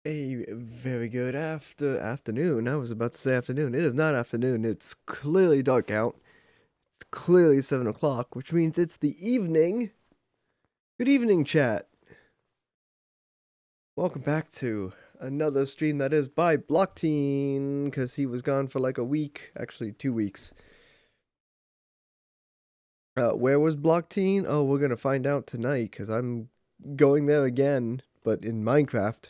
A very good afternoon. I was about to say afternoon. It is not afternoon. It's clearly dark out. It's clearly 7 o'clock, which means it's the evening. Good evening, chat. Welcome back to another stream that is by Blockteen, because he was gone for like a week, actually 2 weeks. Where was Blockteen? Oh, we're gonna find out tonight, because I'm going there again, but in Minecraft.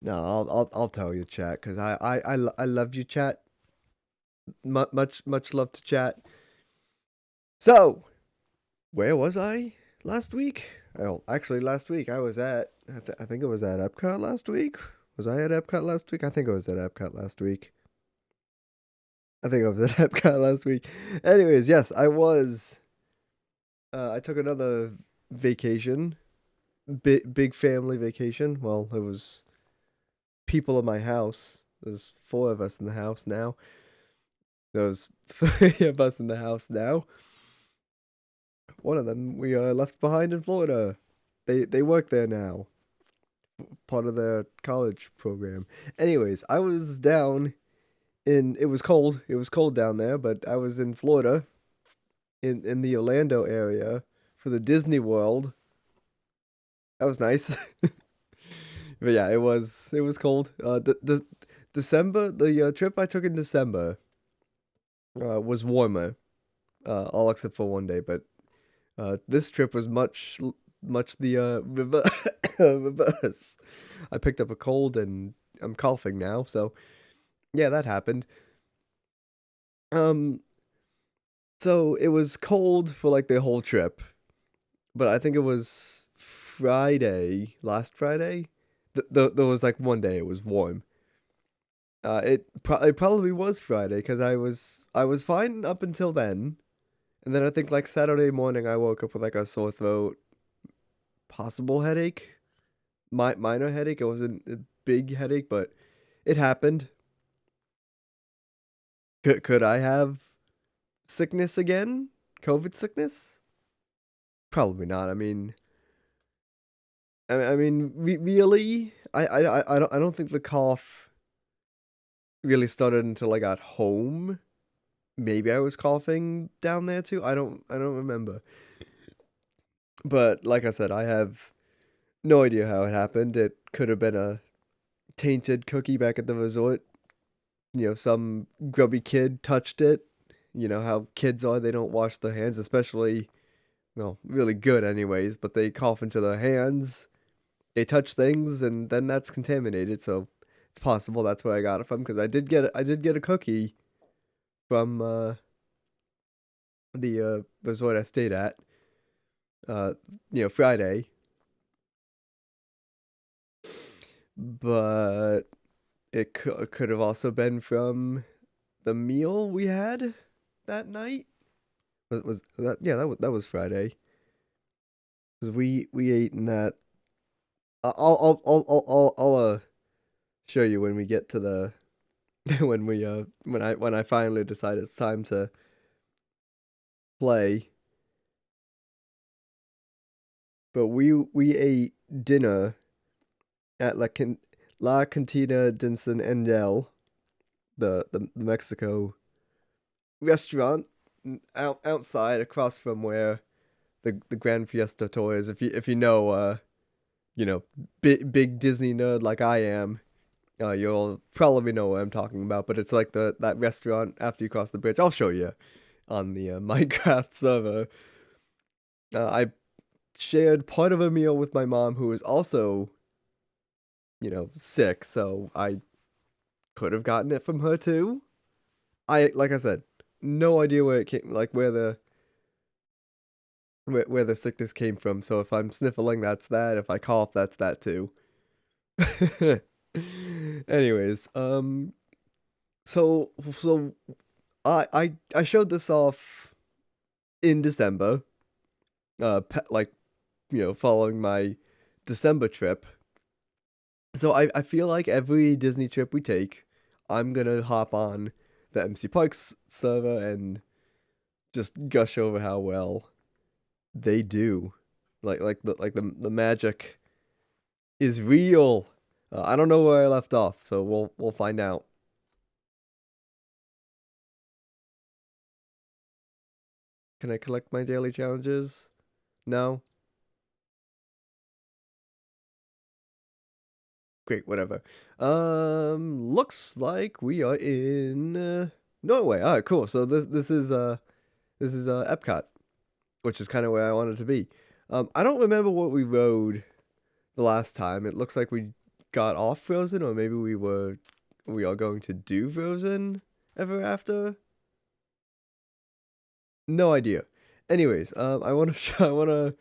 No, I'll tell you, chat, because I love you, chat. Much love to chat. So, where was I last week? Oh, actually, last week I was at. I think it was at Epcot last week. Was I at Epcot last week? I think I was at Epcot last week. I think I was at Epcot last week. Anyways, yes, I was. I took another vacation, big family vacation. Well, it was people in my house. There's four of us in the house now. There's three of us in the house now. One of them we left behind in Florida. They work there now, part of their college program. Anyways, I was down in it was cold. It was cold down there, but I was in Florida in the Orlando area for the Disney World. That was nice. But yeah, it was cold. The December the trip I took in December was warmer, all except for one day, but this trip was much the reverse. I picked up a cold and I'm coughing now, so yeah, that happened. Um, so it was cold for like the whole trip, but I think it was last Friday. There was like one day it was warm. It probably was Friday because I was fine up until then, and then I think like Saturday morning I woke up with like a sore throat, possible headache, minor headache. It wasn't a big headache, but it happened. Could I have sickness again? COVID sickness? Probably not. Really, I don't think the cough really started until I got home. Maybe I was coughing down there too. I don't remember. But like I said, I have no idea how it happened. It could have been a tainted cookie back at the resort. Some grubby kid touched it. You know how kids are, they don't wash their hands, especially, well, really good anyways, but they cough into their hands, they touch things, and then that's contaminated. So it's possible that's where I got it from, because I did get a cookie from the resort I stayed at, uh, Friday, but it could have also been from the meal we had that night. Was that, yeah, that was Friday, because we ate in that. I'll show you when we get to the when I finally decide it's time to play. But we ate dinner at La Cantina Dinson Endel, the Mexico restaurant, outside across from where the Grand Fiesta Tour is. If you know, big Disney nerd like I am, you'll probably know what I'm talking about. But it's like that restaurant after you cross the bridge. I'll show you on the Minecraft server. I shared part of a meal with my mom, who is also, sick, so I could have gotten it from her too. Like I said, no idea where it came, like where the sickness came from. So if I'm sniffling, that's that. If I cough, that's that too. Anyways, so I showed this off in December, like following my December trip. So I feel like every Disney trip we take, I'm gonna hop on the MCParks server and just gush over how well they do, like the magic is real. I don't know where I left off, so we'll find out. Can I collect my daily challenges? No? Great, whatever. Looks like we are in Norway. All right, cool. So this is Epcot, which is kind of where I wanted to be. I don't remember what we rode the last time. It looks like we got off Frozen, or maybe we are going to do Frozen ever after. No idea. Anyways, I want to I want to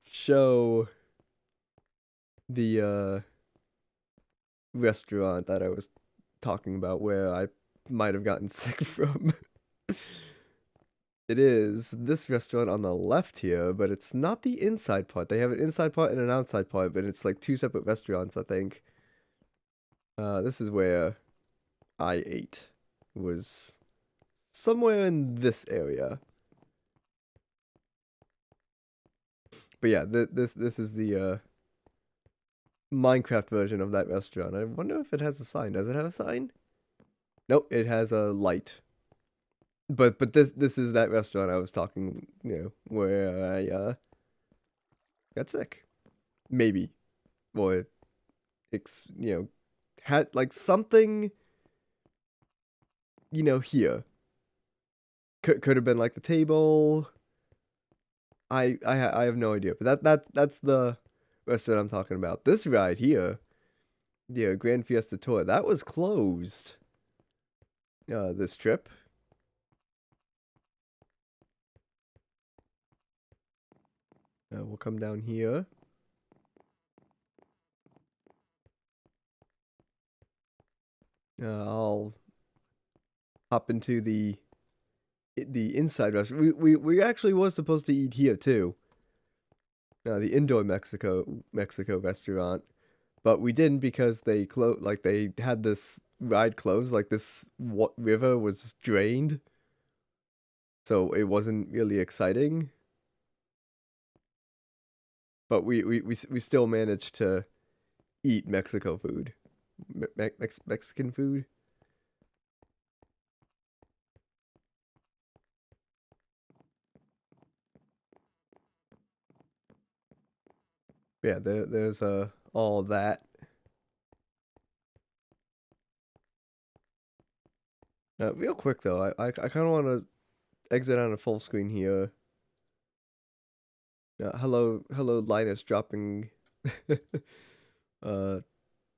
show the restaurant that I was talking about where I might have gotten sick from. It is this restaurant on the left here, but it's not the inside part. They have an inside part and an outside part, but it's like two separate restaurants, I think. This is where I ate. It was somewhere in this area. But yeah, this is the Minecraft version of that restaurant. I wonder if it has a sign. Does it have a sign? Nope, it has a light. But this is that restaurant I was talking, where I got sick. Maybe. Or it's had like something, here. Could have been like the table. I have no idea. But that's the restaurant I'm talking about. This ride here, the Grand Fiesta Tour, that was closed. This trip. We'll come down here. I'll hop into the inside restaurant. We actually was supposed to eat here too. The indoor Mexico restaurant, but we didn't because they closed. Like they had this ride closed. Like this river was drained, so it wasn't really exciting. But we still managed to eat Mexico food, Mexican food. Yeah, there's all that. Real quick though, I kind of want to exit on a full screen here. Hello, Linus dropping uh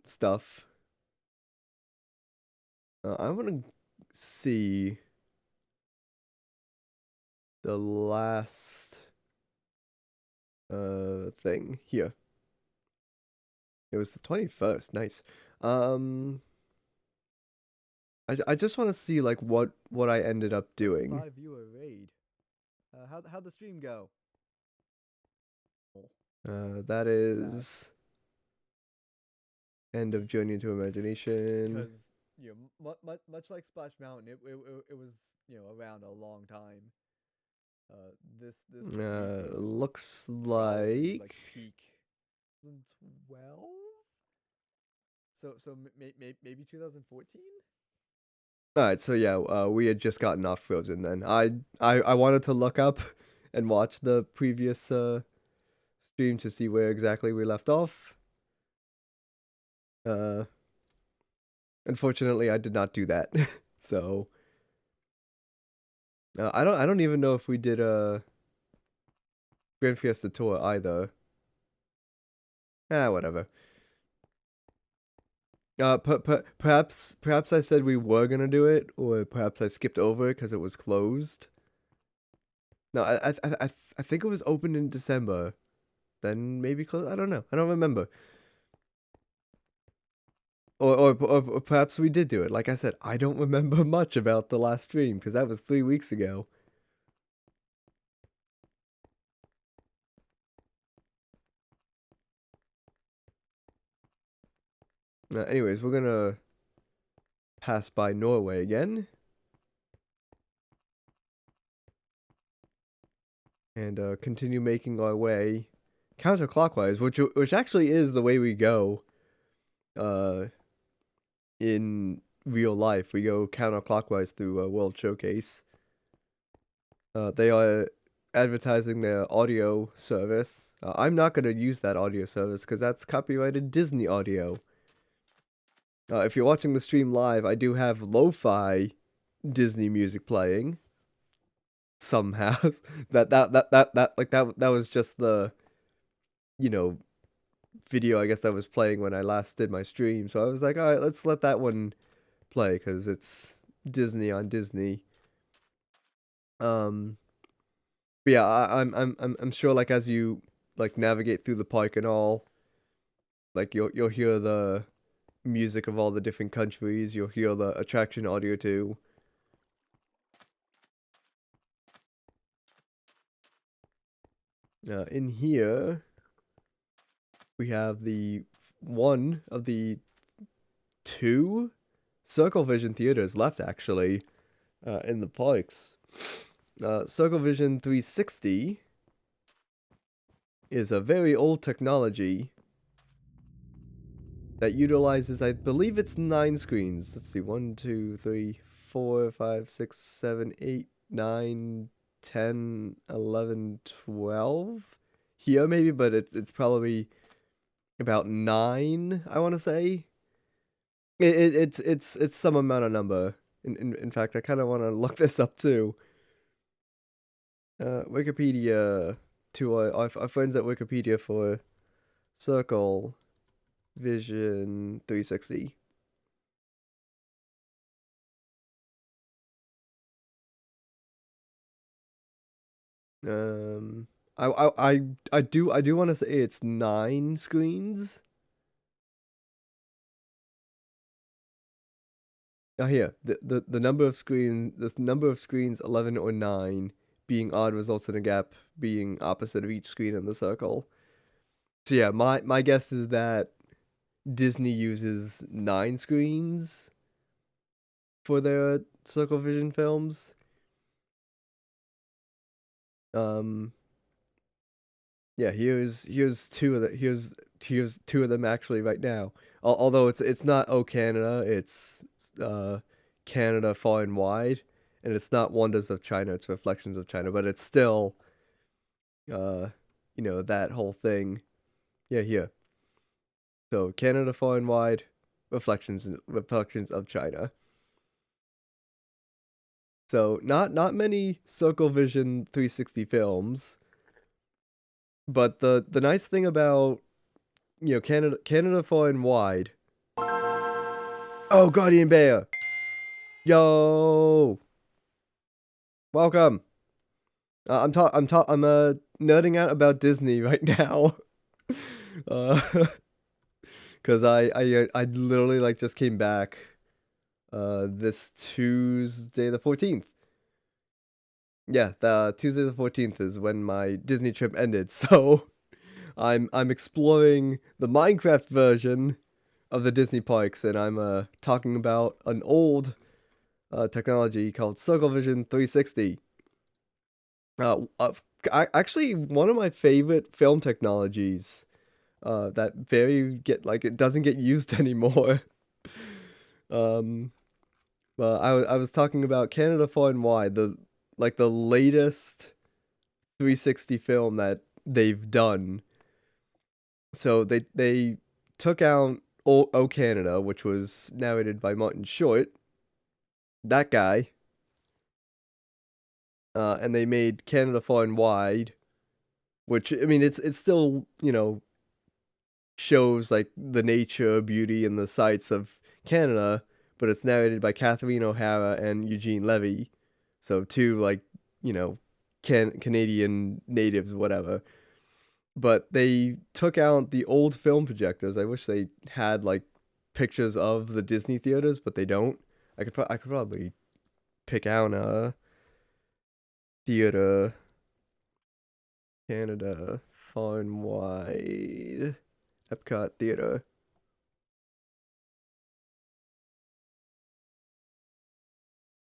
stuff. I want to see the last thing here. It was the 21st. Nice. Um, I just want to see like what I ended up doing. 5 viewer raid. How'd the stream go? That is end of Journey into Imagination. Because much like Splash Mountain, it was around a long time. This looks like peak 2012. So maybe 2014. All right, so yeah, we had just gotten off Frozen then. I wanted to look up and watch the previous stream to see where exactly we left off. Uh, Unfortunately, I did not do that. So I don't even know if we did a Grand Fiesta Tour either. Whatever. Perhaps I said we were gonna do it, or perhaps I skipped over it because it was closed. No, I think it was open in December, then maybe closed. I don't know. I don't remember. Or perhaps we did do it. Like I said, I don't remember much about the last stream because that was 3 weeks ago. Anyways, we're gonna pass by Norway again. And continue making our way. counterclockwise, which actually is the way we go uh, in real life. We go counterclockwise through a World Showcase. They are advertising their audio service. I'm not going to use that audio service because that's copyrighted Disney audio. If you're watching the stream live, I do have lo-fi Disney music playing somehow. that was just the, you know, video I guess that was playing when I last did my stream. So I was like, all right, let's let that one play because it's Disney on Disney. But yeah, I'm sure like as you like navigate through the park and all, like you'll hear the music of all the different countries. You'll hear the attraction audio too. In here, we have the one of the two Circle Vision theaters left actually in the parks. Circle Vision 360 is a very old technology that utilizes, I believe it's 9 screens. Let's see, 1, 2, 3, 4, 5, 6, 7, 8, 9, 10, 11, 12 here maybe, but it's probably about 9, I want to say. It's some amount of number. In fact, I kind of want to look this up too. Wikipedia, to our friends at Wikipedia for Circle Vision 360. I do want to say it's 9 screens. Oh, here, the number of screens 11 or 9 being odd results in a gap being opposite of each screen in the circle. So yeah, my guess is that Disney uses 9 screens for their Circle Vision films. Yeah, here's two of them actually right now. Although it's not Oh Canada, it's uh Canada Far and Wide, and it's not Wonders of China, it's Reflections of China, but it's still uh that whole thing. Yeah, here. So Canada Far and Wide, Reflections of China. So not many Circle Vision 360 films, but the nice thing about Canada Far and Wide. Oh, Guardian Bear. Yo. Welcome. I'm nerding out about Disney right now. uh cuz I literally like just came back this Tuesday the 14th. Yeah, the Tuesday the 14th is when my Disney trip ended. So I'm exploring the Minecraft version of the Disney parks, and I'm talking about an old technology called Circle Vision 360. Uh, uh, Actually, one of my favorite film technologies that it doesn't get used anymore. um, well, I was talking about Canada Far and Wide, the latest 360 film that they've done. So they took out O Canada, which was narrated by Martin Short, that guy, and they made Canada Far and Wide, which I mean it's still shows like the nature, beauty, and the sights of Canada, but it's narrated by Catherine O'Hara and Eugene Levy, so two like you know Canadian natives, whatever. But they took out the old film projectors. I wish they had like pictures of the Disney theaters, but they don't. I could probably pick out a theater, Canada Far and Wide, Epcot Theater.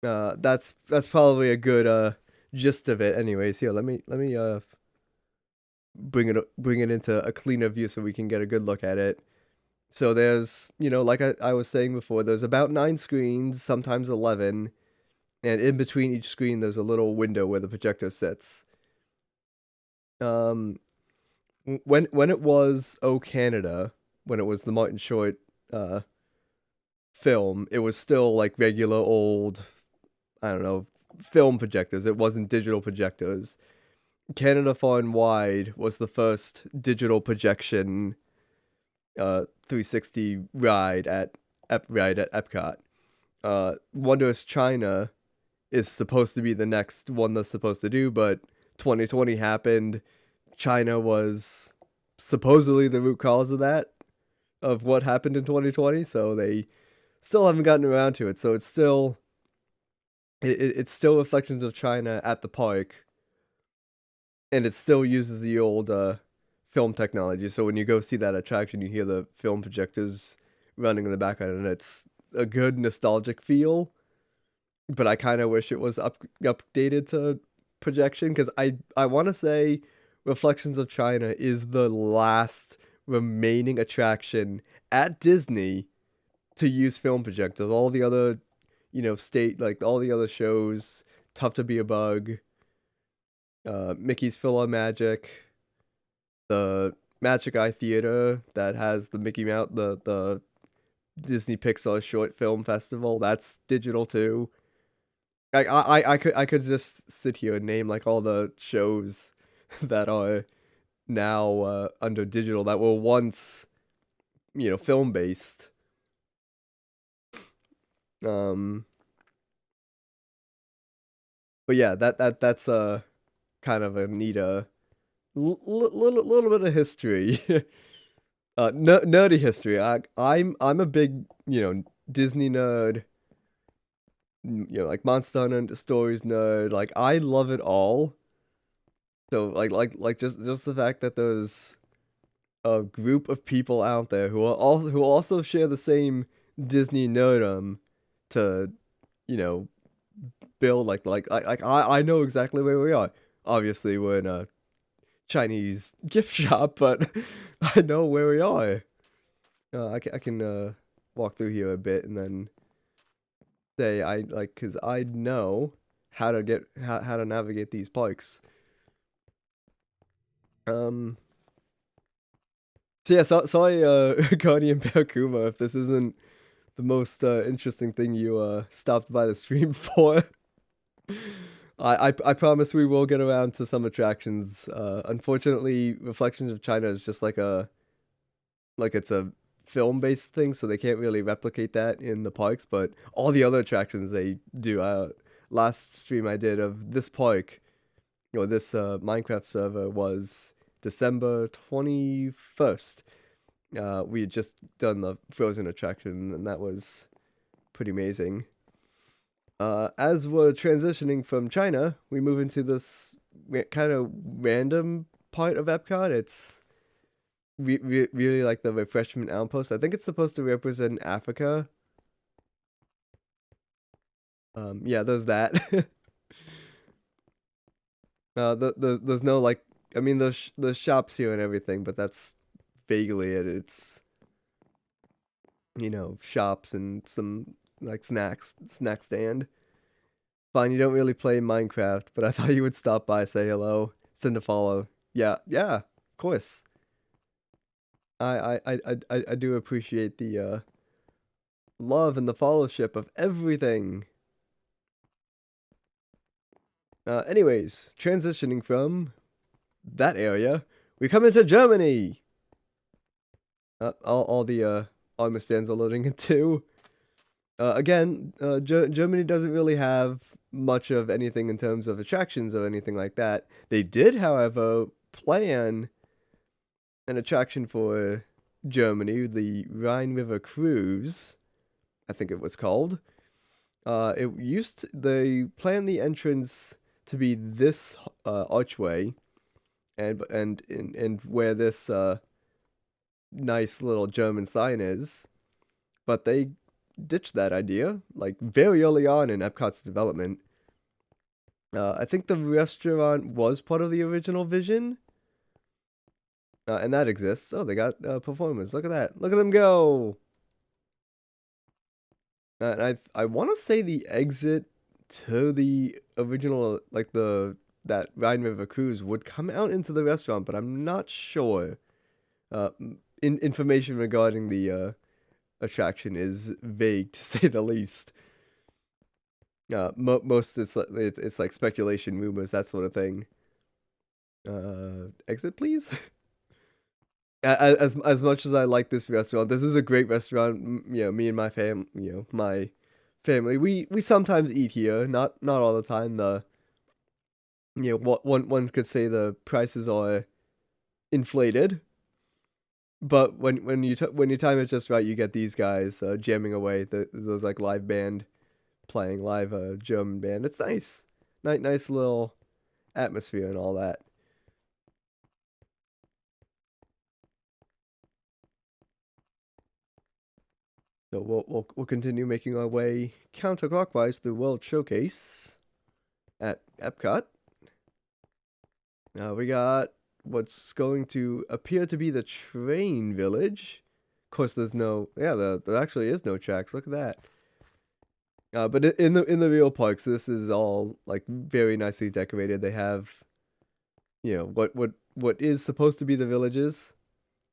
That's probably a good gist of it. Anyways, here let me bring it into a cleaner view so we can get a good look at it. So there's, like I was saying before, there's about 9 screens, sometimes 11, and in between each screen there's a little window where the projector sits. Um, when it was Oh Canada, when it was the Martin Short uh film, it was still like regular old, I don't know, film projectors. It wasn't digital projectors. Canada Far and Wide was the first digital projection 360 ride at Epcot. Wondrous China is supposed to be the next one that's supposed to do, but 2020 happened. China was supposedly the root cause of that, of what happened in 2020, so they still haven't gotten around to it. So it's still reflections of China at the park, and it still uses the old film technology. So when you go see that attraction, you hear the film projectors running in the background, and it's a good nostalgic feel. But I kind of wish it was updated to projection, because I want to say Reflections of China is the last remaining attraction at Disney to use film projectors. All the other, like all the other shows, Tough to Be a Bug, Mickey's PhilharMagic, the Magic Eye Theater that has the Mickey Mouse, the Disney Pixar Short Film Festival, that's digital too. I could just sit here and name like all the shows that are now under digital that were once, film based. Um, but yeah, that's kind of a neat little bit of history. Nerdy history. I'm a big, Disney nerd. Like Monster Hunter Stories nerd. Like I love it all. So like just the fact that there's a group of people out there who also share the same Disney nerdum to, you know, build I know exactly where we are. Obviously, we're in a Chinese gift shop, but I know where we are. I can walk through here a bit and then say I like, because I know how to navigate these parks. Um. So yeah, sorry, Guardian Kuma, if this isn't the most interesting thing you stopped by the stream for. I promise we will get around to some attractions. Unfortunately, Reflections of China is just like it's a film based thing, so they can't really replicate that in the parks. But all the other attractions they do. Last stream I did of this park, this Minecraft server was December 21st. We had just done the Frozen attraction, and that was pretty amazing. As we're transitioning from China, we move into this kind of random part of Epcot. It's really like the refreshment outpost. I think it's supposed to represent Africa. Yeah, there's that. There's no like, I mean, there's shops here and everything, but that's vaguely it. It's, shops and some like snack stand. Fine, you don't really play Minecraft, but I thought you would stop by, say hello, send a follow. Yeah, of course. I do appreciate the love and the fellowship of everything. Anyways, transitioning from that area, we come into Germany. All the armor stands are loading in too. Again, Germany doesn't really have much of anything in terms of attractions or anything like that. They did, however, plan an attraction for Germany, the Rhine River Cruise, I think it was called. They planned the entrance to be this archway, and where this nice little German sign is, but they ditched that idea like very early on in Epcot's development. I think the restaurant was part of the original vision, And that exists. Oh, they got performers. Look at that. Look at them go. And I want to say the exit to the original, like that Rhine River cruise would come out into the restaurant, but I'm not sure. Information regarding the attraction is vague to say the least. Most it's like speculation, rumors, that sort of thing. Exit, please. As much as I like this restaurant, this is a great restaurant. You know, me and my family, we sometimes eat here. Not all the time. What one could say the prices are inflated, but when your time is just right, you get these guys jamming away. Those like live band playing live German band. It's nice, nice little atmosphere and all that. So we'll continue making our way counterclockwise through World Showcase at Epcot. We got what's going to appear to be the train village. Of course, there's no, yeah, there actually is no tracks. Look at that. But in the real parks, this is all like very nicely decorated. They have, what is supposed to be the villages.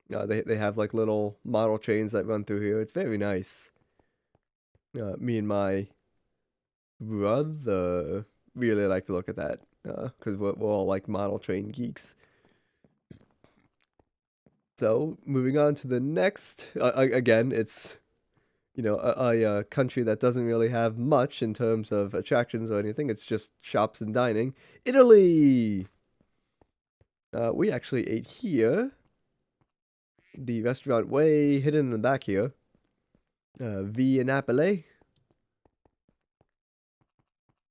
They have like little model trains that run through here. It's very nice. Me and my brother really like to look at that because we're all like model train geeks. So moving on to the next, again, it's a country that doesn't really have much in terms of attractions or anything. It's just shops and dining. Italy. We actually ate here. The restaurant way hidden in the back here. Via Napoli.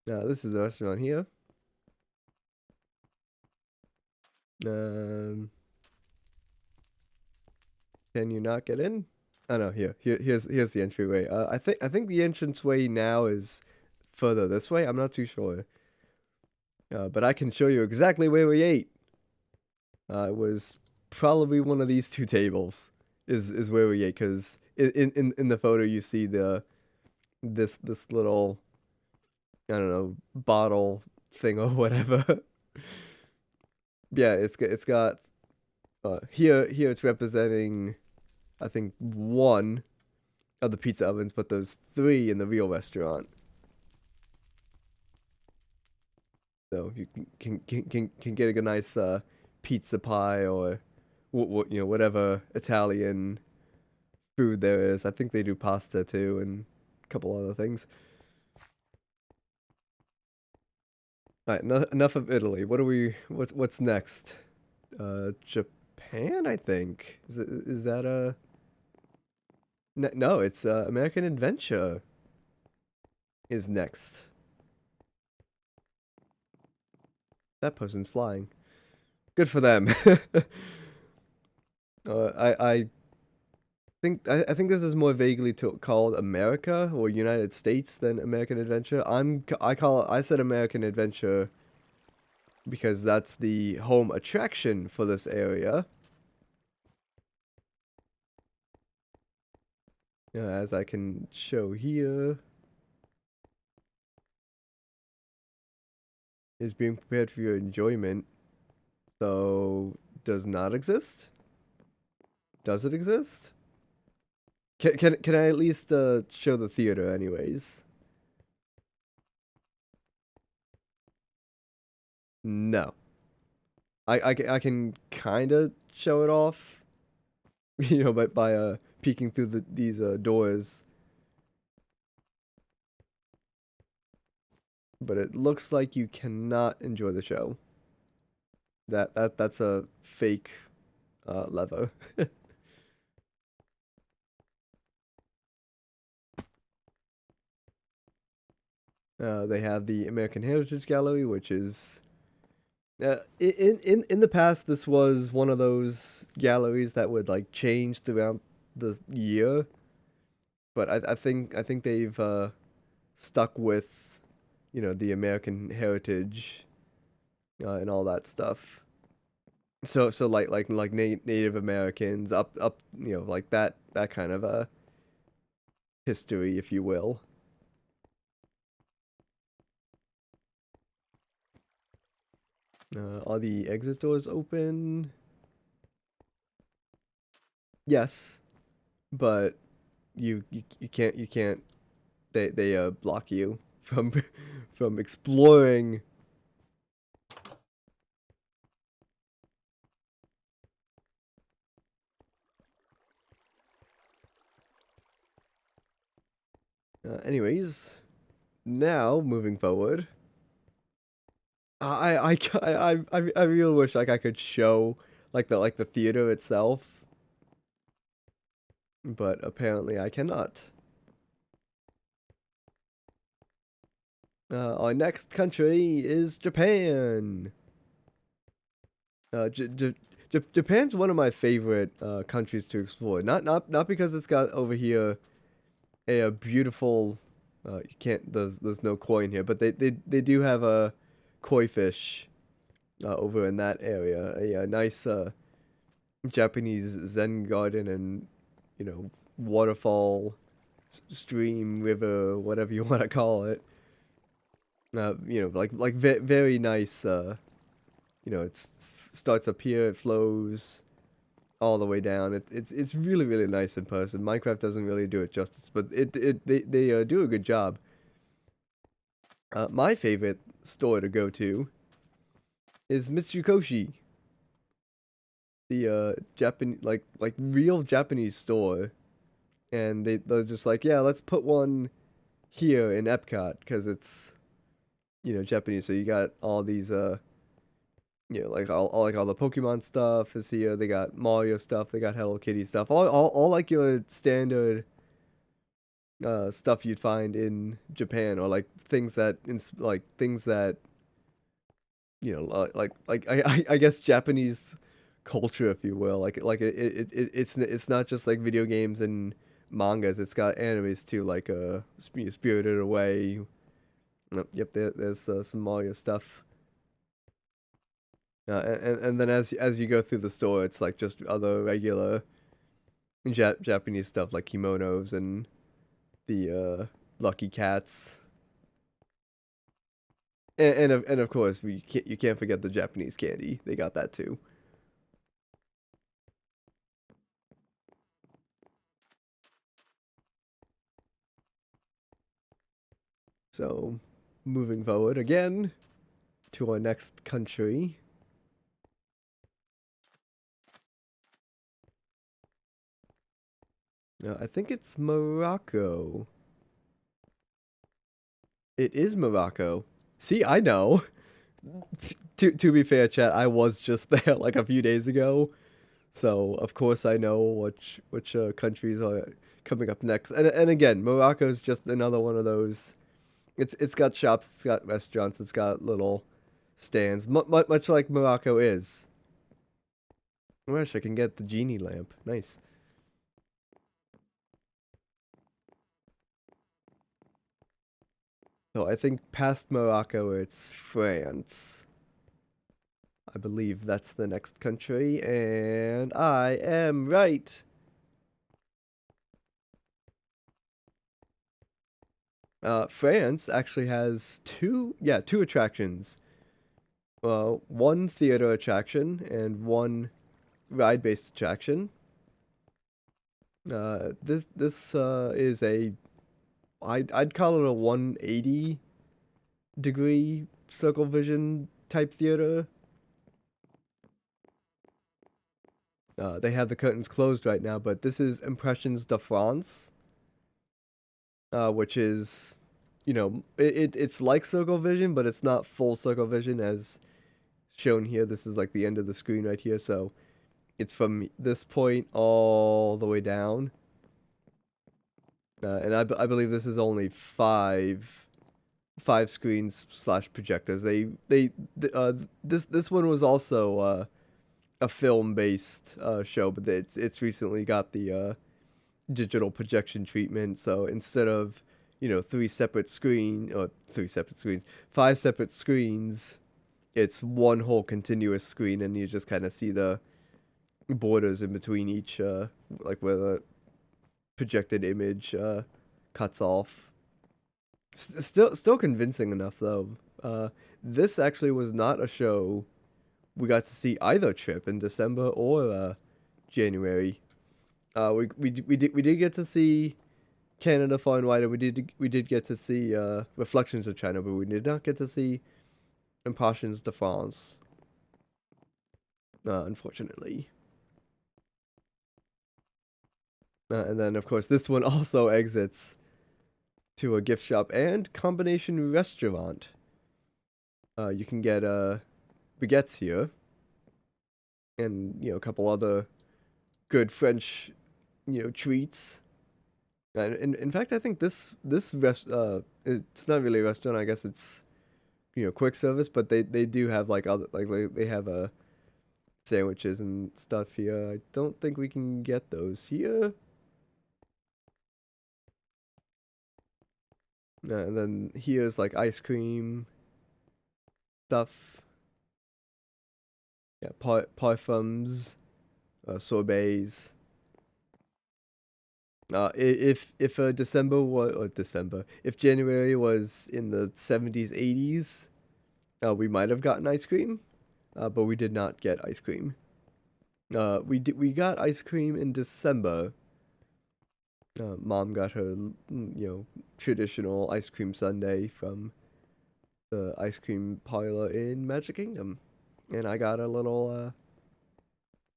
This is the restaurant here. Um, can you not get in? Oh no, here's the entryway. I think the entranceway now is further this way. I'm not too sure. But I can show you exactly where we ate. It was probably one of these two tables is where we ate because in the photo you see this little, I don't know, bottle thing or whatever. Yeah, it's got here it's representing, I think, one of the pizza ovens, but there's three in the real restaurant. So you can get a nice pizza pie or whatever Italian food there is. I think they do pasta too and a couple other things. All right, enough of Italy. What's next? Japan, I think. Is that a no? It's American Adventure is next. That person's flying. Good for them. I think this is more vaguely called America or United States than American Adventure. I said American Adventure because that's the home attraction for this area. As I can show here, is being prepared for your enjoyment. So does not exist? Does it exist? Can I at least show the theater anyways? No. I can kind of show it off, by peeking through these doors. But it looks like you cannot enjoy the show. That's a fake lever. They have the American Heritage Gallery, which is in the past this was one of those galleries that would like change throughout the year, but I think they've stuck with the American heritage and all that stuff. So like Native Americans up like that kind of a history, if you will. Are the exit doors open? Yes, but you can't they block you from from exploring. Anyways, now moving forward, I really wish like I could show like the theater itself, but apparently I cannot. Our next country is Japan. Japan's one of my favorite countries to explore. Not because it's got over here a beautiful. You can't. There's no koi in here, but they do have a koi fish over in that area. A nice Japanese Zen garden and waterfall, stream, river, whatever you want to call it. Like very nice. It starts up here, it flows all the way down. It's really really nice in person. Minecraft doesn't really do it justice, but they do a good job. My favorite store to go to is Mitsukoshi, the Japan like real Japanese store, and they're just like, yeah, let's put one here in Epcot because it's Japanese. So you got all these like all the Pokemon stuff is here. They got Mario stuff. They got Hello Kitty stuff. All like your standard stuff you'd find in Japan, or like things that I guess Japanese culture, if you will. Like it's not just like video games and mangas. It's got animes too, like Spirited Away. Yep, there's some Mario stuff. And then as you go through the store, it's like just other regular Japanese stuff like kimonos and the lucky cats, and of course you can't forget the Japanese candy. They got that too. So moving forward again to our next country. I think it's Morocco. It is Morocco. See, I know. To be fair, chat, I was just there like a few days ago, so of course I know which countries are coming up next. And again, Morocco is just another one of those. It's got shops, it's got restaurants, it's got little stands, much like Morocco is. I wish I can get the genie lamp. Nice. So I think past Morocco, it's France. I believe that's the next country, and I am right. France actually has two attractions. One theater attraction and one ride-based attraction. This is I'd call it a 180 degree circle vision type theater. They have the curtains closed right now, but this is Impressions de France, which is, it's like circle vision, but it's not full circle vision as shown here. This is like the end of the screen right here, so it's from this point all the way down. And I believe this is only five screens slash projectors. This one was also a film based show, but it's recently got the digital projection treatment. So instead of three separate screens, five separate screens, it's one whole continuous screen, and you just kind of see the borders in between each, like where the projected image cuts off. Still convincing enough though. This actually was not a show we got to see either trip in December or January. We did get to see Canada far and wide, and we did get to see Reflections of China, but we did not get to see Impressions de France, unfortunately. And then of course this one also exits to a gift shop and combination restaurant. You can get baguettes here, and a couple other good French treats. And in fact, I think it's not really a restaurant. I guess it's quick service, but they do have like other like they have sandwiches and stuff here. I don't think we can get those here. And then here's like ice cream stuff. Yeah, parfums, sorbets. If January was in the 70s, 80s, we might have gotten ice cream, but we did not get ice cream. We got ice cream in December. Mom got her, traditional ice cream sundae from the ice cream parlor in Magic Kingdom, and I got a little,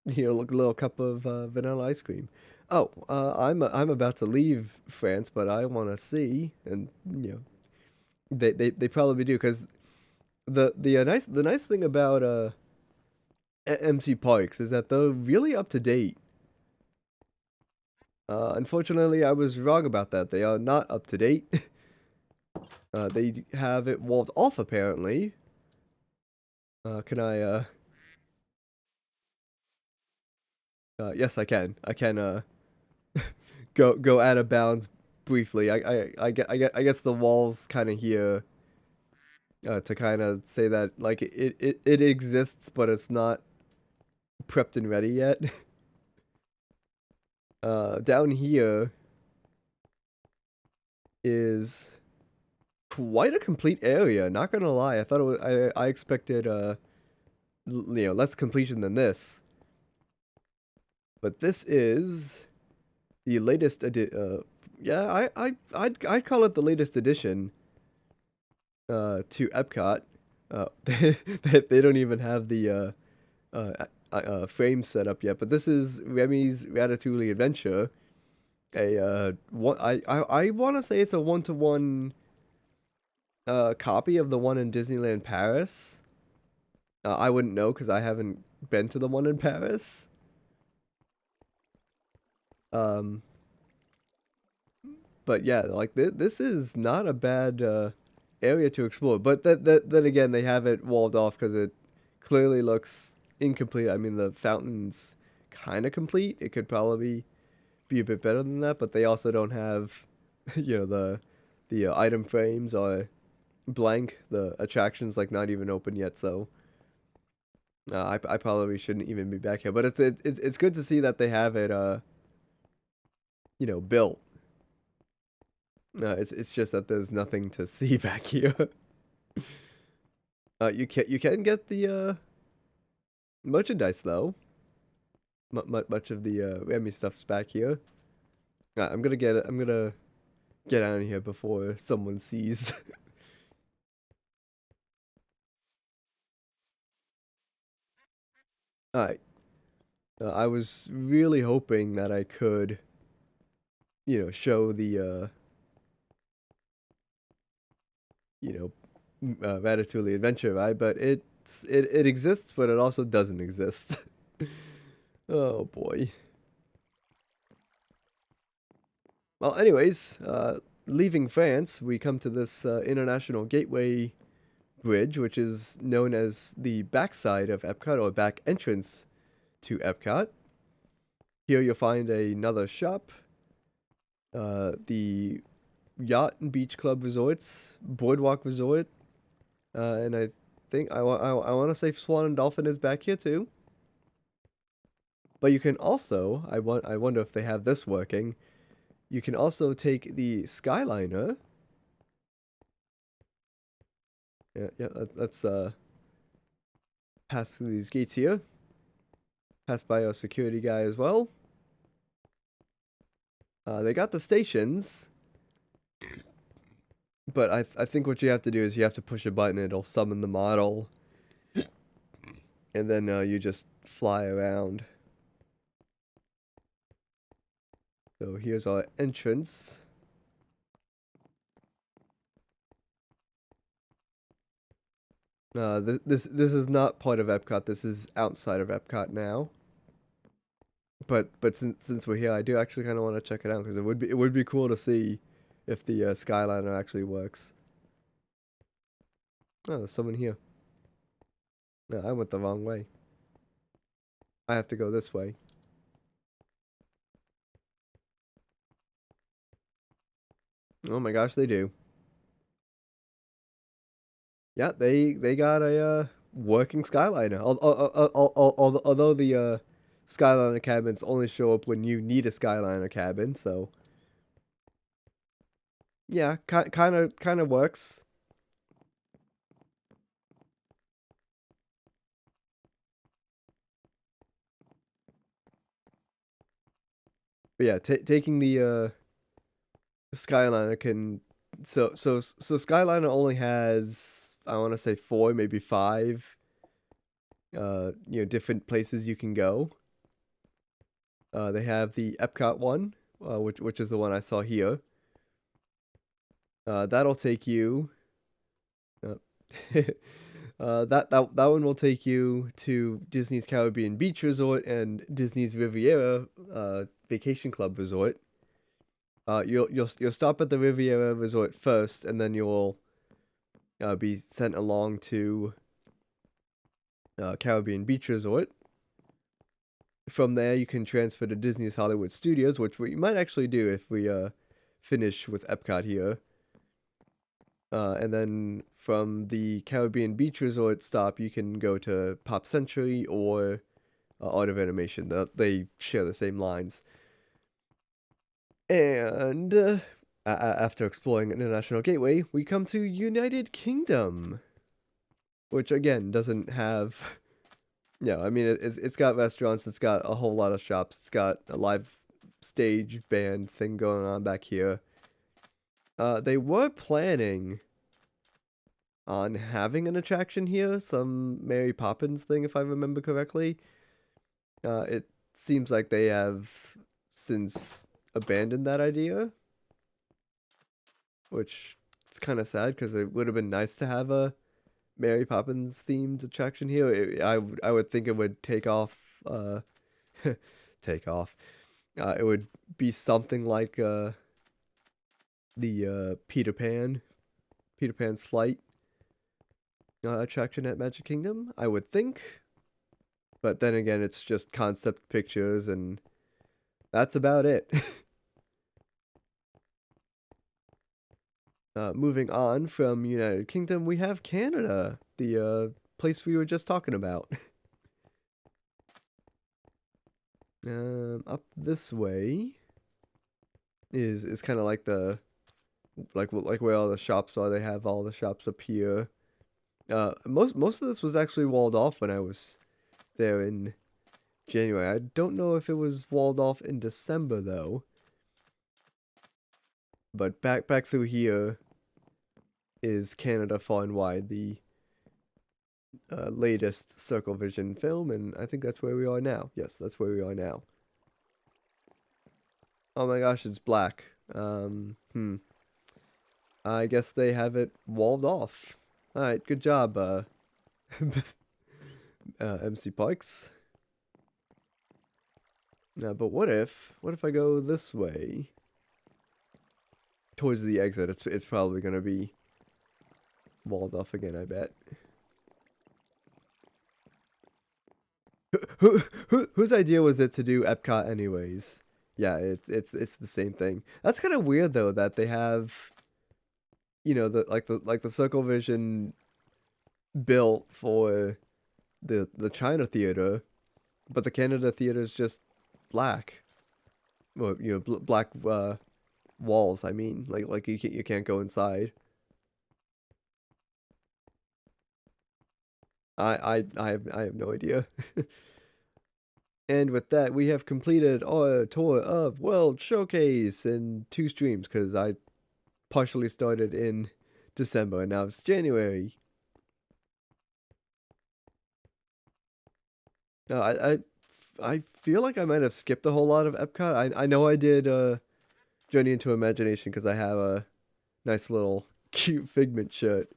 little cup of vanilla ice cream. Oh, I'm about to leave France, but I want to see, and they probably do, because the nice thing about MC Parks is that they're really up to date. Unfortunately, I was wrong about that. They are not up to date. They have it walled off apparently. Can I? Yes, I can. I can. Go out of bounds briefly. I guess the walls kind of here. To kind of say that like it exists, but it's not prepped and ready yet. Down here is quite a complete area. Not gonna lie, I thought it was. I expected less completion than this. But this is the latest yeah, I'd call it the latest addition to Epcot. They don't even have the frame set up yet, but this is Remy's Ratatouille Adventure. I want to say it's a one-to-one copy of the one in Disneyland Paris. I wouldn't know because I haven't been to the one in Paris. Um, but yeah, like this is not a bad area to explore. But then again, they have it walled off because it clearly looks incomplete. I mean, the fountain's kind of complete. It could probably be a bit better than that, but they also don't have, the item frames are blank. The attraction's like not even open yet, so I probably shouldn't even be back here. But it's good to see that they have it built. It's just that there's nothing to see back here. You can get the merchandise though. Much of the Remy stuff's back here. I'm gonna get it. I'm gonna get out of here before someone sees. Alright. I was really hoping that I could, show the Ratatouille Adventure ride, but it exists, but it also doesn't exist. Oh boy. Well, anyways, leaving France, we come to this International Gateway Bridge, which is known as the backside of Epcot, or back entrance to Epcot. Here you'll find another shop, the Yacht and Beach Club Resorts, Boardwalk Resort, and I think I want to say Swan and Dolphin is back here too. But you can also, I wonder if they have this working. You can also take the Skyliner. Yeah. Let's pass through these gates here. Pass by our security guy as well. They got the stations, but I think what you have to do is you have to push a button. It'll summon the model, and then you just fly around. So here's our entrance. This is not part of Epcot. This is outside of Epcot now. But since we're here, I do actually kind of want to check it out because it would be cool to see if the Skyliner actually works. Oh, there's someone here. No, I went the wrong way. I have to go this way. Oh my gosh, they do. Yeah, they got a working Skyliner. Although the Skyliner cabins only show up when you need a Skyliner cabin, so yeah, kind of works. But yeah, taking the Skyliner can so Skyliner only has I want to say four, maybe five different places you can go. They have the Epcot one, which is the one I saw here. That'll take you. Uh, that one will take you to Disney's Caribbean Beach Resort and Disney's Riviera Vacation Club Resort. You'll stop at the Riviera Resort first, and then you'll be sent along to Caribbean Beach Resort. From there, you can transfer to Disney's Hollywood Studios, which we might actually do if we finish with Epcot here. And then from the Caribbean Beach Resort stop, you can go to Pop Century or Art of Animation. They share the same lines. And after exploring International Gateway, we come to United Kingdom, which again doesn't have. Yeah, I mean it's got restaurants, it's got a whole lot of shops, it's got a live stage band thing going on back here. They were planning on having an attraction here, some Mary Poppins thing, if I remember correctly. It seems like they have since abandoned that idea, which it's kind of sad because it would have been nice to have a Mary Poppins themed attraction here. I would think it would take off. Take off. It would be something like the Peter Pan's Flight attraction at Magic Kingdom, I would think. But then again, it's just concept pictures, and that's about it. Moving on from United Kingdom, we have Canada, the place we were just talking about. Up this way is kind of like the like where all the shops are. They have all the shops up here. Most of this was actually walled off when I was there in January. I don't know if it was walled off in December though. But back through here is Canada Far and Wide, the latest Circle Vision film, and I think that's where we are now. Yes, that's where we are now. Oh my gosh, it's black. I guess they have it walled off. Alright, good job, MCParks. But what if I go this way? Towards the exit, it's probably gonna be walled off again, I bet. Whose idea was it to do Epcot anyways? Yeah, it's the same thing. That's kind of weird though that they have, the Circle Vision built for the China theater, but the Canada theater is just black. Well, black walls. I mean, like you can't go inside. I have no idea. And with that, we have completed our tour of World Showcase in 2 streams because I partially started in December and now it's January. No, I feel like I might have skipped a whole lot of Epcot. I know I did Journey into Imagination because I have a nice little cute Figment shirt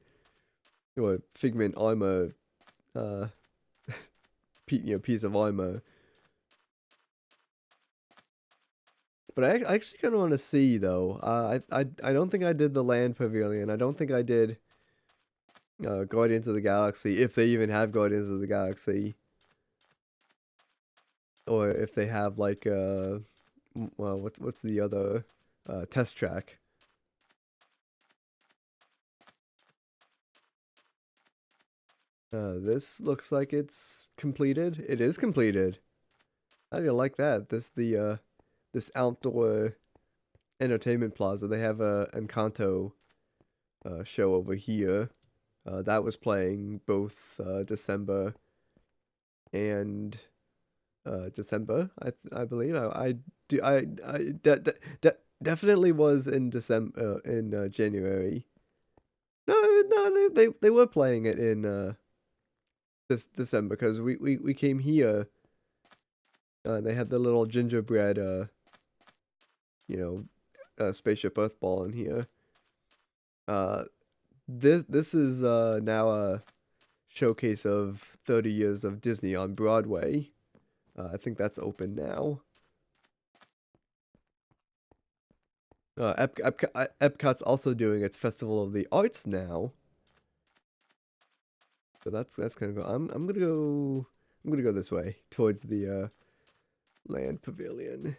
or Figment armor, uh, piece of armor. But I actually kind of want to see though. I don't think I did the Land Pavilion. I don't think I did Guardians of the Galaxy, if they even have Guardians of the Galaxy, or if they have like well, what's the other test track? This looks like it's completed. It is completed. How do you like that? This outdoor entertainment plaza. They have a Encanto show over here. That was playing both December and December, I believe. I do I definitely was in December in January. No, they were playing it in this December because we came here. They had the little gingerbread spaceship Earth ball in here. Uh, this is now a showcase of 30 years of Disney on Broadway. I think that's open now. Epcot's also doing its Festival of the Arts now, so that's kind of cool. I'm gonna go this way towards the Land Pavilion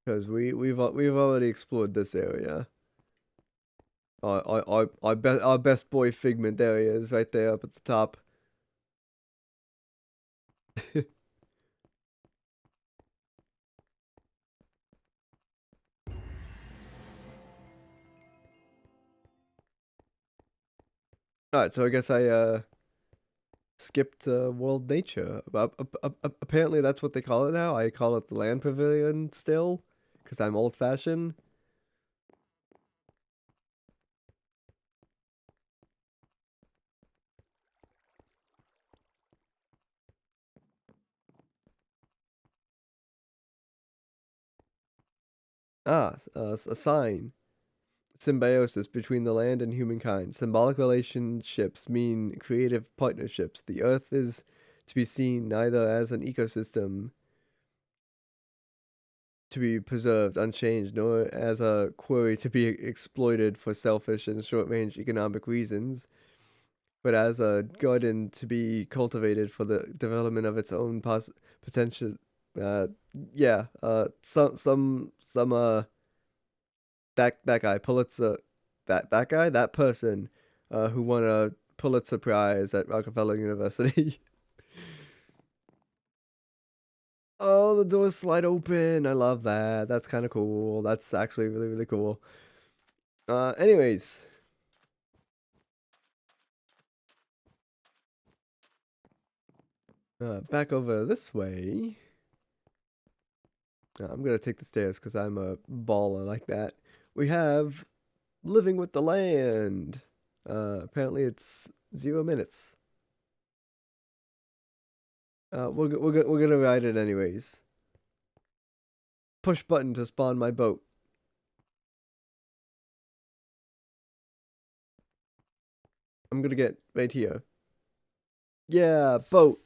because we've already explored this area. Our best boy Figment area is right there up at the top. All right, so I guess I skipped World Nature. Apparently that's what they call it now. I call it the Land Pavilion still because I'm old fashioned. A sign. Symbiosis between the land and humankind. Symbolic relationships mean creative partnerships. The earth is to be seen neither as an ecosystem to be preserved unchanged, nor as a quarry to be exploited for selfish and short range economic reasons, but as a garden to be cultivated for the development of its own potential. Uh, yeah, some that guy Pulitzer, that guy, that person, who won a Pulitzer Prize at Rockefeller University. Oh, the doors slide open. I love that. That's kind of cool. That's actually really really cool. Anyways, back over this way. I'm gonna take the stairs because I'm a baller like that. We have Living with the Land. Apparently it's 0 minutes. We're gonna ride it anyways. Push button to spawn my boat. I'm gonna get right here. Yeah, boat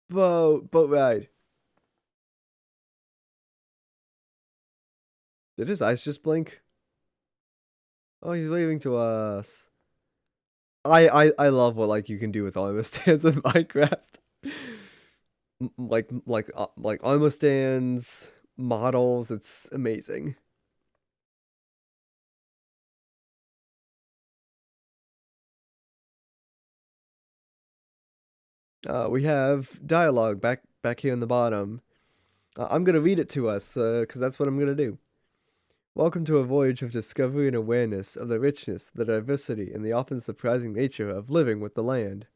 ride. Did his eyes just blink? Oh, he's waving to us. I love what like you can do with armor stands in Minecraft. Like armor stands, models. It's amazing. We have dialogue back here in the bottom. I'm gonna read it to us, because that's what I'm gonna do. Welcome to a voyage of discovery and awareness of the richness, the diversity, and the often surprising nature of living with the land.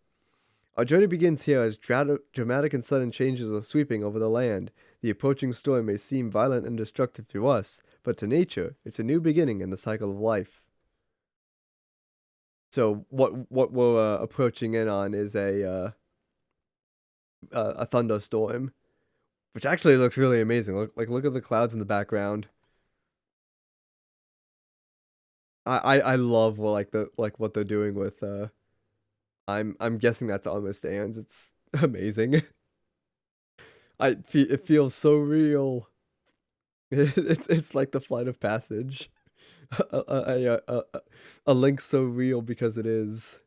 Our journey begins here as dramatic and sudden changes are sweeping over the land. The approaching storm may seem violent and destructive to us, but to nature, it's a new beginning in the cycle of life. So what we're approaching in on is a thunderstorm, which actually looks really amazing. Look at the clouds in the background. I love what they're doing with I'm guessing that's almost stands. It's amazing. It feels so real. It's like the flight of passage. A link so real because it is.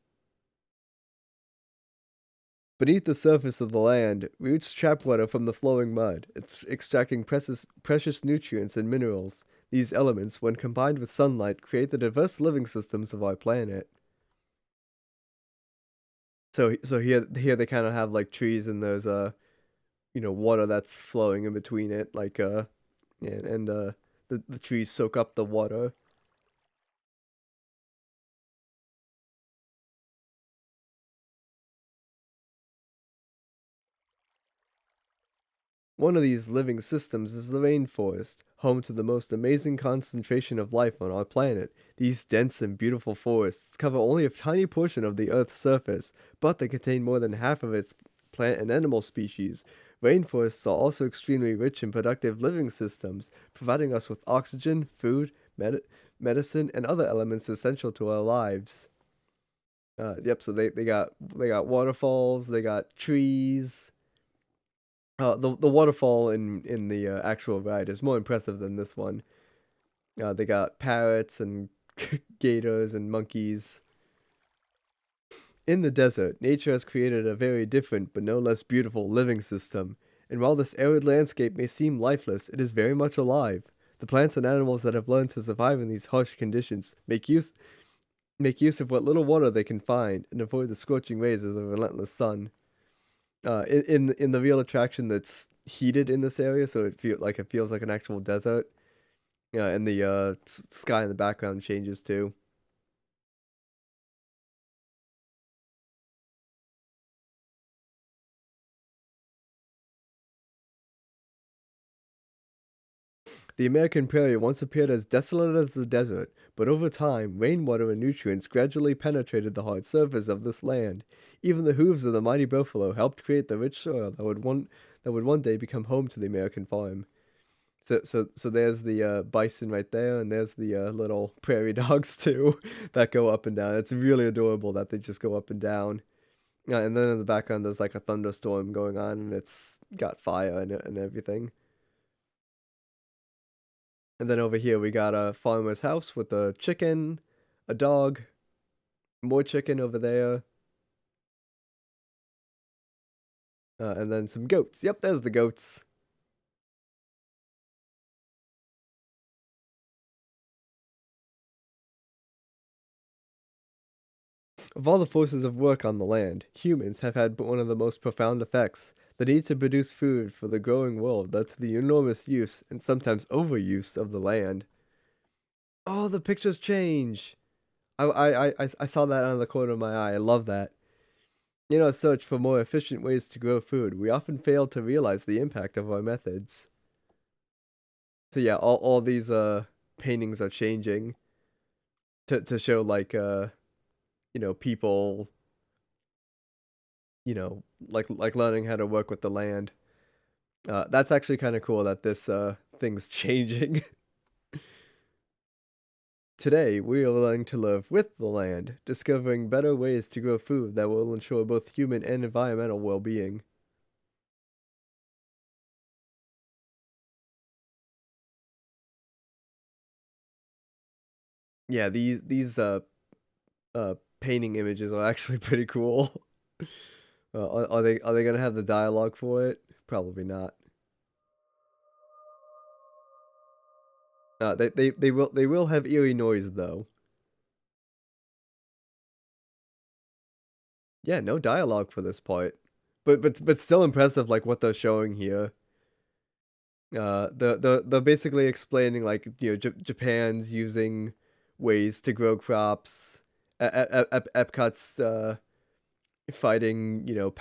Beneath the surface of the land, roots trap water from the flowing mud. It's extracting precious nutrients and minerals. These elements, when combined with sunlight, create the diverse living systems of our planet. So here they kind of have like trees and there's water that's flowing in between it, and the trees soak up the water. One of these living systems is the rainforest, home to the most amazing concentration of life on our planet. These dense and beautiful forests cover only a tiny portion of the Earth's surface, but they contain more than half of its plant and animal species. Rainforests are also extremely rich and productive living systems, providing us with oxygen, food, medicine, and other elements essential to our lives. Yep, so they got waterfalls, they got trees. The waterfall in the actual ride is more impressive than this one. They got parrots and gators and monkeys. In the desert, nature has created a very different but no less beautiful living system. And while this arid landscape may seem lifeless, it is very much alive. The plants and animals that have learned to survive in these harsh conditions make use of what little water they can find and avoid the scorching rays of the relentless sun. In the real attraction that's heated in this area, so it feels like an actual desert. Yeah, and the sky in the background changes too. The American prairie once appeared as desolate as the desert, but over time, rainwater and nutrients gradually penetrated the hard surface of this land. Even the hooves of the mighty buffalo helped create the rich soil that would one day become home to the American farm. So there's the bison right there, and there's the little prairie dogs too that go up and down. It's really adorable that they just go up and down. Yeah, and then in the background there's like a thunderstorm going on, and it's got fire in it and everything. And then over here we got a farmer's house with a chicken, a dog, more chicken over there, and then some goats. Yep, there's the goats. Of all the forces of work on the land, humans have had one of the most profound effects. The need to produce food for the growing world led to the enormous use and sometimes overuse of the land. Oh, the pictures change. I saw that out of the corner of my eye. I love that. In our search for more efficient ways to grow food, we often fail to realize the impact of our methods. So yeah, all these paintings are changing to show people, like learning how to work with the land. That's actually kind of cool that this thing's changing. Today, we are learning to live with the land, discovering better ways to grow food that will ensure both human and environmental well-being. Yeah, these painting images are actually pretty cool. Are they gonna have the dialogue for it? Probably not. They will have eerie noise though. Yeah, no dialogue for this part. but still impressive, like what they're showing here. They're basically explaining like Japan's using ways to grow crops. Epcot's fighting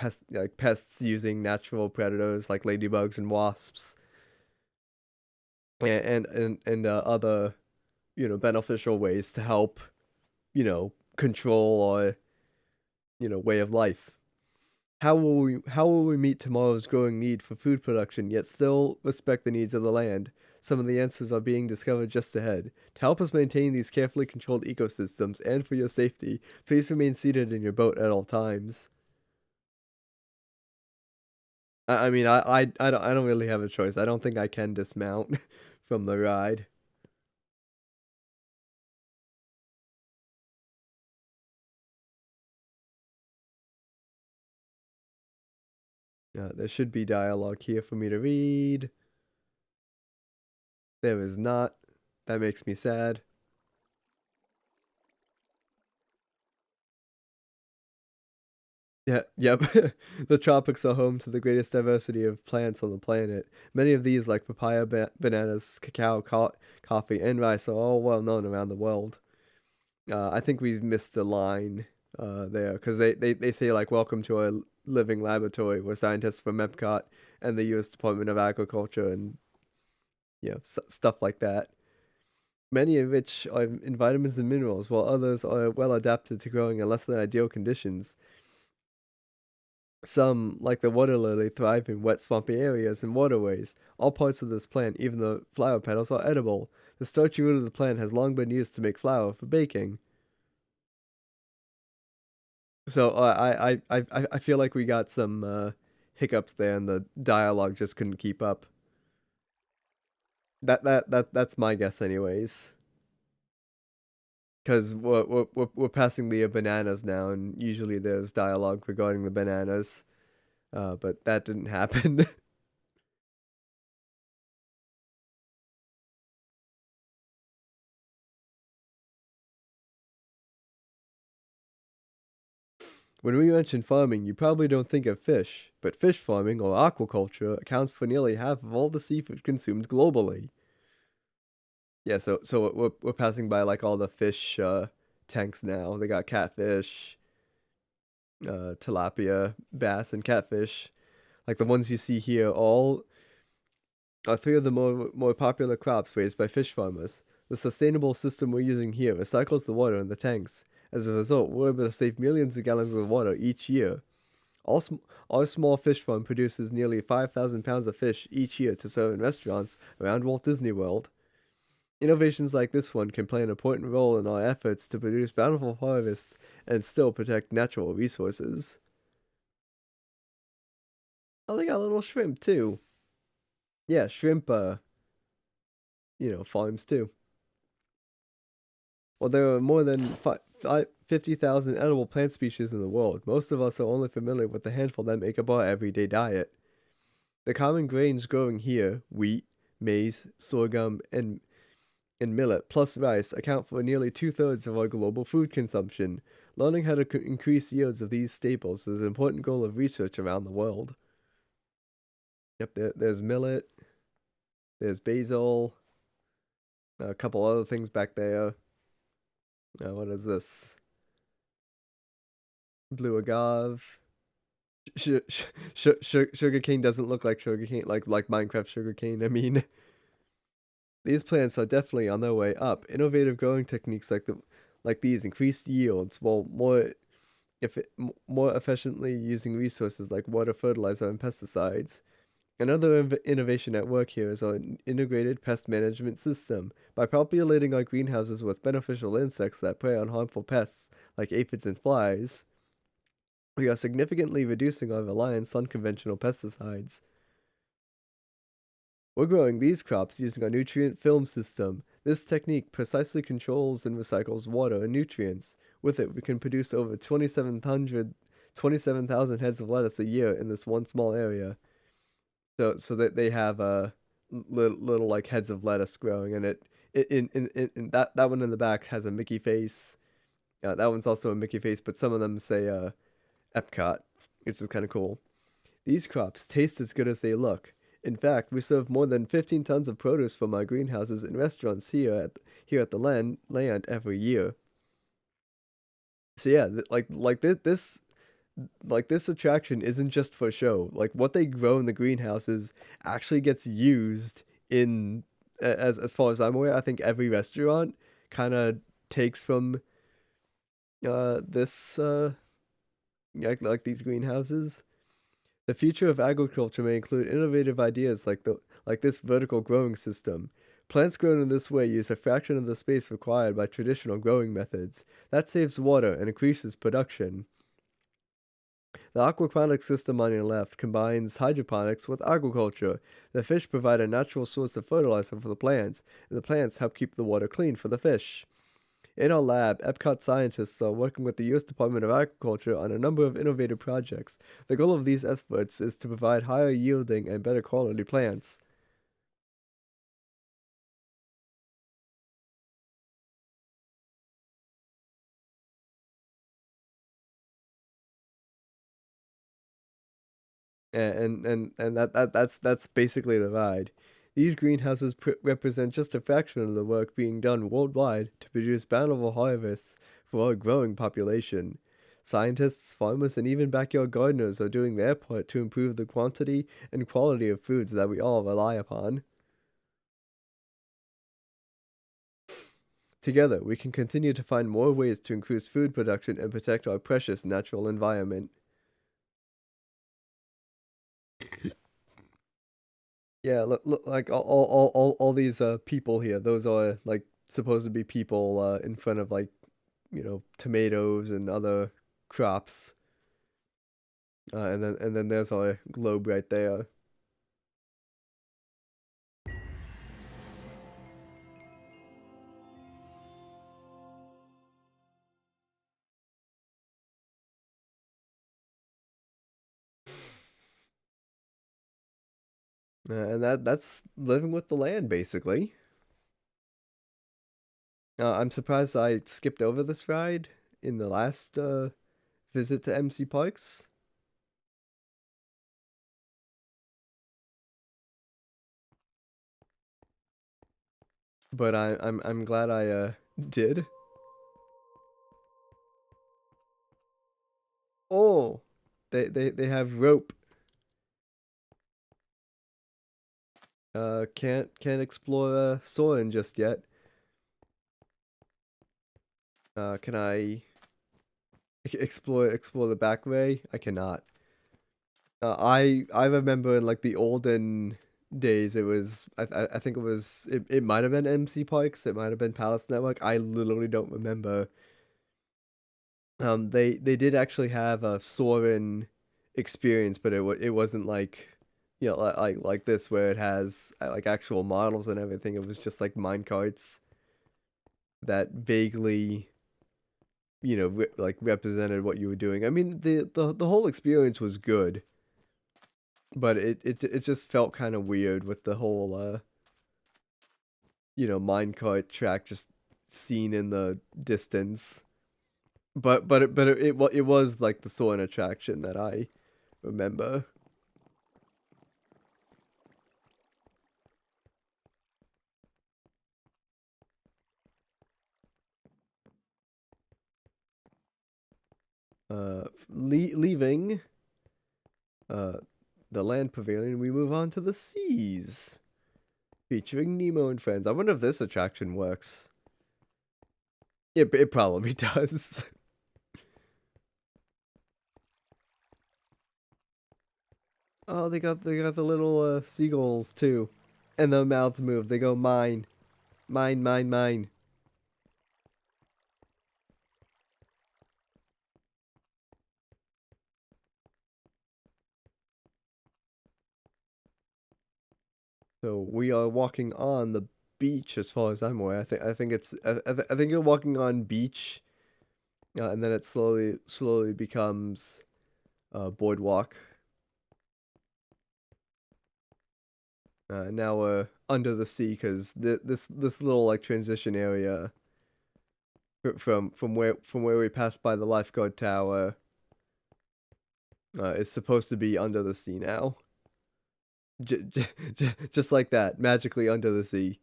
pests using natural predators like ladybugs and wasps, and other beneficial ways to help control or way of life. How will we meet tomorrow's growing need for food production, yet still respect the needs of the land? Some of the answers are being discovered just ahead. To help us maintain these carefully controlled ecosystems and for your safety, please remain seated in your boat at all times. I mean, I don't really have a choice. I don't think I can dismount from the ride. There should be dialogue here for me to read. There is not. That makes me sad. Yeah, yep. The tropics are home to the greatest diversity of plants on the planet. Many of these, like papaya, bananas, cacao, coffee, and rice, are all well known around the world. I think we missed a line there because they say like "Welcome to our living laboratory," where scientists from Epcot and the U.S. Department of Agriculture and stuff like that. Many of which are in vitamins and minerals, while others are well adapted to growing in less than ideal conditions. Some, like the water lily, thrive in wet, swampy areas and waterways. All parts of this plant, even the flower petals, are edible. The starchy root of the plant has long been used to make flour for baking. So I feel like we got some hiccups there, and the dialogue just couldn't keep up. That's my guess, anyways. Because we're passing the bananas now, and usually there's dialogue regarding the bananas, but that didn't happen. When we mention farming, you probably don't think of fish, but fish farming or aquaculture accounts for nearly half of all the seafood consumed globally. Yeah, so we're passing by like all the fish tanks now. They got catfish, tilapia, bass, and catfish. Like the ones you see here, all are three of the more popular crops raised by fish farmers. The sustainable system we're using here recycles the water in the tanks. As a result, we're able to save millions of gallons of water each year. All sm- our small fish farm produces nearly 5,000 pounds of fish each year to serve in restaurants around Walt Disney World. Innovations like this one can play an important role in our efforts to produce bountiful harvests and still protect natural resources. Oh, they got little shrimp too. Yeah, shrimp, farms too. Well, there are more than 50,000 edible plant species in the world. Most of us are only familiar with the handful that make up our everyday diet. The common grains growing here, wheat, maize, sorghum, and millet, plus rice, account for nearly two-thirds of our global food consumption. Learning how to increase yields of these staples is an important goal of research around the world. Yep, there's millet, there's basil, a couple other things back there. What is this? Blue agave. Sugar cane doesn't look like sugar cane, like Minecraft sugar cane. I mean, these plants are definitely on their way up. Innovative growing techniques like these increase yields while more efficiently using resources like water, fertilizer, and pesticides. Another innovation at work here is our integrated pest management system. By populating our greenhouses with beneficial insects that prey on harmful pests like aphids and flies, we are significantly reducing our reliance on conventional pesticides. We're growing these crops using a nutrient film system. This technique precisely controls and recycles water and nutrients. With it, we can produce over 27,000 heads of lettuce a year in this one small area. So that they have little like heads of lettuce growing, and in that one in the back has a Mickey face. That one's also a Mickey face, but some of them say Epcot, which is kind of cool. These crops taste as good as they look. In fact, we serve more than 15 tons of produce from our greenhouses and restaurants here at the land every year. So yeah, this attraction isn't just for show. Like what they grow in the greenhouses actually gets used in as far as I'm aware. I think every restaurant kind of takes from this like these greenhouses. The future of agriculture may include innovative ideas like this vertical growing system. Plants grown in this way use a fraction of the space required by traditional growing methods. That saves water and increases production. The aquaponics system on your left combines hydroponics with agriculture. The fish provide a natural source of fertilizer for the plants, and the plants help keep the water clean for the fish. In our lab, Epcot scientists are working with the U.S. Department of Agriculture on a number of innovative projects. The goal of these efforts is to provide higher yielding and better quality plants. And that's basically the ride. These greenhouses represent just a fraction of the work being done worldwide to produce bountiful harvests for our growing population. Scientists, farmers, and even backyard gardeners are doing their part to improve the quantity and quality of foods that we all rely upon. Together, we can continue to find more ways to increase food production and protect our precious natural environment. Yeah, look like all these people here. Those are like supposed to be people in front of like tomatoes and other crops. And then there's our globe right there. And that's living with the land basically. I'm surprised I skipped over this ride in the last visit to MC Parks, but I'm glad I did. Oh, they have rope. Can't explore Soren just yet. Can I explore the back way? I cannot. I remember in like the olden days, it was I think it might have been MC Parks, it might have been Palace Network. I literally don't remember. They did actually have a Soren experience, but it wasn't like like this where it has like actual models and everything. It was just like mine carts that vaguely like represented what you were doing. I mean the whole experience was good, but it just felt kind of weird with the whole minecart track just seen in the distance. But it was like the sort of attraction that I remember. Leaving uh the land pavilion, we move on to the seas, featuring Nemo and friends. I wonder if this attraction works. It probably does. Oh, they got the little seagulls too, and their mouths move. They go mine, mine, mine, mine. So we are walking on the beach, as far as I'm aware. I think you're walking on beach, and then it slowly becomes boardwalk. Now we're under the sea because this little like transition area from where we passed by the lifeguard tower It's supposed to be under the sea now. Just like that, magically under the sea.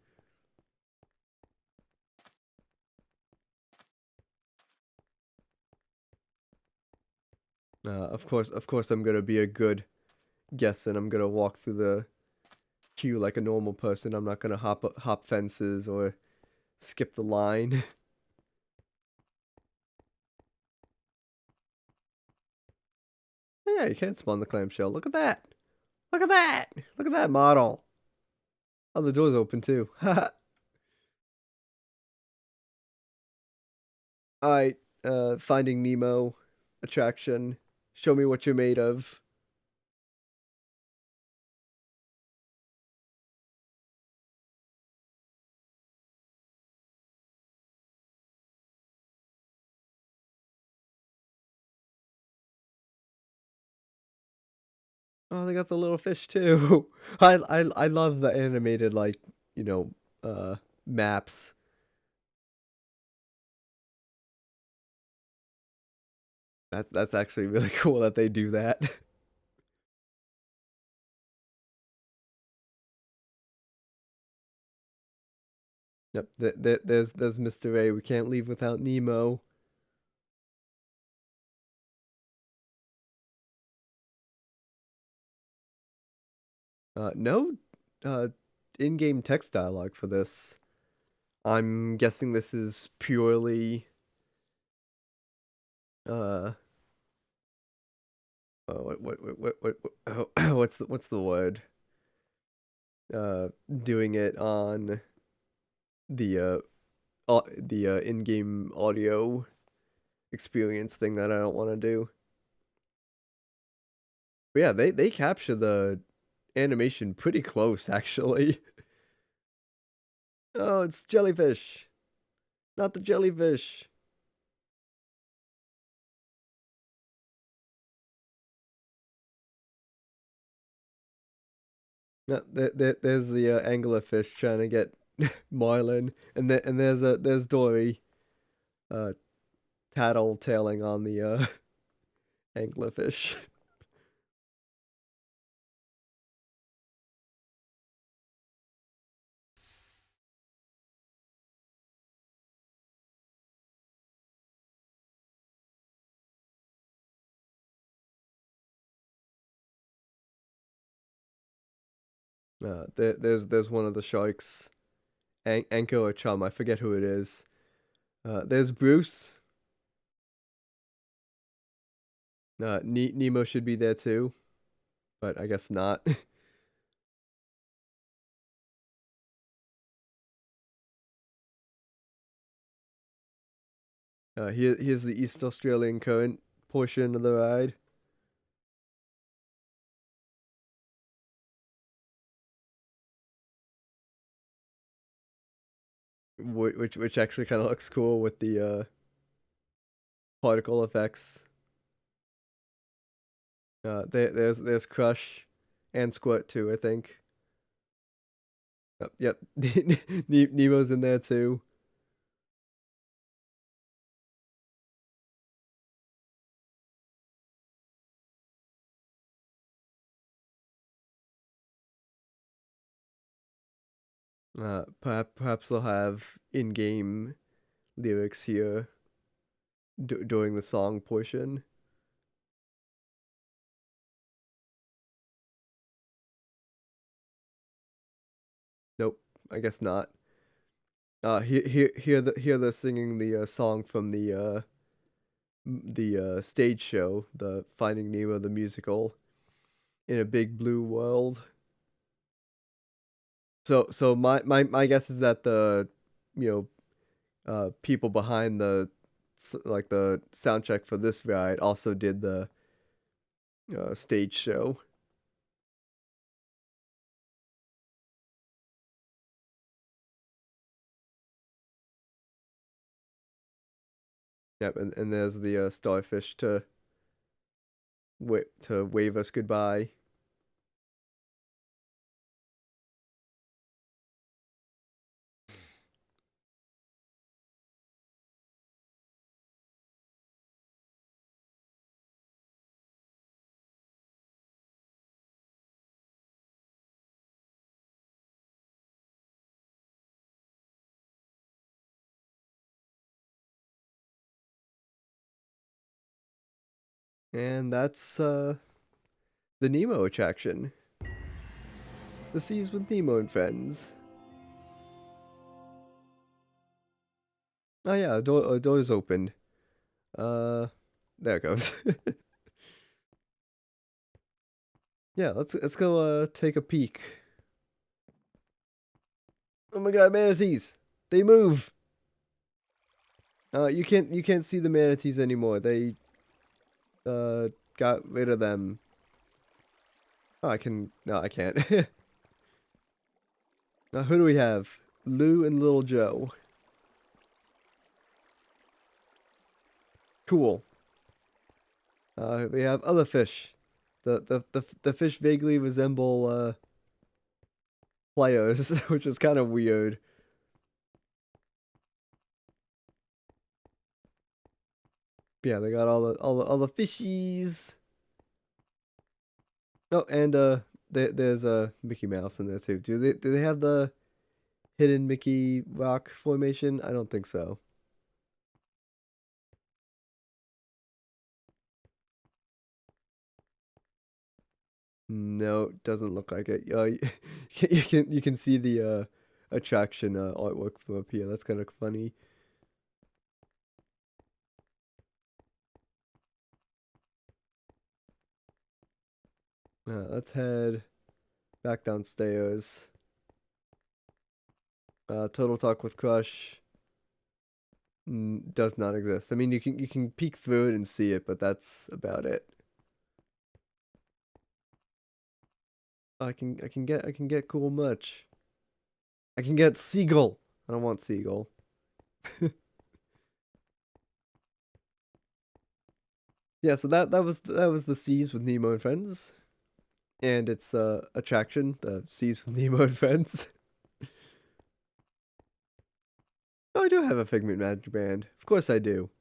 Of course, I'm gonna be a good guest and I'm gonna walk through the queue like a normal person. I'm not gonna hop fences or skip the line. Yeah, you can't spawn the clamshell. Look at that. Look at that. Look at that model. Oh, the door's open too. All right, Finding Nemo attraction. Show me what you're made of. Oh, they got the little fish too. I love the animated like you know maps. That's actually really cool that they do that. Yep. There's Mr. A. We can't leave without Nemo. No, uh, in-game text dialogue for this. I'm guessing this is purely uh what's the word? Doing it on the in-game audio experience thing that I don't want to do. But yeah, they capture the animation pretty close actually. Oh, it's jellyfish, not the jellyfish. No, there's the anglerfish trying to get Marlin, and there's Dory, uh, tattle tailing on the anglerfish. There's one of the sharks, Anko or Chum, I forget who it is. There's Bruce. Nemo should be there too, but I guess not. Here's the East Australian current portion of the ride. Which actually kind of looks cool with the particle effects. There's Crush and Squirt too, I think. Yep. Nemo's in there too. Perhaps they'll have in-game lyrics here during the song portion. Nope, I guess not. Here they're singing the song from the stage show, the Finding Nemo the musical, in a big blue world. So my guess is that the you people behind the like the soundtrack for this ride also did the stage show. Yep, and there's the starfish to wave us goodbye. And that's the Nemo attraction. The Seas with Nemo and Friends. Oh yeah, door's opened. Uh, there it goes. Yeah, let's go take a peek. Oh my god, manatees! They move! You can't see the manatees anymore. They got rid of them. Oh, I can't. Now who do we have? Lou and Little Joe. Cool. We have other fish. The fish vaguely resemble players, which is kind of weird. Yeah, they got all the fishies. Oh, and there's a Mickey Mouse in there too. Do they have the hidden Mickey rock formation? I don't think so. No, doesn't look like it. You can see the attraction artwork from up here. That's kind of funny. Let's head back downstairs. Total Talk with Crush does not exist. I mean, you can peek through it and see it, but that's about it. I can get cool much. I can get Seagull. I don't want Seagull. Yeah, so that was the Seas with Nemo and Friends, and its attraction, the Seas with Nemo and Friends. Oh, I do have a Figment Magic Band. Of course I do.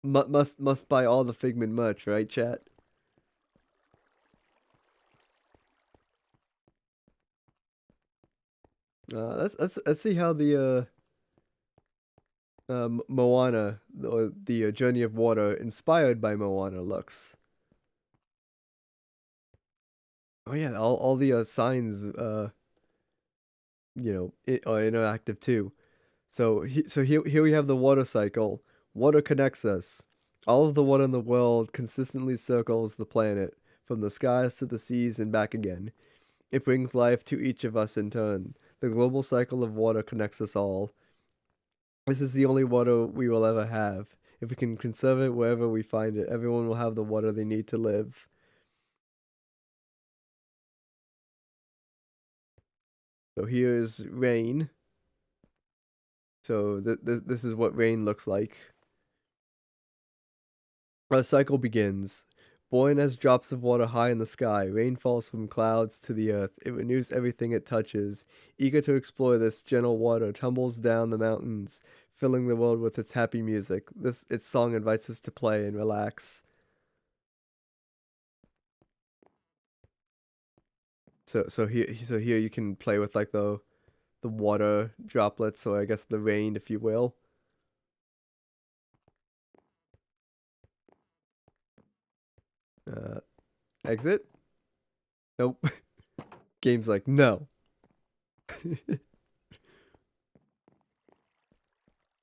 Must buy all the Figment merch, right, chat? Let's see how the Moana or the Journey of Water inspired by Moana looks. Oh yeah, all the signs are interactive too. So here we have the water cycle. Water connects us. All of the water in the world consistently circles the planet, from the skies to the seas and back again. It brings life to each of us in turn. The global cycle of water connects us all. This is the only water we will ever have. If we can conserve it wherever we find it, everyone will have the water they need to live. So here's rain. So this is what rain looks like. A cycle begins. Born as drops of water high in the sky, rain falls from clouds to the earth. It renews everything it touches. Eager to explore this, gentle water tumbles down the mountains, filling the world with its happy music. Its song invites us to play and relax. So here you can play with like the water droplets, or I guess the rain, if you will. Uh, Exit? Nope. Game's like, no.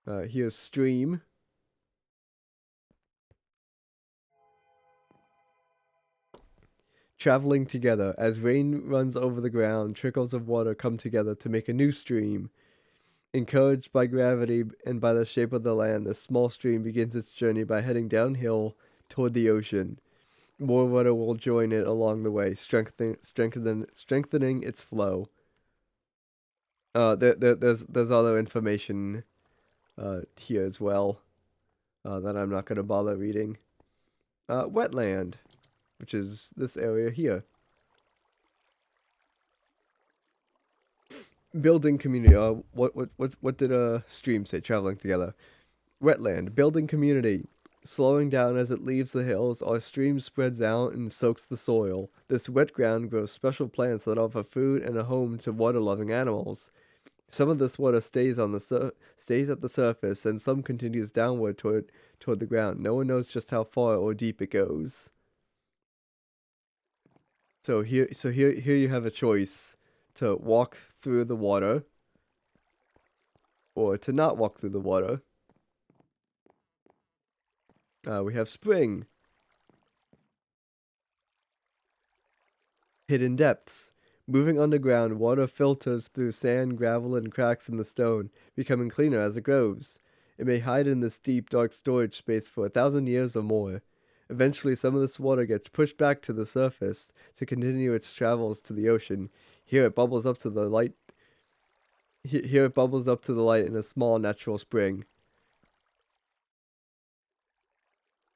Here's stream. Traveling together. As rain runs over the ground, trickles of water come together to make a new stream. Encouraged by gravity and by the shape of the land, this small stream begins its journey by heading downhill toward the ocean. More water will join it along the way, strengthening its flow. There's other information here as well that I'm not going to bother reading. Wetland, which is this area here. Building community. What did stream say? Traveling together. Wetland. Building community. Slowing down as it leaves the hills, our stream spreads out and soaks the soil. This wet ground grows special plants that offer food and a home to water-loving animals. Some of this water stays at the surface, and some continues downward toward the ground. No one knows just how far or deep it goes. So here you have a choice to walk through the water or to not walk through the water. We have spring, hidden depths. Moving underground, water filters through sand, gravel, and cracks in the stone, becoming cleaner as it goes. It may hide in this deep, dark storage space for 1,000 years or more. Eventually, some of this water gets pushed back to the surface to continue its travels to the ocean. Here it bubbles up to the light. Here it bubbles up to the light in a small natural spring.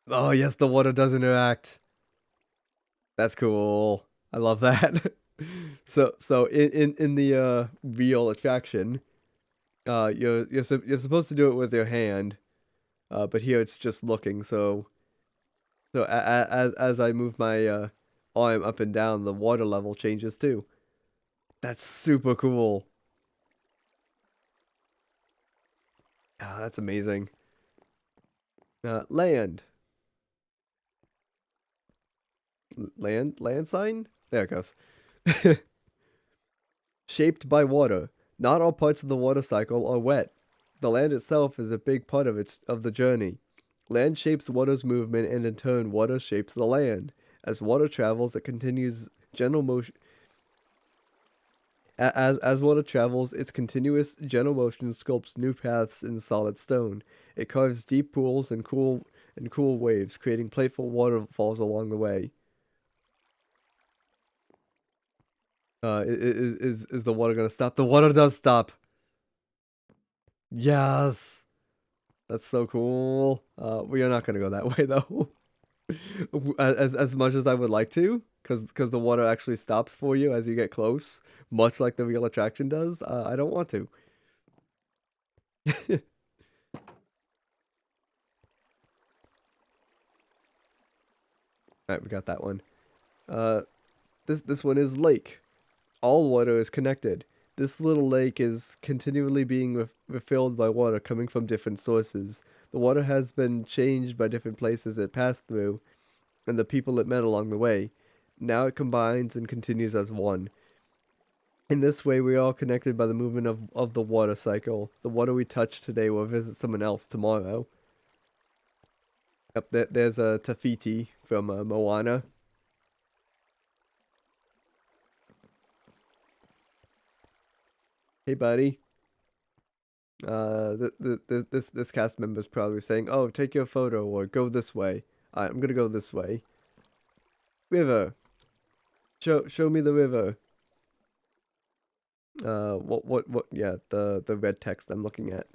Oh yes, the water does interact. That's cool. I love that. So in the real attraction, you're supposed to do it with your hand, but here it's just looking. So as I move my arm up and down, the water level changes too. That's super cool. Ah, that's amazing. Land, land sign. There it goes. Shaped by water. Not all parts of the water cycle are wet. The land itself is a big part of the journey. Land shapes water's movement, and in turn, water shapes the land. As water travels, it continues general motion. As water travels, its continuous gentle motion sculpts new paths in solid stone. It carves deep pools and cool waves, creating playful waterfalls along the way. Is the water gonna stop? The water does stop. Yes, that's so cool. We are not gonna go that way though. As much as I would like to, because the water actually stops for you as you get close, much like the real attraction does. I don't want to. All right, we got that one. Uh, this one is lake. All water is connected. This little lake is continually being refilled by water coming from different sources. The water has been changed by different places it passed through and the people it met along the way. Now it combines and continues as one. In this way, we are all connected by the movement of the water cycle. The water we touch today will visit someone else tomorrow. Yep, there's a Tafiti from Moana. Hey, buddy. This cast member is probably saying, "Oh, take your photo or go this way." I'm gonna go this way. River. Show me the river. What? Yeah, the red text I'm looking at.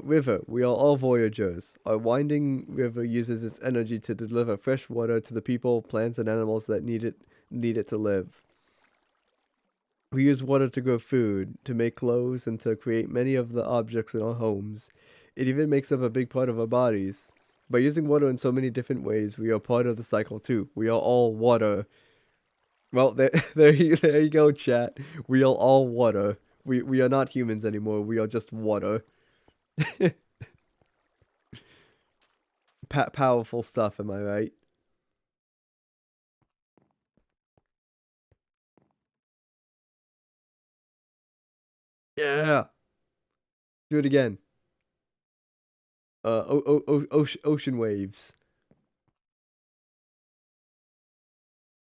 River. We are all voyagers. Our winding river uses its energy to deliver fresh water to the people, plants, and animals that need it to live. We use water to grow food, to make clothes, and to create many of the objects in our homes. It even makes up a big part of our bodies. By using water in so many different ways, we are part of the cycle too. We are all water. Well, there you go, chat. We are all water. We are not humans anymore. We are just water. Powerful stuff, am I right? Yeah. Do it again. Ocean waves.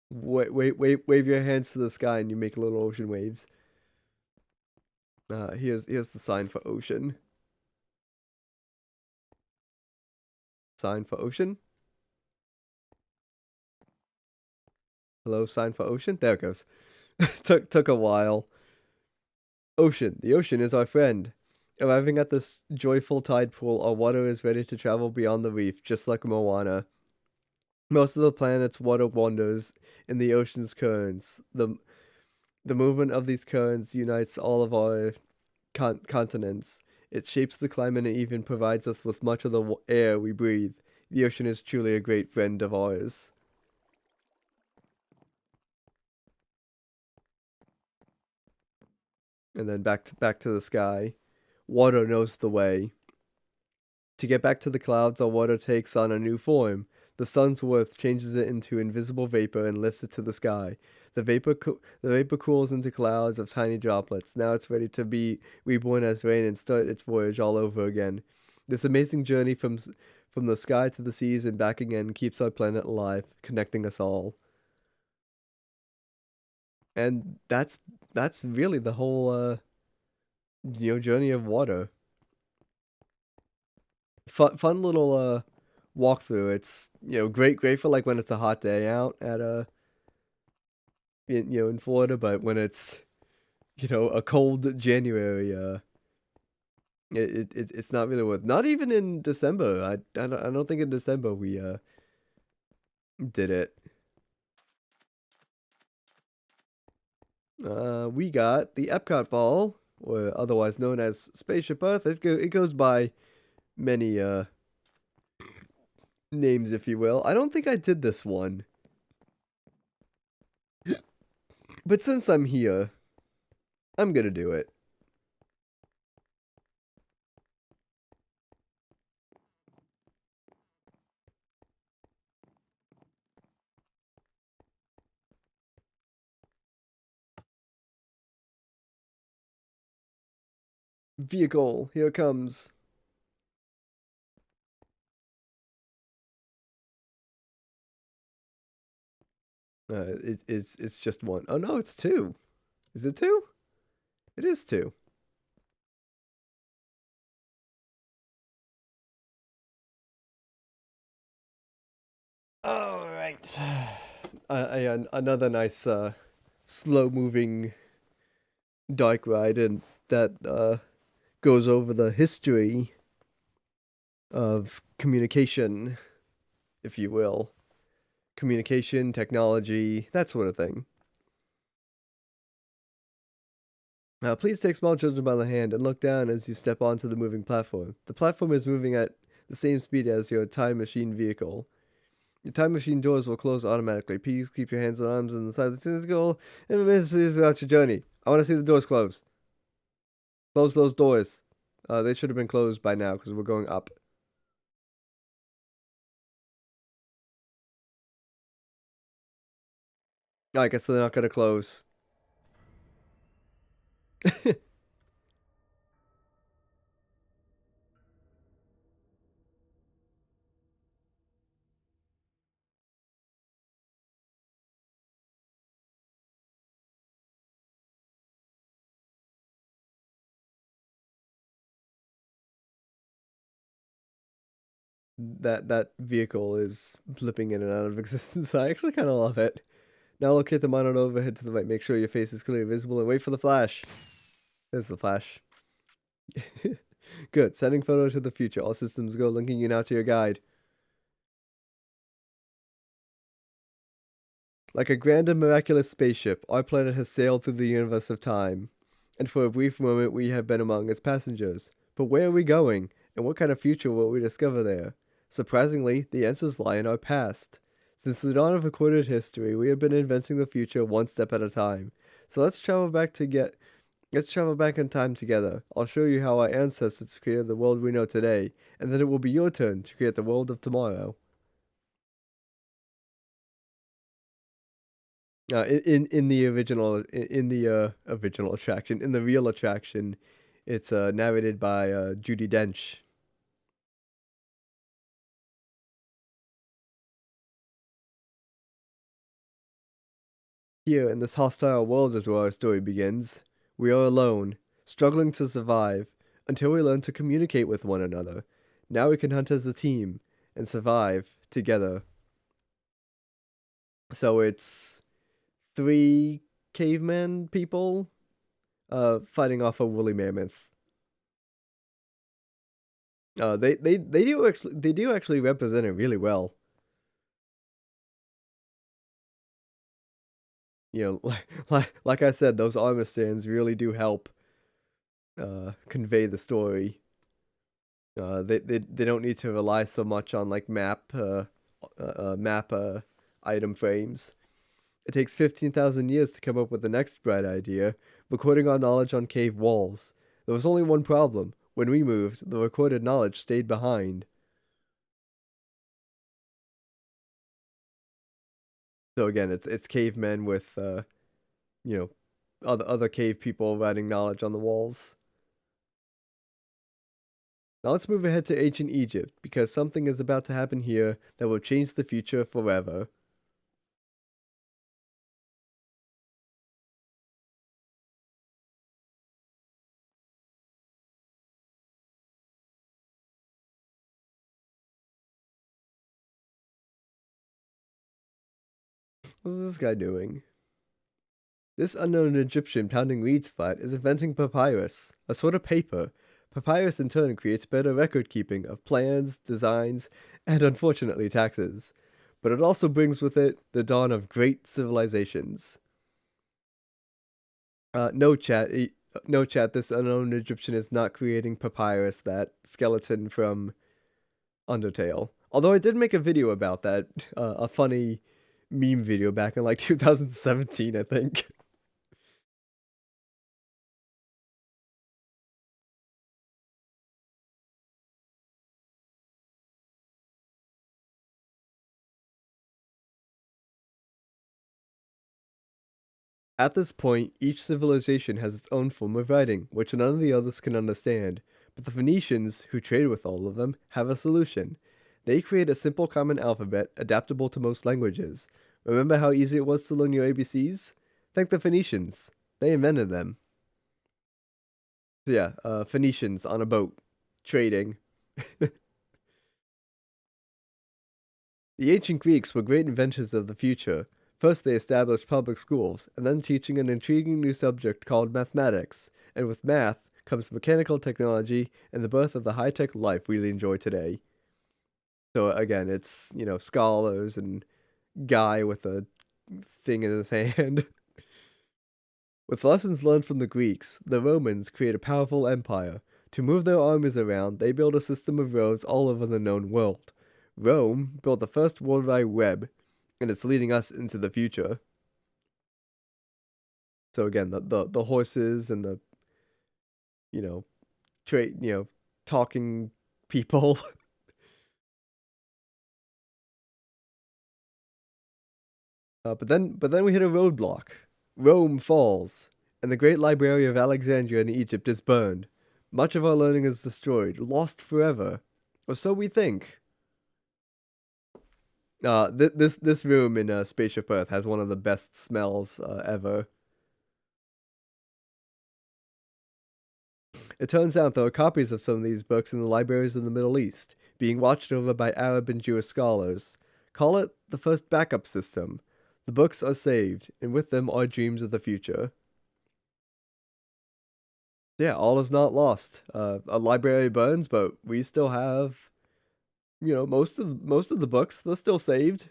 Wave your hands to the sky and you make little ocean waves. Here's the sign for ocean. Sign for ocean. Hello, sign for ocean. There it goes. Took a while. Ocean. The ocean is our friend. Arriving at this joyful tide pool, our water is ready to travel beyond the reef, just like Moana. Most of the planet's water wanders in the ocean's currents. The movement of these currents unites all of our continents. It shapes the climate and even provides us with much of the air we breathe. The ocean is truly a great friend of ours. And then back to the sky. Water knows the way. To get back to the clouds, our water takes on a new form. The sun's warmth changes it into invisible vapor and lifts it to the sky. The vapor cools into clouds of tiny droplets. Now it's ready to be reborn as rain and start its voyage all over again. This amazing journey from the sky to the seas and back again keeps our planet alive, connecting us all. And that's really the whole journey of water. Fun little walkthrough. It's great for like when it's a hot day out at in Florida, but when it's a cold January, it's not really worth. Not even in December. I don't think in December we did it. We got the Epcot ball, or otherwise known as Spaceship Earth. It goes by many names, if you will. I don't think I did this one, but since I'm here, I'm gonna do it. Vehicle, here it comes. It's just one. Oh no, it's two. Is it two? It is two. All right. Another nice slow moving dark ride, and that goes over the history of communication, if you will. Communication, technology, that sort of thing. Please take small children by the hand and look down as you step onto the moving platform. The platform is moving at the same speed as your time machine vehicle. Your time machine doors will close automatically. Please keep your hands and arms on the side of the goal and miss throughout your journey. I want to see the doors close. Close those doors. They should have been closed by now because we're going up. I guess they're not going to close. That vehicle is flipping in and out of existence. I actually kind of love it. Now locate the monitor overhead to the right. Make sure your face is clearly visible and wait for the flash. There's the flash. Good. Sending photos to the future. All systems go. Linking you now to your guide. Like a grand and miraculous spaceship, our planet has sailed through the universe of time, and for a brief moment we have been among its passengers. But where are we going, and what kind of future will we discover there? Surprisingly, the answers lie in our past. Since the dawn of recorded history, we have been inventing the future one step at a time. So let's travel back in time together. I'll show you how our ancestors created the world we know today, and then it will be your turn to create the world of tomorrow. In the original attraction, in the real attraction, it's narrated by Judi Dench. Here in this hostile world is where our story begins. We are alone, struggling to survive, until we learn to communicate with one another. Now we can hunt as a team and survive together. So it's three caveman people fighting off a woolly mammoth. They do actually represent it really well. Like I said, those armor stands really do help convey the story. They don't need to rely so much on like map item frames. It takes 15,000 years to come up with the next bright idea, recording our knowledge on cave walls. There was only one problem. when we moved, the recorded knowledge stayed behind. So again, it's cavemen with you know, other cave people writing knowledge on the walls. Now let's move ahead to ancient Egypt, because something is about to happen here that will change the future forever. What is this guy doing? This unknown Egyptian pounding reeds flat is inventing papyrus, a sort of paper. Papyrus in turn creates better record keeping of plans, designs, and unfortunately taxes. But it also brings with it the dawn of great civilizations. No chat, no chat. This unknown Egyptian is not creating papyrus, that skeleton from Undertale. Although I did make a video about that, a funny meme video back in like 2017, I think. At this point, each civilization has its own form of writing, which none of the others can understand. But the Phoenicians, who trade with all of them, have a solution. They create a simple common alphabet adaptable to most languages. Remember how easy it was to learn your ABCs? Thank the Phoenicians. They invented them. So yeah, Phoenicians on a boat, trading. The ancient Greeks were great inventors of the future. First, they established public schools, and then teaching an intriguing new subject called mathematics. And with math comes mechanical technology and the birth of the high tech life we enjoy today. So, again, it's, scholars and guy with a thing in his hand. With lessons learned from the Greeks, the Romans create a powerful empire. To move their armies around, they build a system of roads all over the known world. Rome built the first World Wide Web, and it's leading us into the future. So again, the horses and the you know trade talking people. But then we hit a roadblock. Rome falls, and the great library of Alexandria in Egypt is burned. Much of our learning is destroyed, lost forever, or so we think. This room in Spaceship Earth has one of the best smells ever. It turns out there are copies of some of these books in the libraries of the Middle East, being watched over by Arab and Jewish scholars. Call it the first backup system. The books are saved, and with them are dreams of the future. Yeah, all is not lost. A library burns, but we still have, most of the books. They're still saved.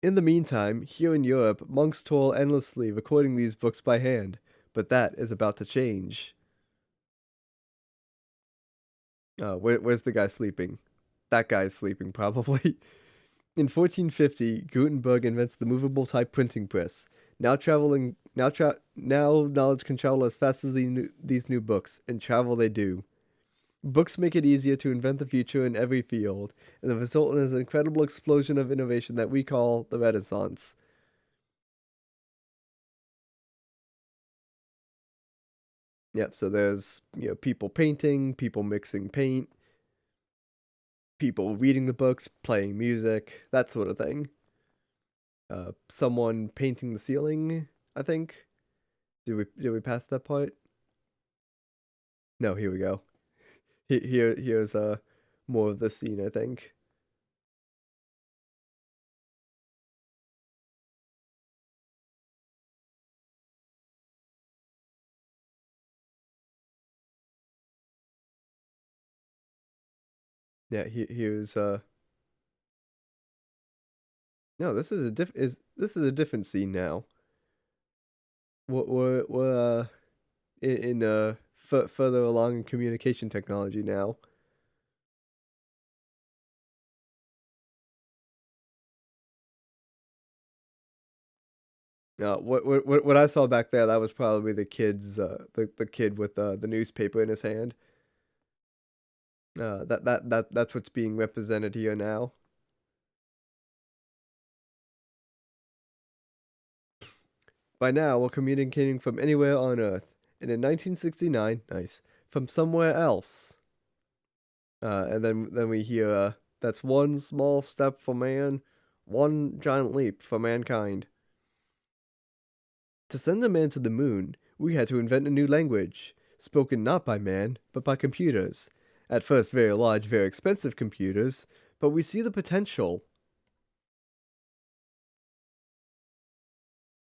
In the meantime, here in Europe, monks toil endlessly recording these books by hand, but that is about to change. Where's the guy sleeping? That guy's sleeping, probably. In 1450, Gutenberg invents the movable type printing press. Now knowledge can travel as fast as these new books, and travel they do. Books make it easier to invent the future in every field, and the result is an incredible explosion of innovation that we call the Renaissance. Yep, so there's people painting, people mixing paint, people reading the books, playing music, that sort of thing. Someone painting the ceiling, I think. Did we pass that part? No, here we go. Here's more of the scene, I think. Yeah, here's no, this is a different scene now. We're in further along in communication technology now. What I saw back there, that was probably the kid's the kid with the newspaper in his hand. That's what's being represented here now. By now, we're communicating from anywhere on Earth, and in 1969, nice, from somewhere else. And then we hear, that's one small step for man, one giant leap for mankind. To send a man to the moon, we had to invent a new language, spoken not by man, but by computers. At first, very large, very expensive computers, but we see the potential.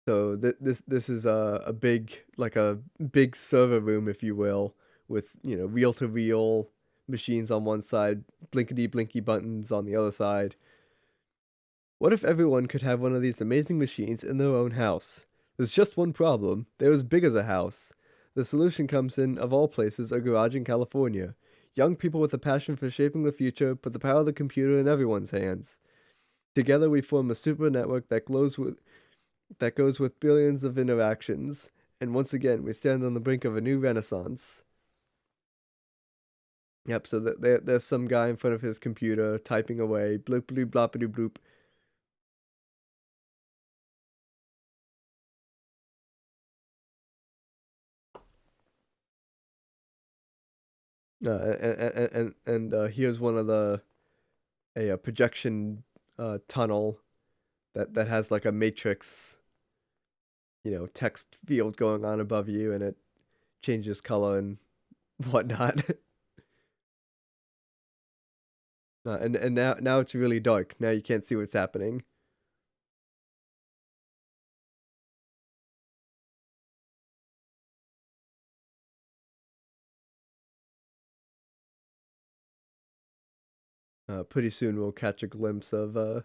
So this is a big, like a big server room, if you will, with reel to reel machines on one side, blinkety blinky buttons on the other side. What if everyone could have one of these amazing machines in their own house? There's just one problem. They're as big as a house. The solution comes in, of all places, a garage in California. Young people with a passion for shaping the future put the power of the computer in everyone's hands. Together we form a super network that goes with billions of interactions, and once again we stand on the brink of a new renaissance. Yep, so there's some guy in front of his computer typing away, bloop bloop bloppity bloop. And here's one of a projection tunnel that has like a matrix, text field going on above you, and it changes color and whatnot. And now it's really dark. Now you can't see what's happening. Pretty soon we'll catch a glimpse of the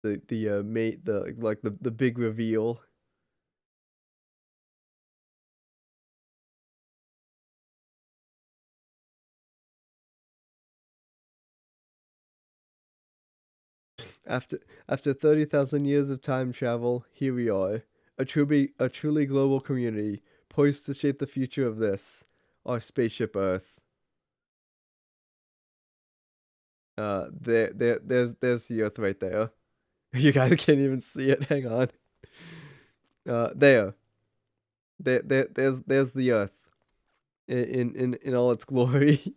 mate the like the big reveal. After 30,000 years of time travel, here we are, a truly global community poised to shape the future of this, our spaceship Earth. There's the Earth right there. You guys can't even see it. Hang on. There, there's the Earth in all its glory.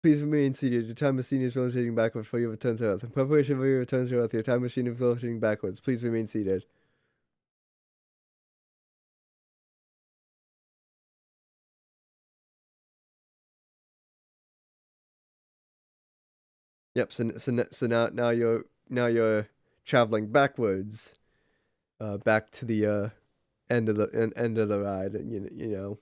Please remain seated. Your time machine is rotating backwards for your return to Earth. In preparation for your return to Earth, your time machine is rotating backwards. Please remain seated. Yep. So now you're traveling backwards, back to the end of the ride, and you know.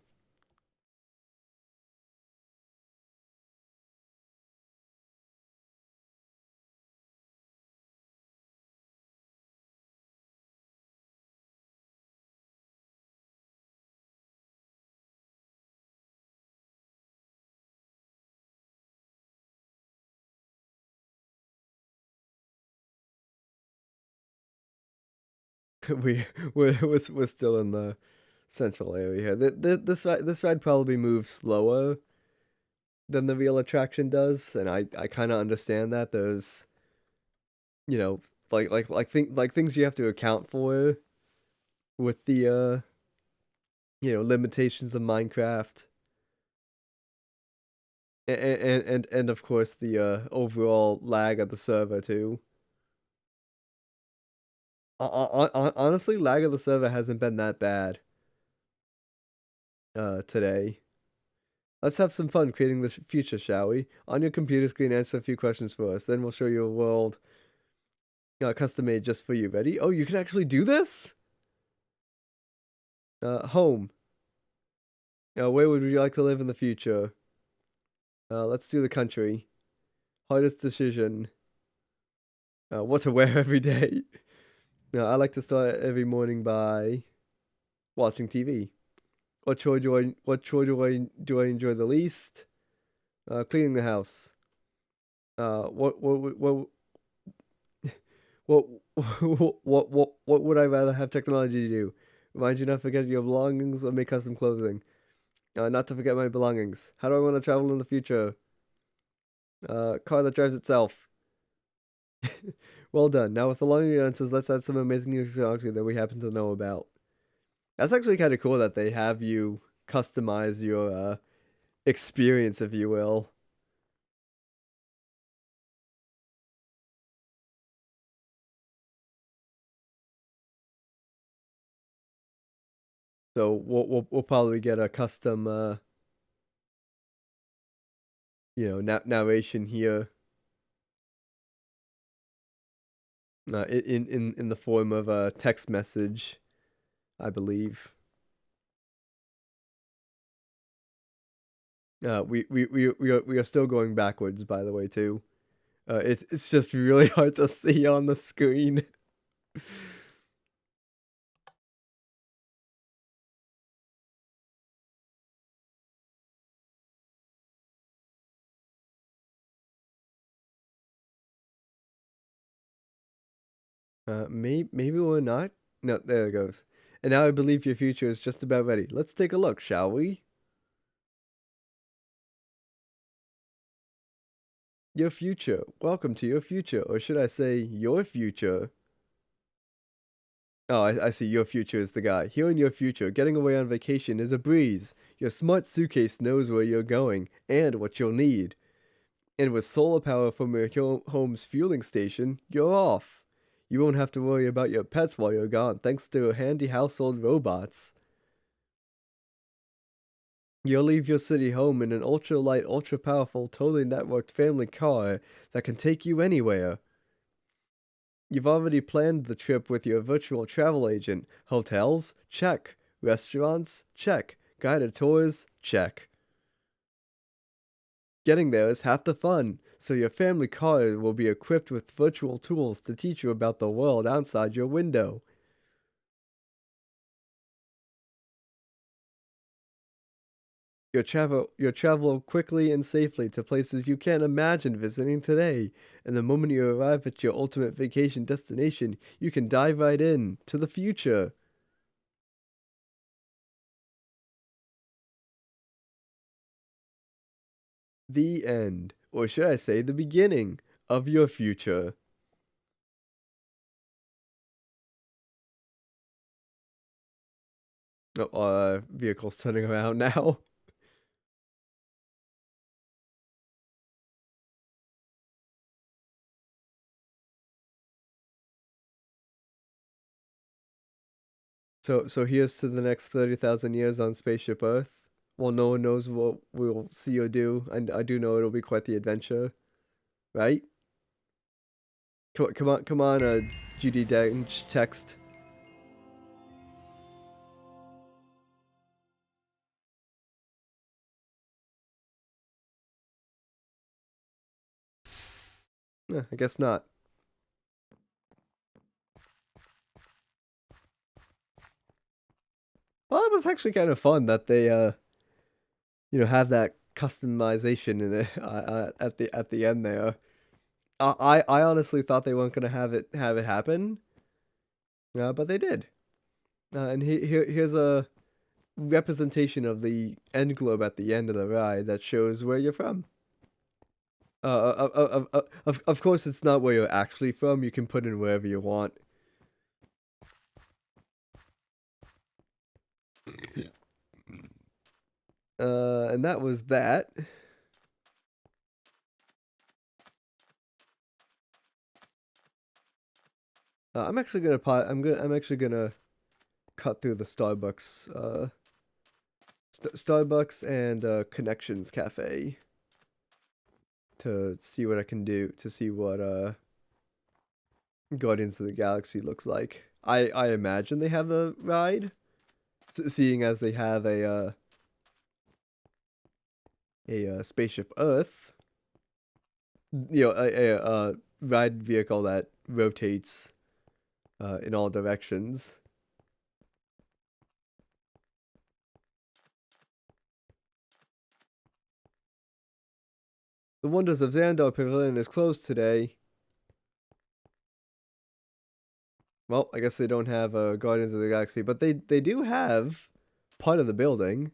we we're still in the central area. This ride probably moves slower than the real attraction does, and I kind of understand that. There's you know like things you have to account for with the limitations of Minecraft, and of course the overall lag of the server too. Honestly, lag of the server hasn't been that bad today. Let's have some fun creating the future, shall we? On your computer screen, answer a few questions for us. Then we'll show you a world custom made just for you. Ready? Oh, you can actually do this? Home. Where would you like to live in the future? Let's do the country. Hardest decision. What to wear every day. I like to start every morning by watching TV. What chore do I enjoy the least? Cleaning the house. What What what would I rather have technology do? Remind you not to forget your belongings or make custom clothing. Not to forget my belongings. How do I want to travel in the future? Car that drives itself. Well done. Now with the long answers, let's add some amazing new technology that we happen to know about. That's actually kind of cool that they have you customize your experience, if you will. So we'll probably get a custom narration here in the form of a text message, I believe. We are still going backwards, by the way, too. It's just really hard to see on the screen. Maybe we're not. No, there it goes. And now I believe your future is just about ready. Let's take a look, shall we? Your future. Welcome to your future, or should I say, your future? Oh, I see. Your future is the guy. Here in your future, getting away on vacation is a breeze. Your smart suitcase knows where you're going and what you'll need. And with solar power from your home's fueling station, you're off. You won't have to worry about your pets while you're gone, thanks to handy household robots. You'll leave your city home in an ultra light, ultra powerful, totally networked family car that can take you anywhere. You've already planned the trip with your virtual travel agent. Hotels? Check. Restaurants? Check. Guided tours? Check. Getting there is half the fun, so your family car will be equipped with virtual tools to teach you about the world outside your window. You'll travel quickly and safely to places you can't imagine visiting today, and the moment you arrive at your ultimate vacation destination, you can dive right in to the future. The end, or should I say the beginning, of your future. Oh, vehicle's turning around now. So here's to the next 30,000 years on Spaceship Earth. Well, no one knows what we'll see or do, and I do know it'll be quite the adventure, right? Come on, GD Dench text. I guess not. Well, it was actually kind of fun that they have that customization in it at the end there. I honestly thought they weren't gonna have it happen, but they did. And here's a representation of the end globe at the end of the ride that shows where you're from. Of course, it's not where you're actually from. You can put in wherever you want. And that was that. I'm actually gonna cut through the Starbucks and Connections Cafe to see what I can do to see what Guardians of the Galaxy looks like. I imagine they have the ride, seeing as they have a spaceship Earth, a ride vehicle that rotates in all directions. The Wonders of Xandar Pavilion is closed today. Well, I guess they don't have Guardians of the Galaxy, but they do have part of the building.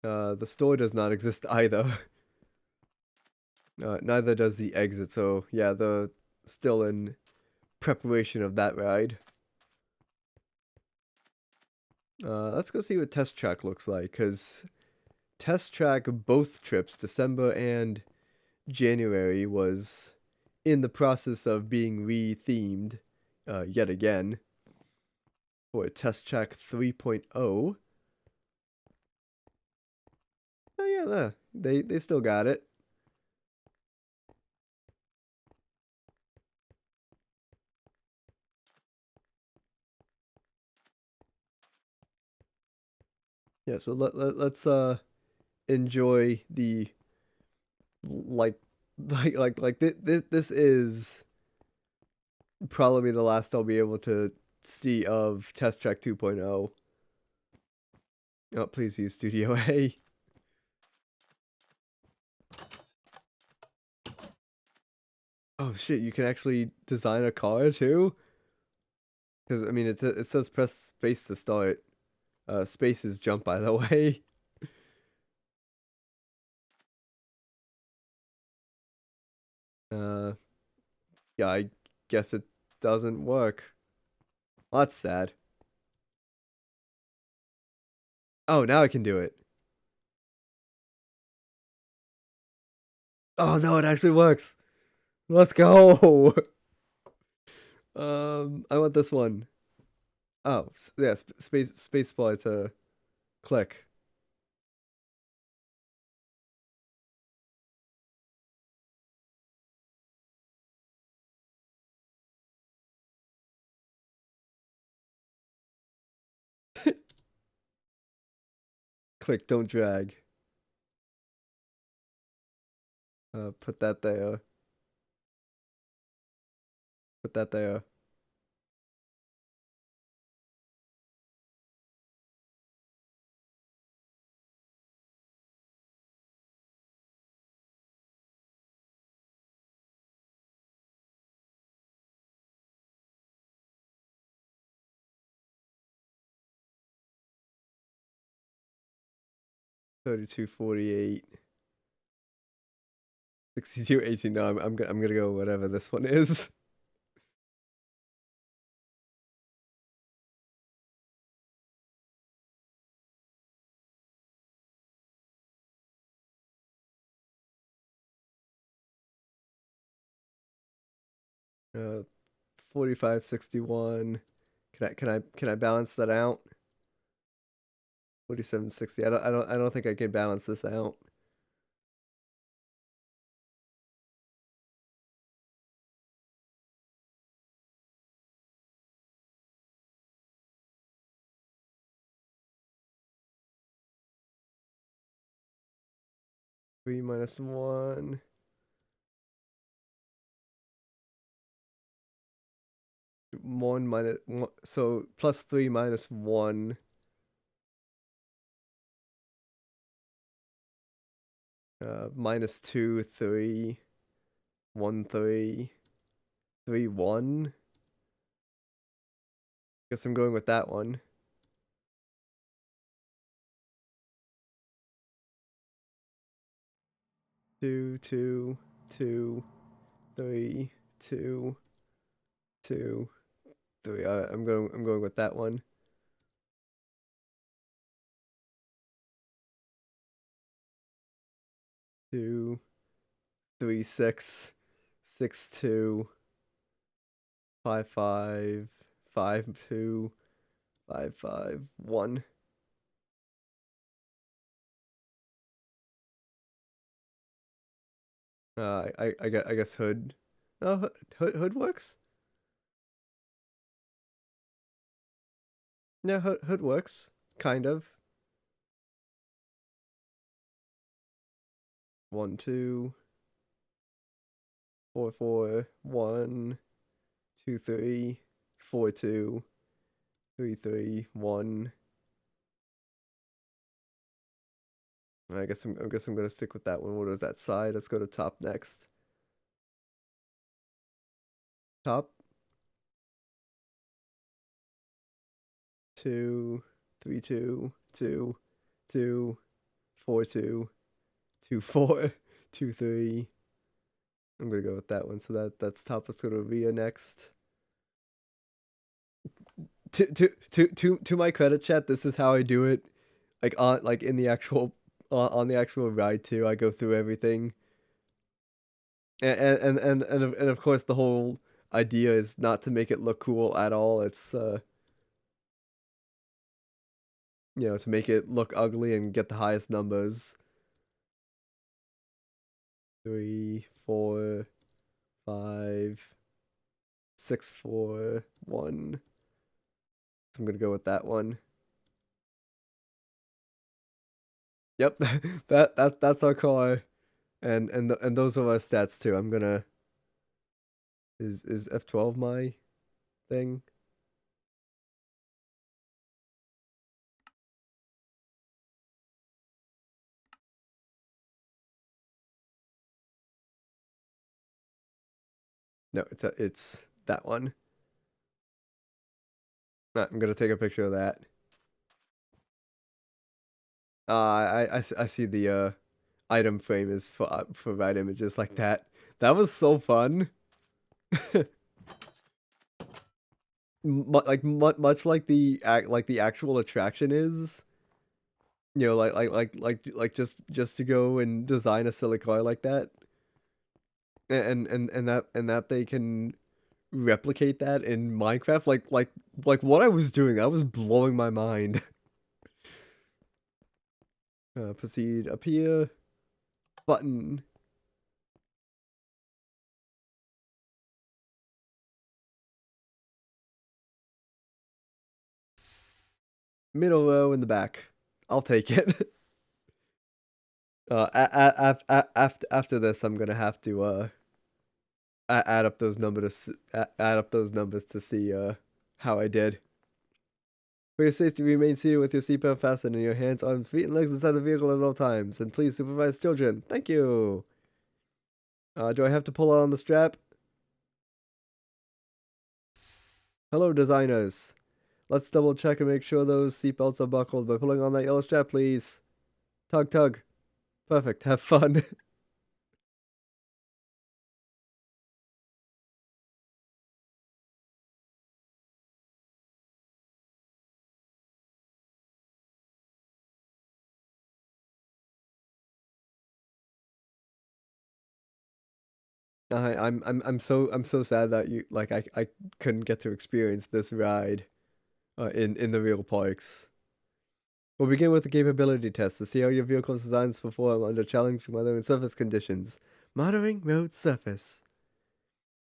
The store does not exist either. Neither does the exit. So yeah, the still in preparation of that ride. Let's go see what Test Track looks like, because Test Track both trips, December and January, was in the process of being re-themed yet again for Test Track 3.0. Oh yeah, they still got it. Yeah, so let's enjoy the like this is probably the last I'll be able to see of Test Track 2.0. Oh, please use Studio A. Oh shit, you can actually design a car too? Because I mean, it says press space to start. Space is jump, by the way. Uh, yeah, I guess it doesn't work. Well, that's sad. Oh, now I can do it. Oh no, it actually works. Let's go. I want this one. Oh, yeah, space bar to click. Click, don't drag. Put that there. Put that there. 3248. 6218. No, I'm gonna go whatever this one is. uh 4561. Can I balance that out? 4760. I don't think I can balance this out. Three minus one. One minus one, so plus three minus one. Minus two, three, one, three, three, one. Guess I'm going with that one. Two, two, two, three, two, two, three. I'm going with that one. Two, three, six, six, two, five, five, five, two, five, five, one. I guess hood. Oh, hood works. Yeah, hood works. Kind of. One, two, four, four, one, two, three, four, two, three, three, one. I guess I'm gonna stick with that one. What was that side? Let's go to top next. Top 2, 3, 2, 2, 2, 4, 2, 2, 4, 2, 3. I'm gonna go with that one. So that's top. Let's go to Ria next. To my credit, chat, this is how I do it. Like in the actual on the actual ride too. I go through everything, and of course the whole idea is not to make it look cool at all. It's to make it look ugly and get the highest numbers. 3, 4, 5, 6, 4, 1. So I'm gonna go with that one. Yep, that's our car, and those are our stats too. I'm gonna is F12 my thing? No, it's that one. I'm gonna take a picture of that. I see the item frame is for ride images like that. That was so fun. Much like the actual attraction is. Just to go and design a silly car like that, and that they can replicate that in Minecraft. Like what I was doing, that was blowing my mind. Proceed up here. Button. Middle row in the back. I'll take it. After this, I'm gonna have to add up those numbers add up those numbers to see how I did. For your safety, remain seated with your seatbelt fastened and your hands, arms, feet, and legs inside the vehicle at all times. And please supervise children. Thank you. Do I have to pull on the strap? Hello, designers. Let's double check and make sure those seatbelts are buckled by pulling on that yellow strap, please. Tug, tug. Perfect. Have fun. I'm so sad that I couldn't get to experience this ride in the real parks. We'll begin with the capability test to see how your vehicle's designs perform under challenging weather and surface conditions. Monitoring road surface.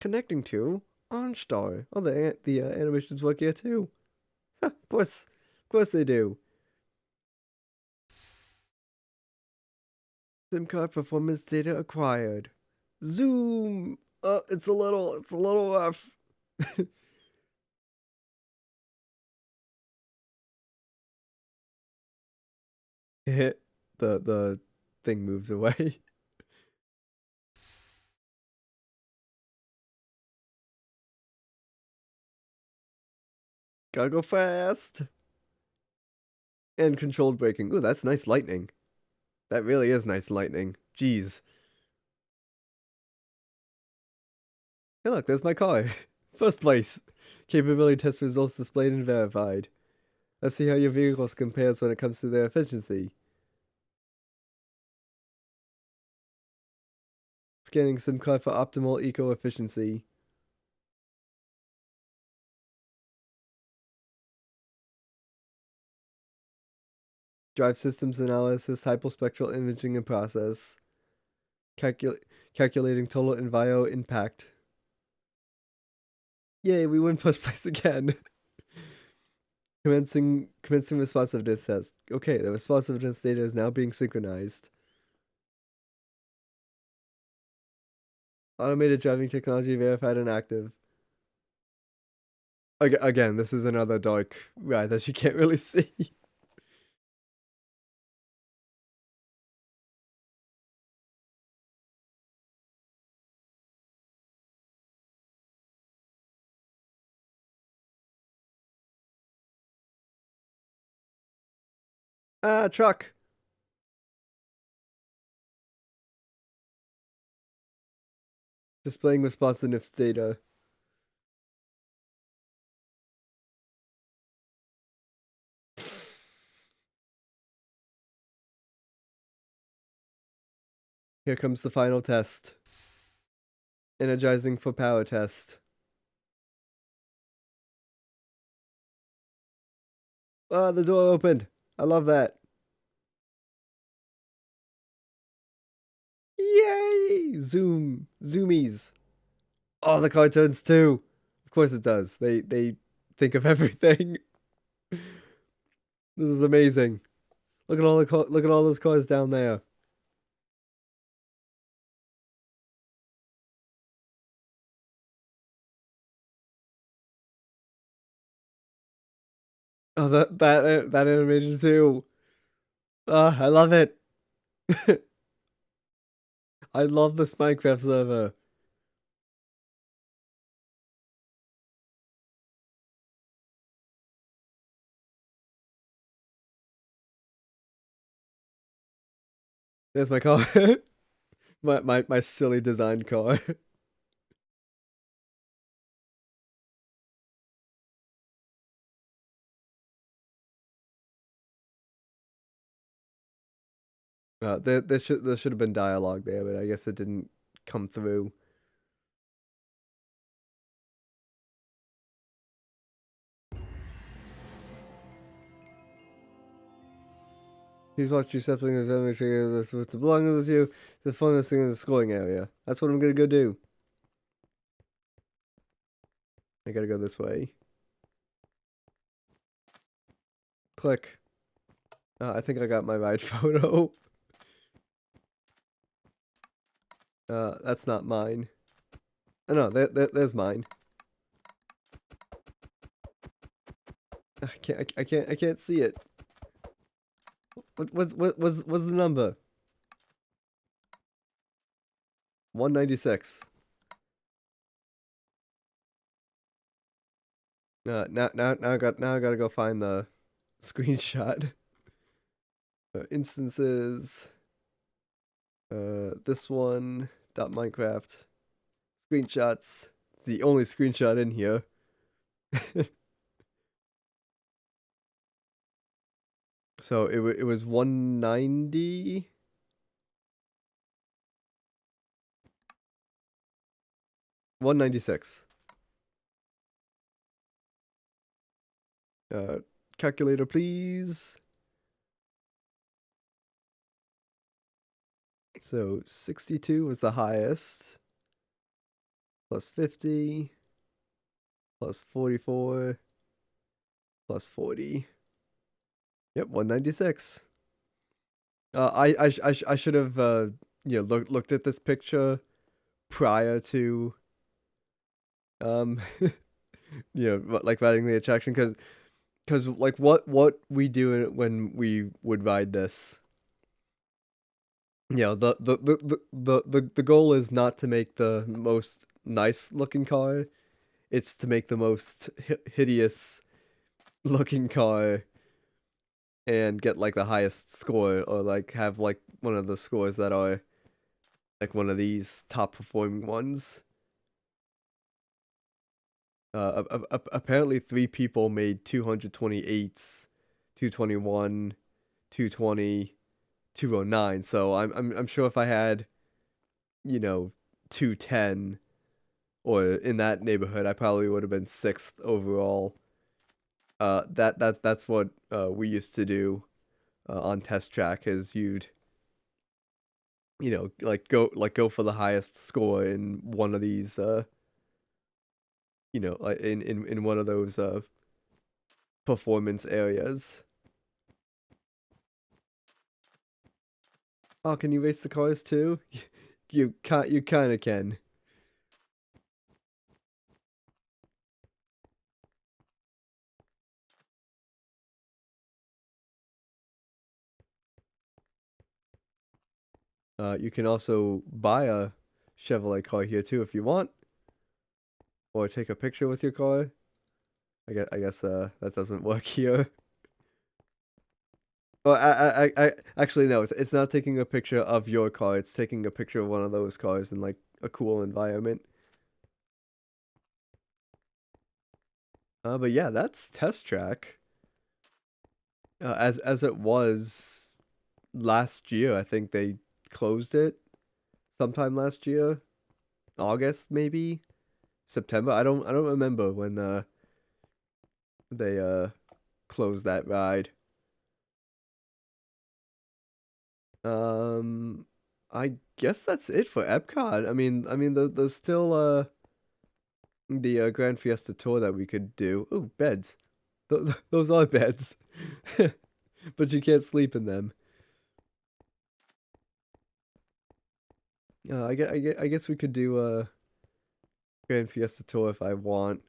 Connecting to OnStar. Oh, the animations work here too. Of course they do. SIM card performance data acquired. Zoom. It's a little rough. Hit the thing moves away. Gotta go fast. And controlled braking. Ooh, that's nice lightning. That really is nice lightning. Jeez. Hey, look, there's my car. First place. Capability test results displayed and verified. Let's see how your vehicle compares when it comes to their efficiency. Scanning SIM card for optimal eco efficiency. Drive systems analysis, hyperspectral imaging and process. Calculating total enviro impact. Yay, we win first place again. Commencing responsiveness test. Okay, the responsiveness data is now being synchronized. Automated driving technology verified and active. Again, this is another dark ride that you can't really see. Ah, truck. Displaying responsiveness data. Here comes the final test. Energizing for power test. Ah, the door opened. I love that. Yay! Zoom. Zoomies. Oh, the car turns too. Of course it does. They think of everything. This is amazing. Look at all look at all those cars down there. Oh, that animation too. Ah, I love it. I love this Minecraft server. There's my car. My silly design car. There should have been dialogue there, but I guess it didn't come through. Please watch your something and make sure this what's belonging with you. The funnest thing in the scoring area. That's what I'm gonna go do. I gotta go this way. Click. I think I got my right photo. That's not mine. Oh, no, there's mine. I can't see it. What's the number? 196. Now I gotta go find the screenshot. Instances. This one. .minecraft. Screenshots. It's the only screenshot in here. So it was 190. 196. Calculator, please. So 62 was the highest. Plus 50. Plus 44. Plus 40. Yep, 196. I should have looked at this picture prior to like riding the attraction because like what we do when we would ride this, the goal is not to make the most nice looking car, it's to make the most hideous looking car and get like the highest score, or like have like one of the scores that are like one of these top performing ones. Apparently 3 people made 228s, 221, 220, 209. So I'm sure if I had, you know, 210 or in that neighborhood, I probably would have been sixth overall. That's what we used to do on test track, is you'd go for the highest score in one of these in one of those performance areas. Oh, can you race the cars too? You can't. You kind of can. You can also buy a Chevrolet car here too if you want, or take a picture with your car. I guess that doesn't work here. Well, actually no, it's not taking a picture of your car. It's taking a picture of one of those cars in like a cool environment. But yeah, that's Test Track. As it was last year, I think they closed it sometime last year, August maybe, September. I don't remember when they closed that ride. Um, I guess that's it for Epcot. I mean, there's still the Grand Fiesta Tour that we could do. Oh, beds. Those are beds, but you can't sleep in them. I guess we could do a Grand Fiesta Tour if I want.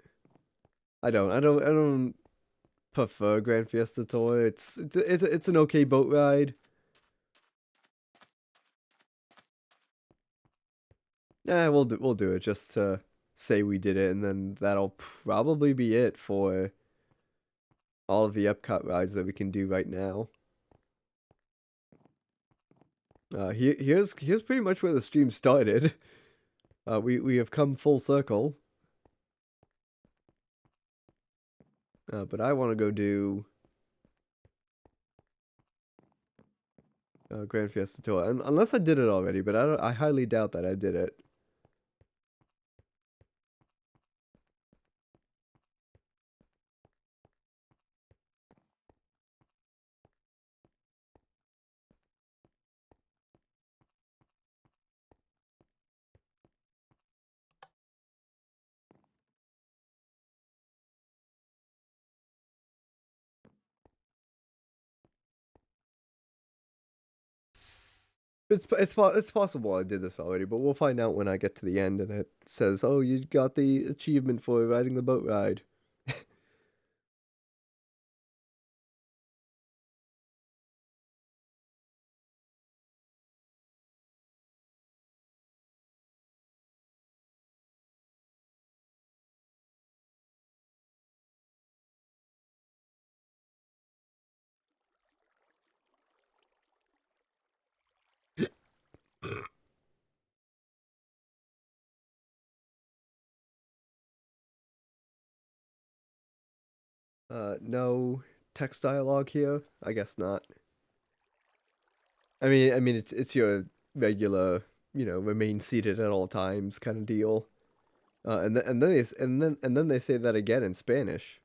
I don't prefer Grand Fiesta Tour. It's an okay boat ride. Yeah, we'll do it just to say we did it, and then that'll probably be it for all of the Epcot rides that we can do right now. Here's pretty much where the stream started. We have come full circle. But I want to go do Grand Fiesta Tour, unless I did it already. But I highly doubt that I did it. It's possible I did this already, but we'll find out when I get to the end and it says, "Oh, you got the achievement for riding the boat ride." No text dialogue here. I guess not. I mean, it's your regular, remain seated at all times kind of deal. And then they say that again in Spanish.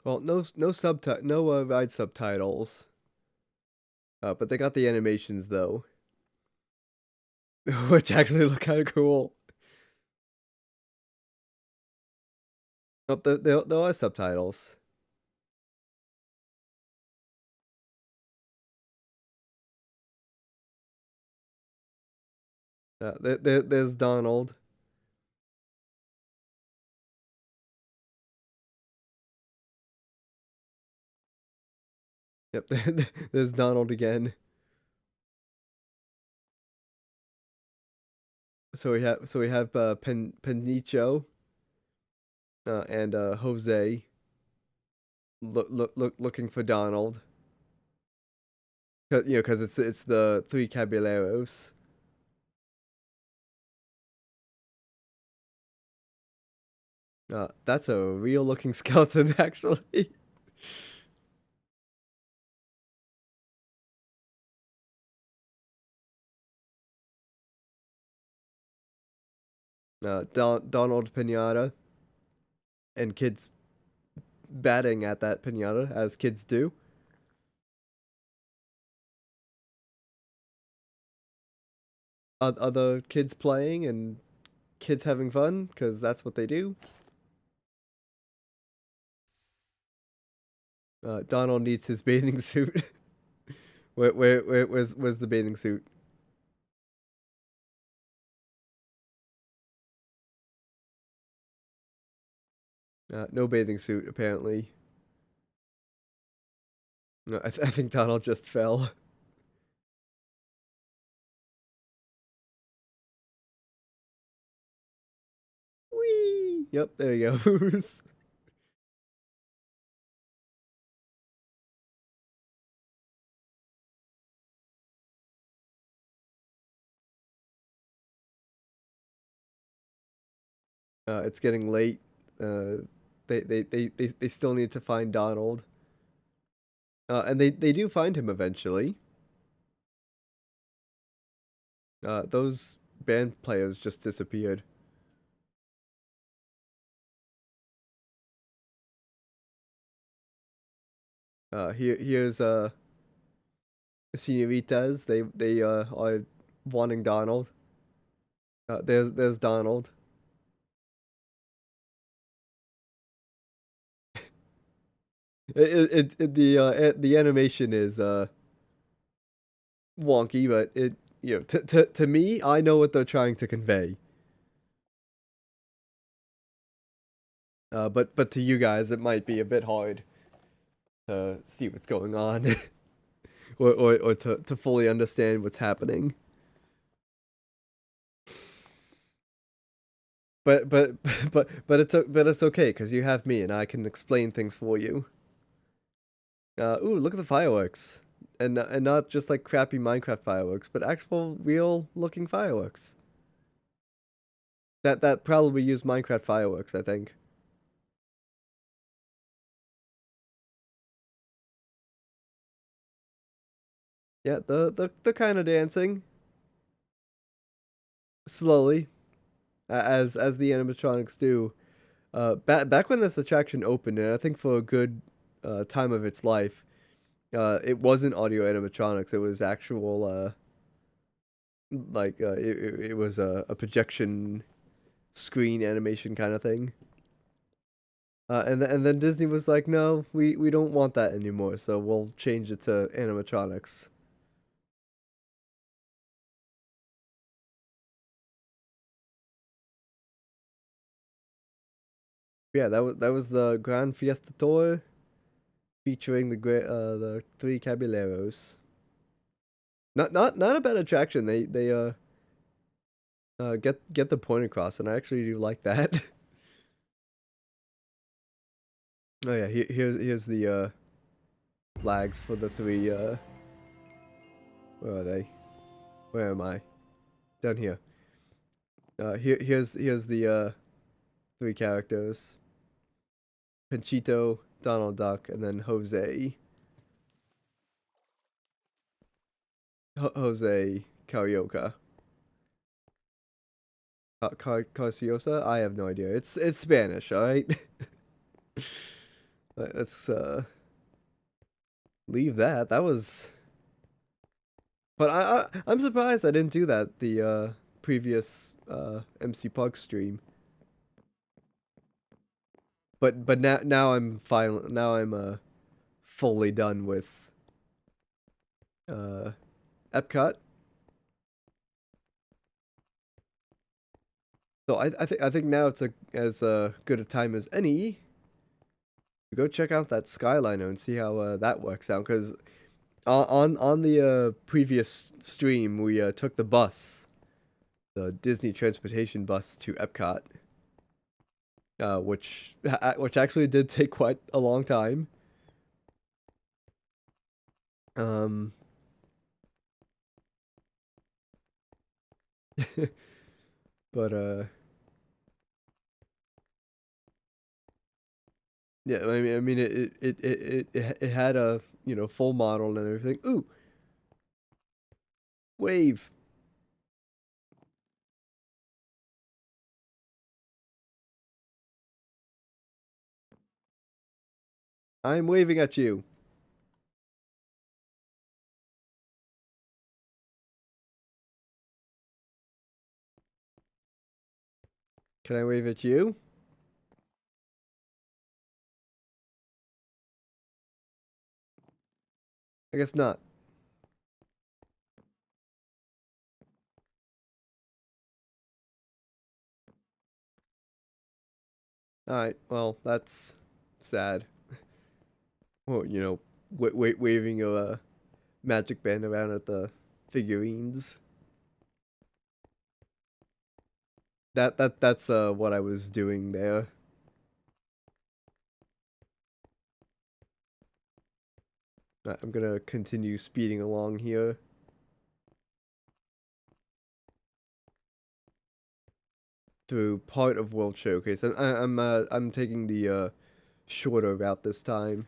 Well, no subti no ride subtitles. But they got the animations though, which actually look kind of cool. Oh, there are subtitles. There's Donald. Yep, there's Donald again. So we have Penicho and Jose looking for Donald. 'Cause it's the three Caballeros. That's a real looking skeleton actually. Donald Pinata and kids batting at that pinata as kids do. other kids playing and kids having fun because that's what they do. Donald needs his bathing suit. Where's the bathing suit? No bathing suit apparently. No, I think Donald just fell. Whee! Yep, there he goes. It's getting late. Uh, they still need to find Donald. And they do find him eventually. Those band players just disappeared. Here's Senoritas. They are wanting Donald. There's Donald. The animation is wonky, but it to me, I know what they're trying to convey. But to you guys, it might be a bit hard to see what's going on, or to fully understand what's happening. But but it's okay because you have me and I can explain things for you. Ooh, look at the fireworks, and not just like crappy Minecraft fireworks, but actual real looking fireworks. That probably used Minecraft fireworks, I think. Yeah, the kind of dancing slowly, as the animatronics do. Back when this attraction opened, and I think for a good time of its life, it wasn't audio animatronics. It was actual it was a projection screen animation kind of thing. And then Disney was like, no, we don't want that anymore, so we'll change it to animatronics. Yeah, that was the Grand Fiesta Tour featuring the three Caballeros. Not a bad attraction. They get the point across, and I actually do like that. Oh yeah, here's the flags for the three. Where are they? Where am I? Down here. Here's the three characters: Panchito, Donald Duck, and then Jose. Jose Carioca. Carciosa? I have no idea. It's Spanish, all right. Let's leave that. That was, but I'm surprised I didn't do that the previous MC Park stream. But now I'm fully done with uh Epcot. So I think now it's as good a time as any to go check out that Skyliner and see how that works out. Because on the previous stream we took the bus, the Disney transportation bus to Epcot, which actually did take quite a long time. Um, but yeah, I mean it had a full model and everything. Ooh, wave! I'm waving at you. Can I wave at you? I guess not. Alright, well, that's sad. Well, waving a magic band around at the figurines. That's what I was doing there. I'm gonna continue speeding along here through part of World Showcase. I'm taking the shorter route this time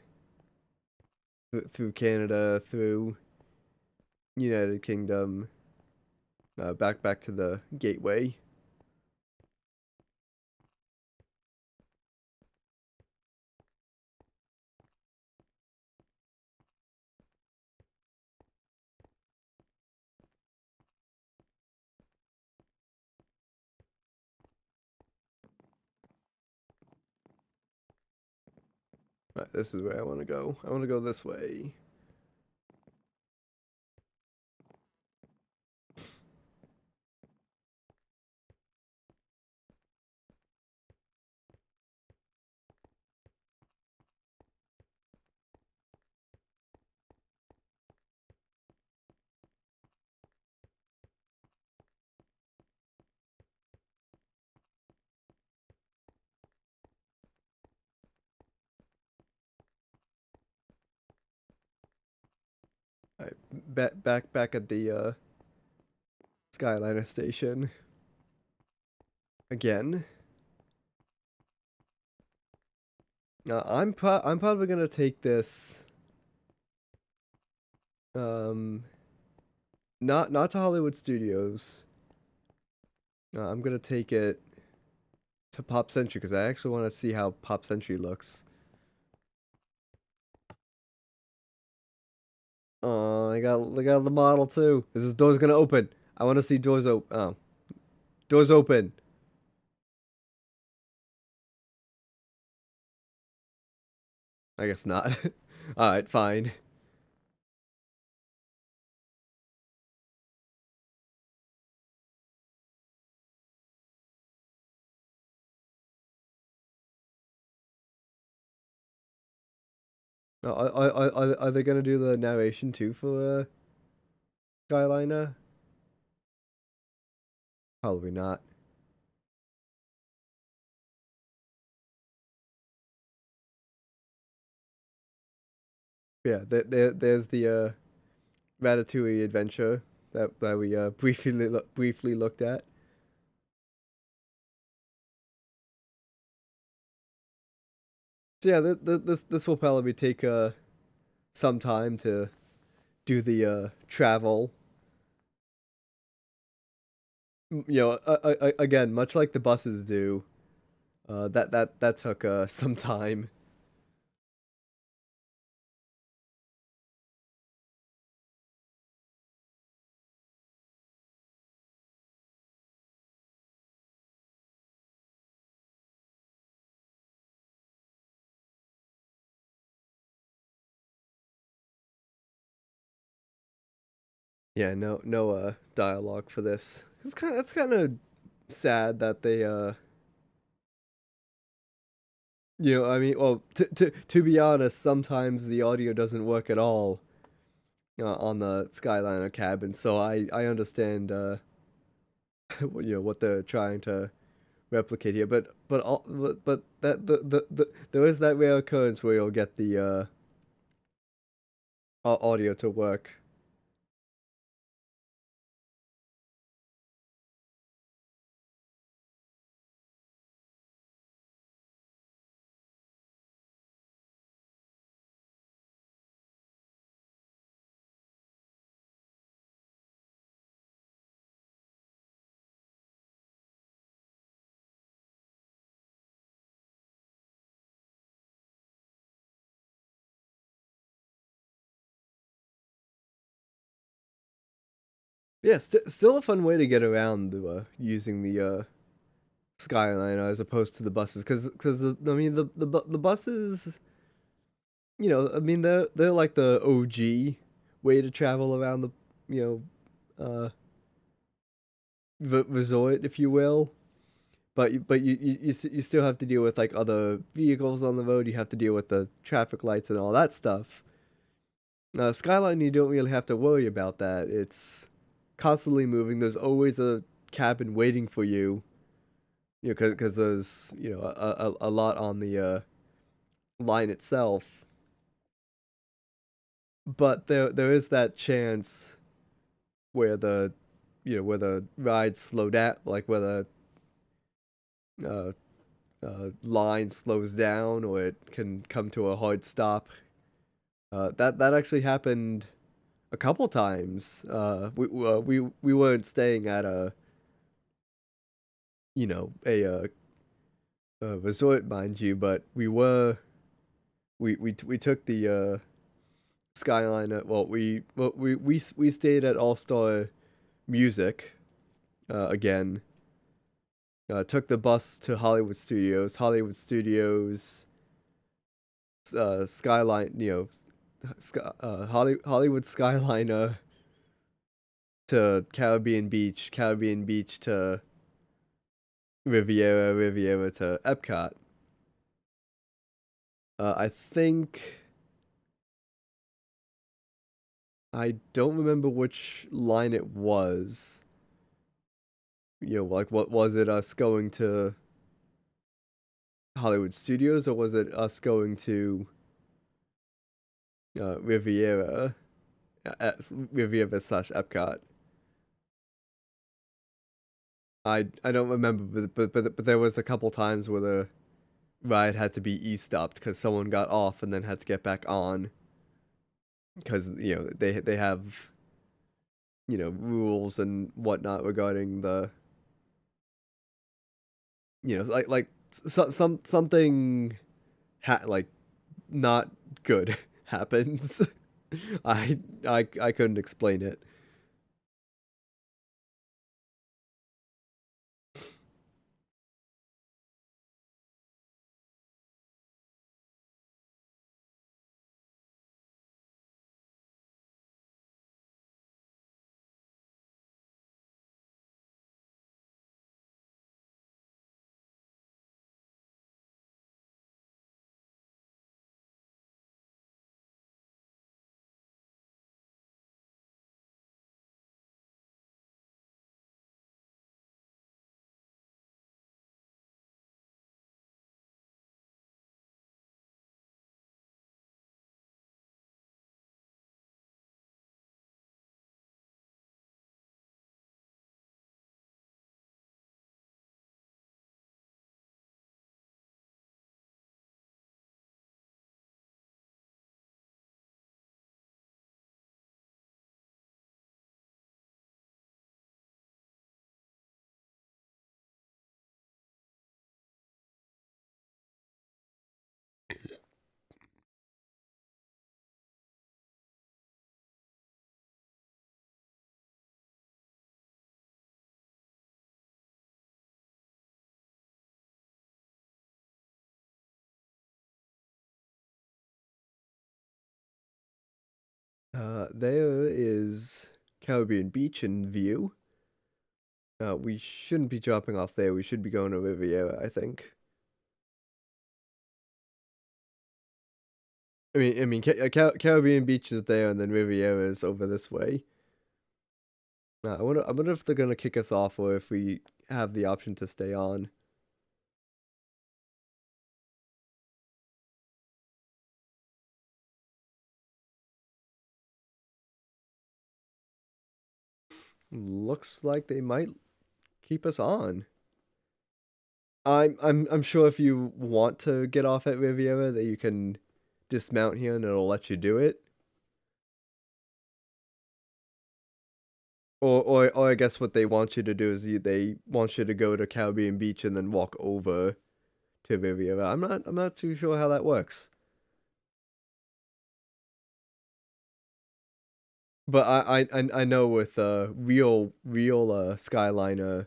through Canada, through United Kingdom, back to the gateway. This is where I want to go. I want to go this way. All right, back at the Skyliner station again. I'm probably gonna take this um not to Hollywood Studios. I'm gonna take it to Pop Century because I actually want to see how Pop Century looks. Oh, I got the model too. Is this door's gonna open? I want to see doors open. Oh, doors open. I guess not. All right, fine. Are they gonna do the narration too for Skyliner? Probably not. Yeah, there's the Ratatouille adventure that we briefly looked at. So yeah, this will probably take some time to do the travel. Again, much like the buses do. That took some time. Yeah, no dialogue for this. It's kind of sad that they I mean, well, to be honest, sometimes the audio doesn't work at all on the Skyliner cabin, so I understand what they're trying to replicate here, but that there is that rare occurrence where you'll get the audio to work. Yeah, still a fun way to get around the using the Skyliner as opposed to the buses, because I mean the buses, I mean they're like the OG way to travel around the you resort, if you will. But you still have to deal with like other vehicles on the road. You have to deal with the traffic lights and all that stuff. Skyline, you don't really have to worry about that. It's constantly moving. There's always a cabin waiting for you. Because there's a lot on the line itself. But there is that chance where the rides slow down, like where the uh, line slows down, or it can come to a hard stop. That actually happened a couple times. We weren't staying at a resort, mind you, but we took the Skyliner. We stayed at All Star Music again. Took the bus to Hollywood Studios. Hollywood Studios, Skyline. Hollywood Skyliner to Caribbean Beach. Caribbean Beach to Riviera. Riviera to Epcot. I think I don't remember which line it was. Like what was it? Us going to Hollywood Studios, or was it us going to Riviera, Riviera slash Epcot? I don't remember, but there was a couple times where the ride had to be e-stopped because someone got off and then had to get back on because they have rules and whatnot regarding the like something like not good happens. I couldn't explain it. There is Caribbean Beach in view. We shouldn't be dropping off there. We should be going to Riviera, I think. Caribbean Beach is there, and then Riviera is over this way. I wonder if they're gonna kick us off or if we have the option to stay on. Looks like they might keep us on. I'm sure if you want to get off at Riviera that you can dismount here and it'll let you do it. Or I guess what they want you to do is they want you to go to Caribbean Beach and then walk over to Riviera. I'm not too sure how that works. But I know with real Skyliner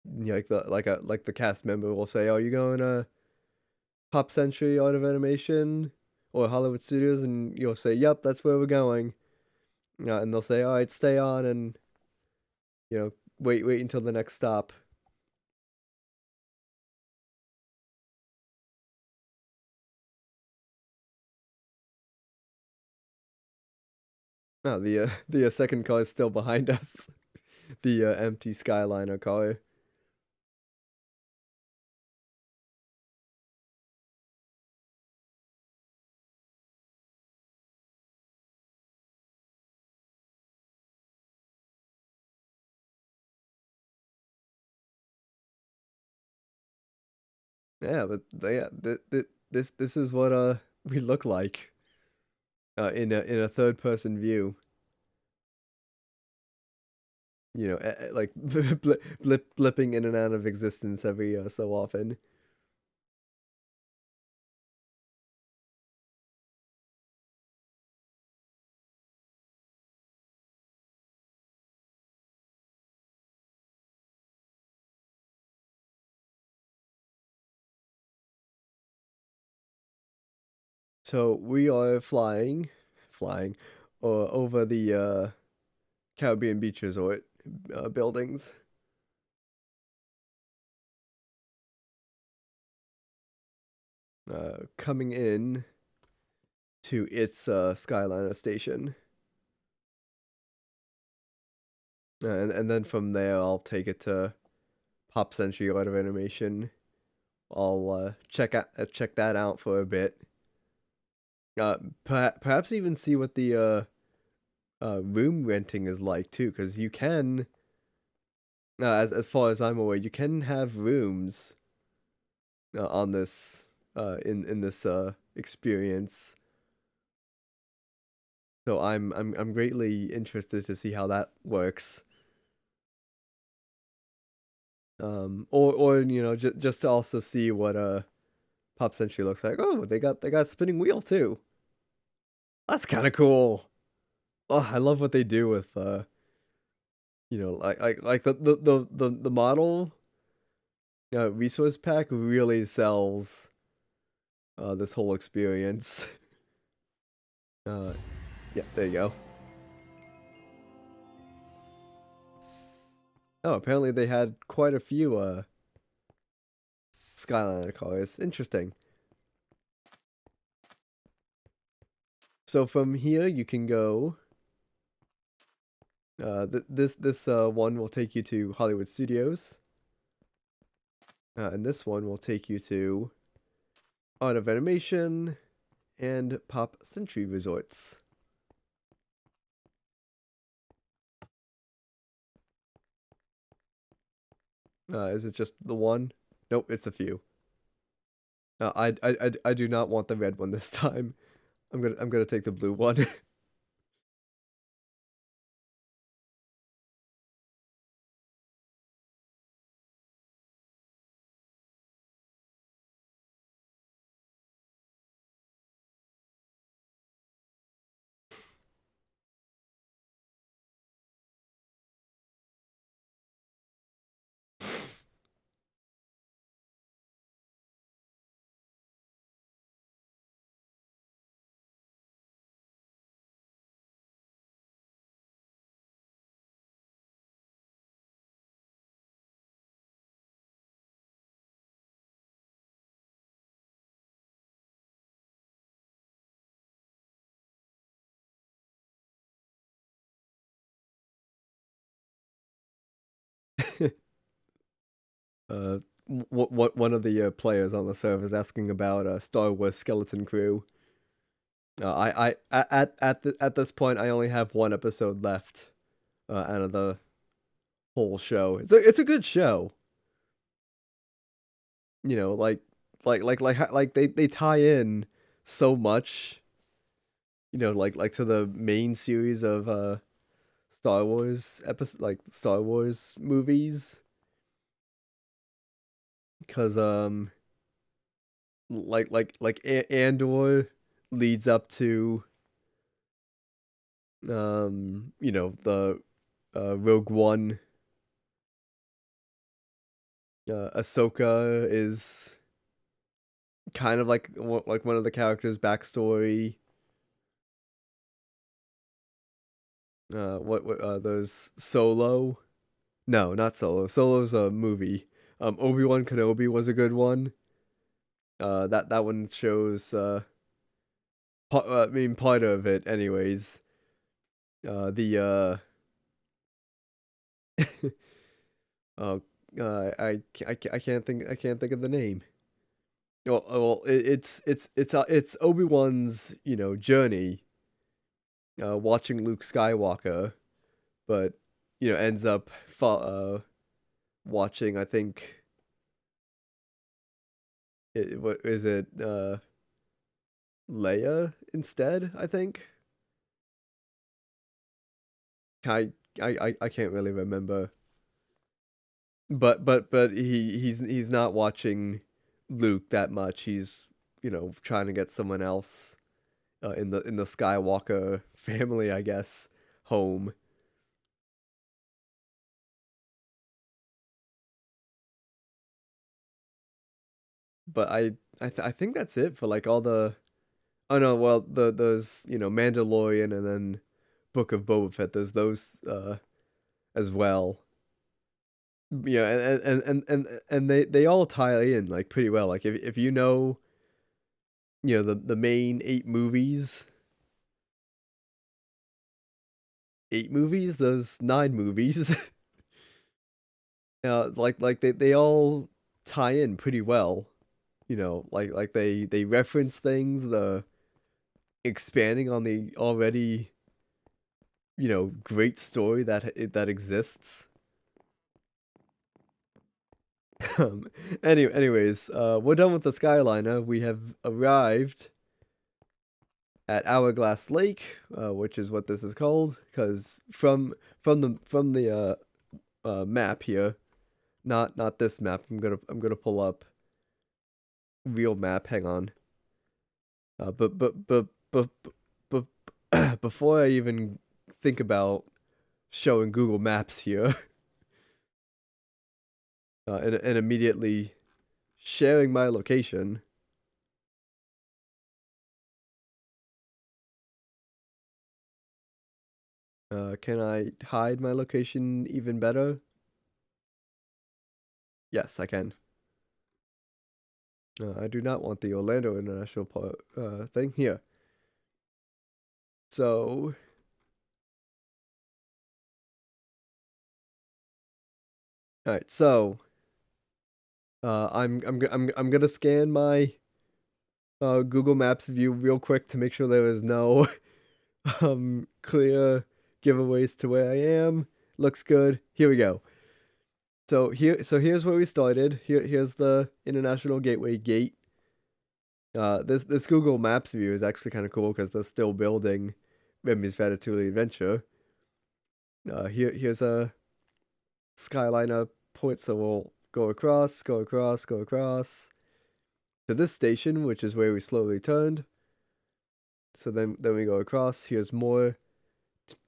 like the cast member will say, "Oh, you going to Pop Century Art of Animation or Hollywood Studios?" And you'll say, "Yep, that's where we're going." And they'll say, "All right, stay on and you know wait until the next stop." No, the second car is still behind us. The empty Skyliner car. Yeah, but yeah, this is what we look like in a third person view. Like blipping in and out of existence every so often. So we are flying, over the Caribbean Beach Resort buildings, coming in to its Skyliner station, and then from there I'll take it to Pop Century Art of Animation. I'll check that out for a bit. Perhaps even see what the room renting is like too, because you can, as far as I'm aware, you can have rooms on this in this experience. So I'm greatly interested to see how that works. Or just to also see what Pop Century looks like. Oh, they got spinning wheel too. That's kind of cool. Oh, I love what they do with like the model resource pack really sells this whole experience. Uh, yeah, there you go. Oh, apparently they had quite a few Skyliner cars. Interesting. So from here you can go. This one will take you to Hollywood Studios, and this one will take you to Art of Animation and Pop Century Resorts. Is it just the one? Nope, it's a few. I do not want the red one this time. I'm gonna take the blue one. uh, one of the players on the server is asking about Star Wars Skeleton Crew. At this point, I only have one episode left out of the whole show. It's a good show. They tie in so much. Like to the main series of Star Wars episode, like Star Wars movies, because Andor leads up to the Rogue One Ahsoka is kind of like one of the characters' backstory. What those Solo? No, not Solo. Solo's a movie. Obi-Wan Kenobi was a good one. That one shows I mean part of it anyways. The uh I can't think of the name. It's Obi-Wan's, journey watching Luke Skywalker, but ends up watching, I think, what is it, Leia instead, I think. I I can't really remember. But he's not watching Luke that much. He's, trying to get someone else in the Skywalker family, I guess, home. But I think that's it for like all the. Oh no, well those, Mandalorian and then Book of Boba Fett. There's those as well. Yeah, and they all tie in like pretty well. Like if you know, the main eight movies, those nine movies, like they all tie in pretty well. Like they reference things, the expanding on the already, great story that exists. Um, anyways, we're done with the Skyliner. We have arrived at Hourglass Lake, which is what this is called, because from the map here, not this map. I'm gonna pull up real map. Hang on. But before I even think about showing Google Maps here, and immediately sharing my location, can I hide my location even better? Yes, I can. I do not want the Orlando International thing here. So, all right. So, I'm gonna scan my Google Maps view real quick to make sure there is no clear giveaways to where I am. Looks good. Here we go. So here's where we started. Here's the International Gateway gate. This Google Maps view is actually kind of cool because they're still building Remy's Ratatouille Adventure. Here's a Skyliner point, so we'll go across, go across, go across to this station, which is where we slowly turned. So then we go across. Here's more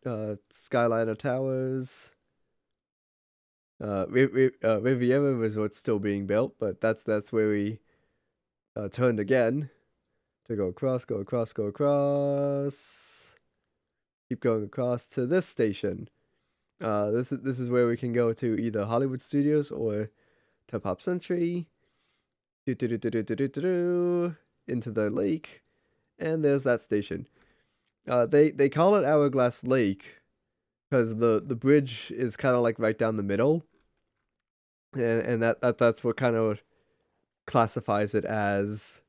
Skyliner towers. Riviera Resort's still being built, but that's where we turned again to go across, go across, go across. Keep going across to this station. This is where we can go to either Hollywood Studios or to Pop Century. Into the lake, and there's that station. They call it Hourglass Lake because the bridge is kind of like right down the middle, and that's what kind of classifies it as,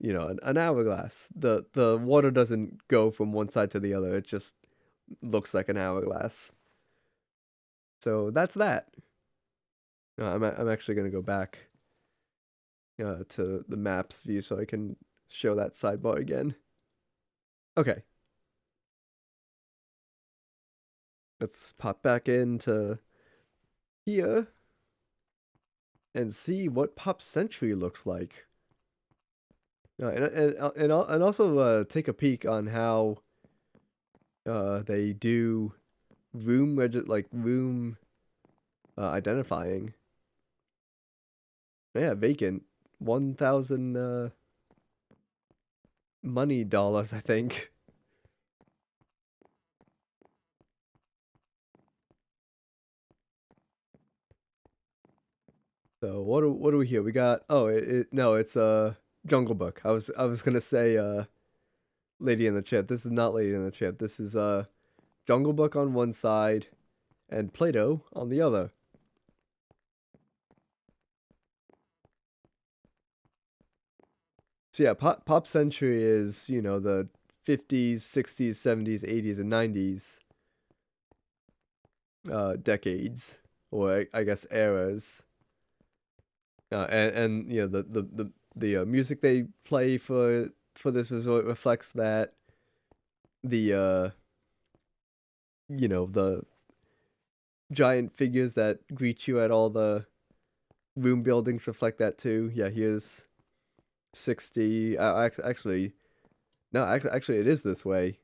an hourglass. The water doesn't go from one side to the other; it just looks like an hourglass. So that's that. I'm actually gonna go back to the maps view so I can show that sidebar again. Okay, let's pop back into here and see what Pop Century looks like. And also take a peek on how they do room identifying. Yeah, vacant. 1,000 money dollars, I think. So what do we hear? We got no, it's Jungle Book. I was gonna say Lady and the Tramp. This is not Lady and the Tramp. This is Jungle Book on one side and Play-Doh on the other. So yeah, Pop Century is, the 50s, 60s, 70s, 80s, and 90s decades, or I guess eras. And the music they play for this resort reflects that. The the giant figures that greet you at all the room buildings reflect that too. Yeah, here's 60. Actually, no, actually, it is this way.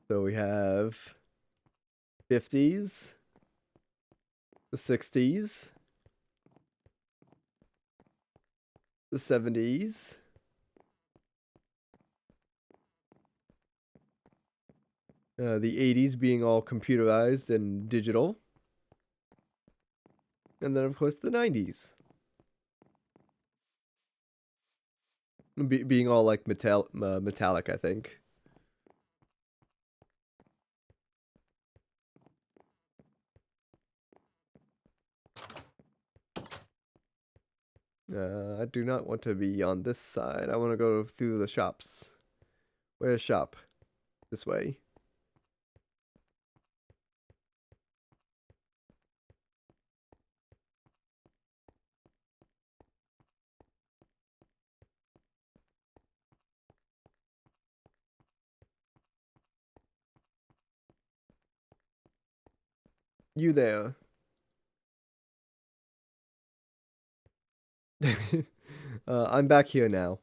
So we have 50s, the 60s, the 70s, the 80s being all computerized and digital, and then of course the 90s being all like metallic, I think. I do not want to be on this side. I want to go through the shops. Where's shop? This way. You there? I'm back here now.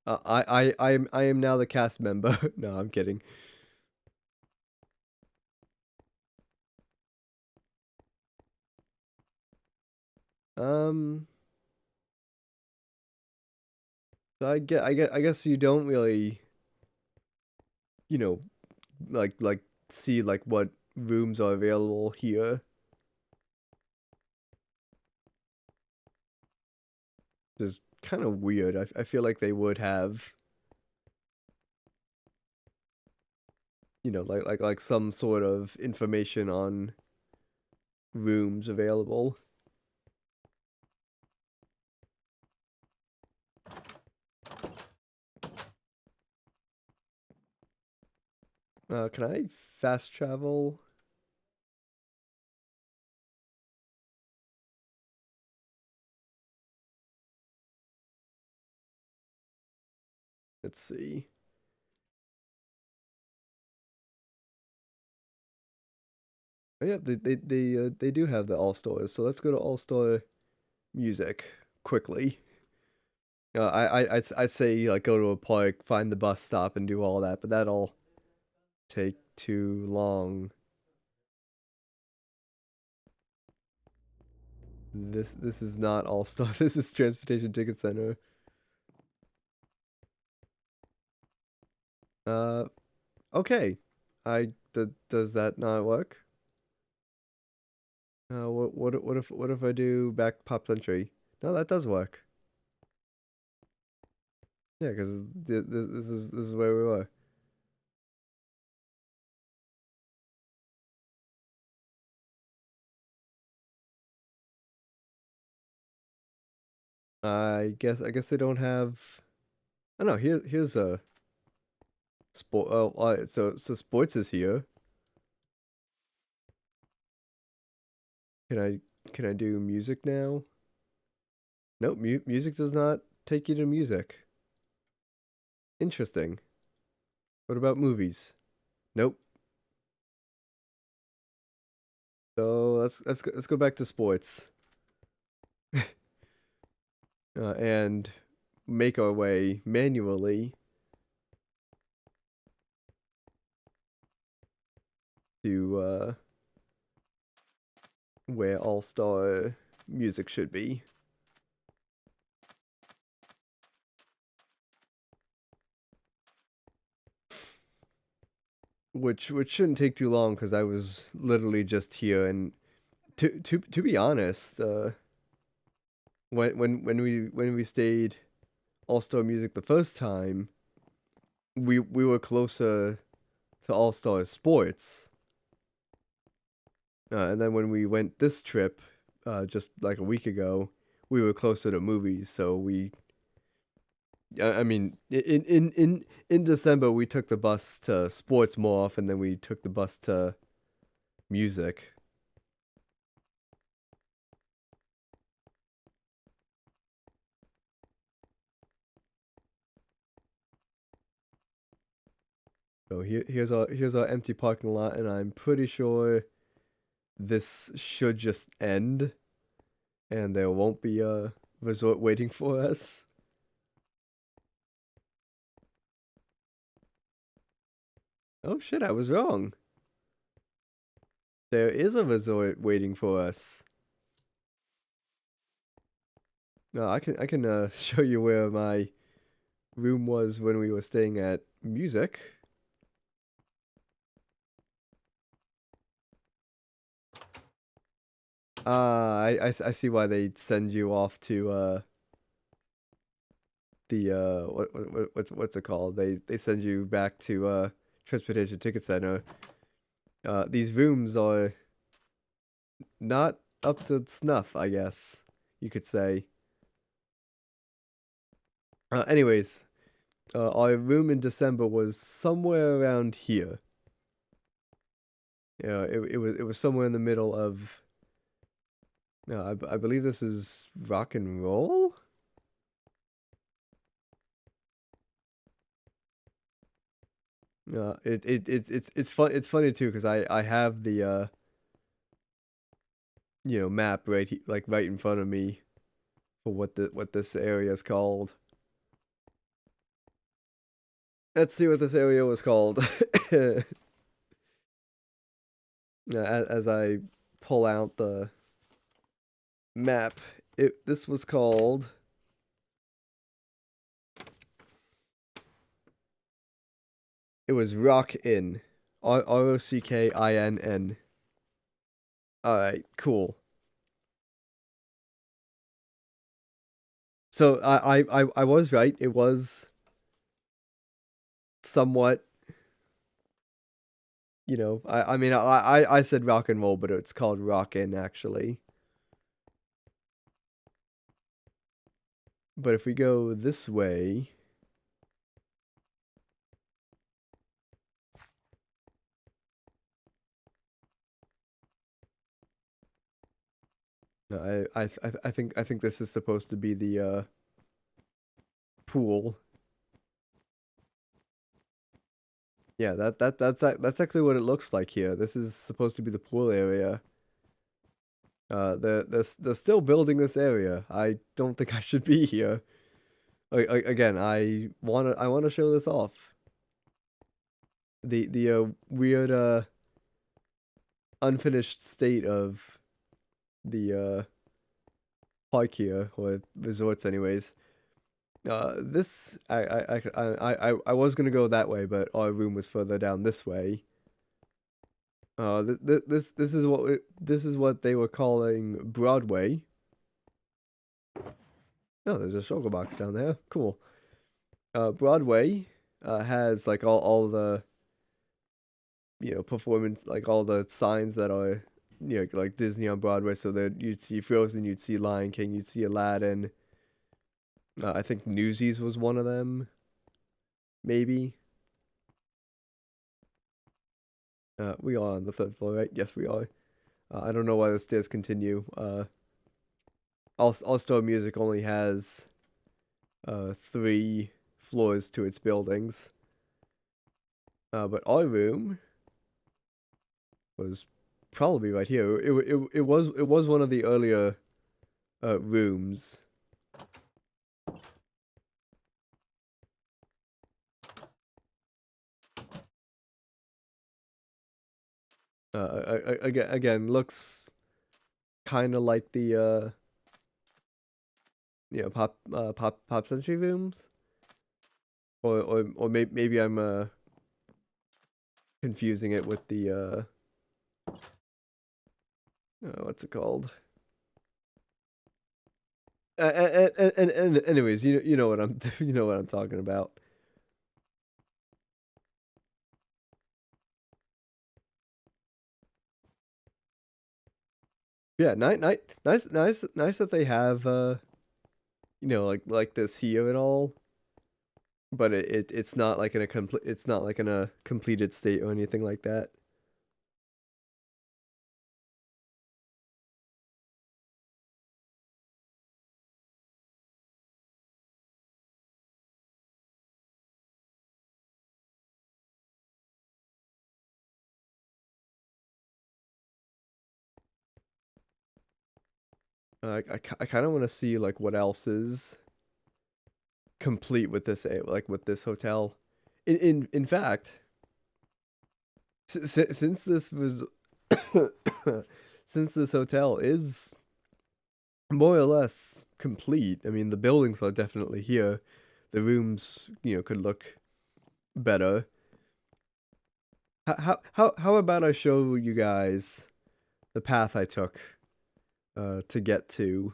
I am now the cast member. No, I'm kidding. Um, so I guess you don't really, you know, like see like what rooms are available here. Just kind of weird. I feel like they would have, like some sort of information on rooms available. Can I fast travel? Let's see. Oh, yeah, they do have the all stores. So let's go to all store music quickly. I'd say like go to a park, find the bus stop, and do all that, but that'll take too long. This is not all store. This is transportation ticket center. Uh, okay. Does that not work? What if I do back pop century? No, that does work. Yeah, because this is where we were. I guess they don't have. Oh no, here's a sport. Oh, all right, so sports is here. Can I do music now? Nope, music does not take you to music. Interesting. What about movies? Nope. So let's go back to sports and make our way manually to where all-star music should be. Which shouldn't take too long because I was literally just here. And to be honest, when we stayed All Star Music the first time, we were closer to All Star Sports, and then when we went this trip, just like a week ago, we were closer to movies. So I mean, in December we took the bus to sports more often than we took the bus to music. So here's our empty parking lot, and I'm pretty sure this should just end, and there won't be a resort waiting for us. Oh shit, I was wrong. There is a resort waiting for us. No, I can show you where my room was when we were staying at music. I see why they send you off to the what's it called? They send you back to transportation ticket center. These rooms are not up to snuff, I guess you could say. Anyways, our room in December was somewhere around here. Yeah, it was somewhere in the middle of. I believe this is rock and roll. It's fun. It's funny too because I have the map like right in front of me for what this area is called. Let's see what this area was called. As I pull out the map, this was called. It was Rock Inn, Rockinn. All right, cool. So I was right. It was somewhat. I mean I said rock and roll, but it's called Rock Inn actually. But if we go this way, no, I think this is supposed to be the pool. Yeah, that's actually what it looks like here. This is supposed to be the pool area. They're still building this area. I don't think I should be here. Again, I wanna show this off. The weird unfinished state of the park here, or resorts anyways. This I was gonna go that way, but our room was further down this way. This is what they were calling Broadway. Oh, there's a sugar box down there. Cool. Broadway has like all the performance, like all the signs that are like Disney on Broadway. So that you'd see Frozen, you'd see Lion King, you'd see Aladdin. I think Newsies was one of them, maybe. We are on the third floor, right? Yes, we are. I don't know why the stairs continue. All Star Music only has 3 floors to its buildings. But our room was probably right here. It was one of the earlier rooms. Again, looks kind of like the pop century rooms, or maybe I'm confusing it with the what's it called? And anyways, you know what I'm you know what I'm talking about. Yeah, nice that they have like this here and all, but it's not like in a complete it's not like in a completed state or anything like that. I kind of want to see like what else is complete with this like with this hotel. In fact, since this was since this hotel is more or less complete, I mean the buildings are definitely here. The rooms, could look better. How about I show you guys the path I took to get to.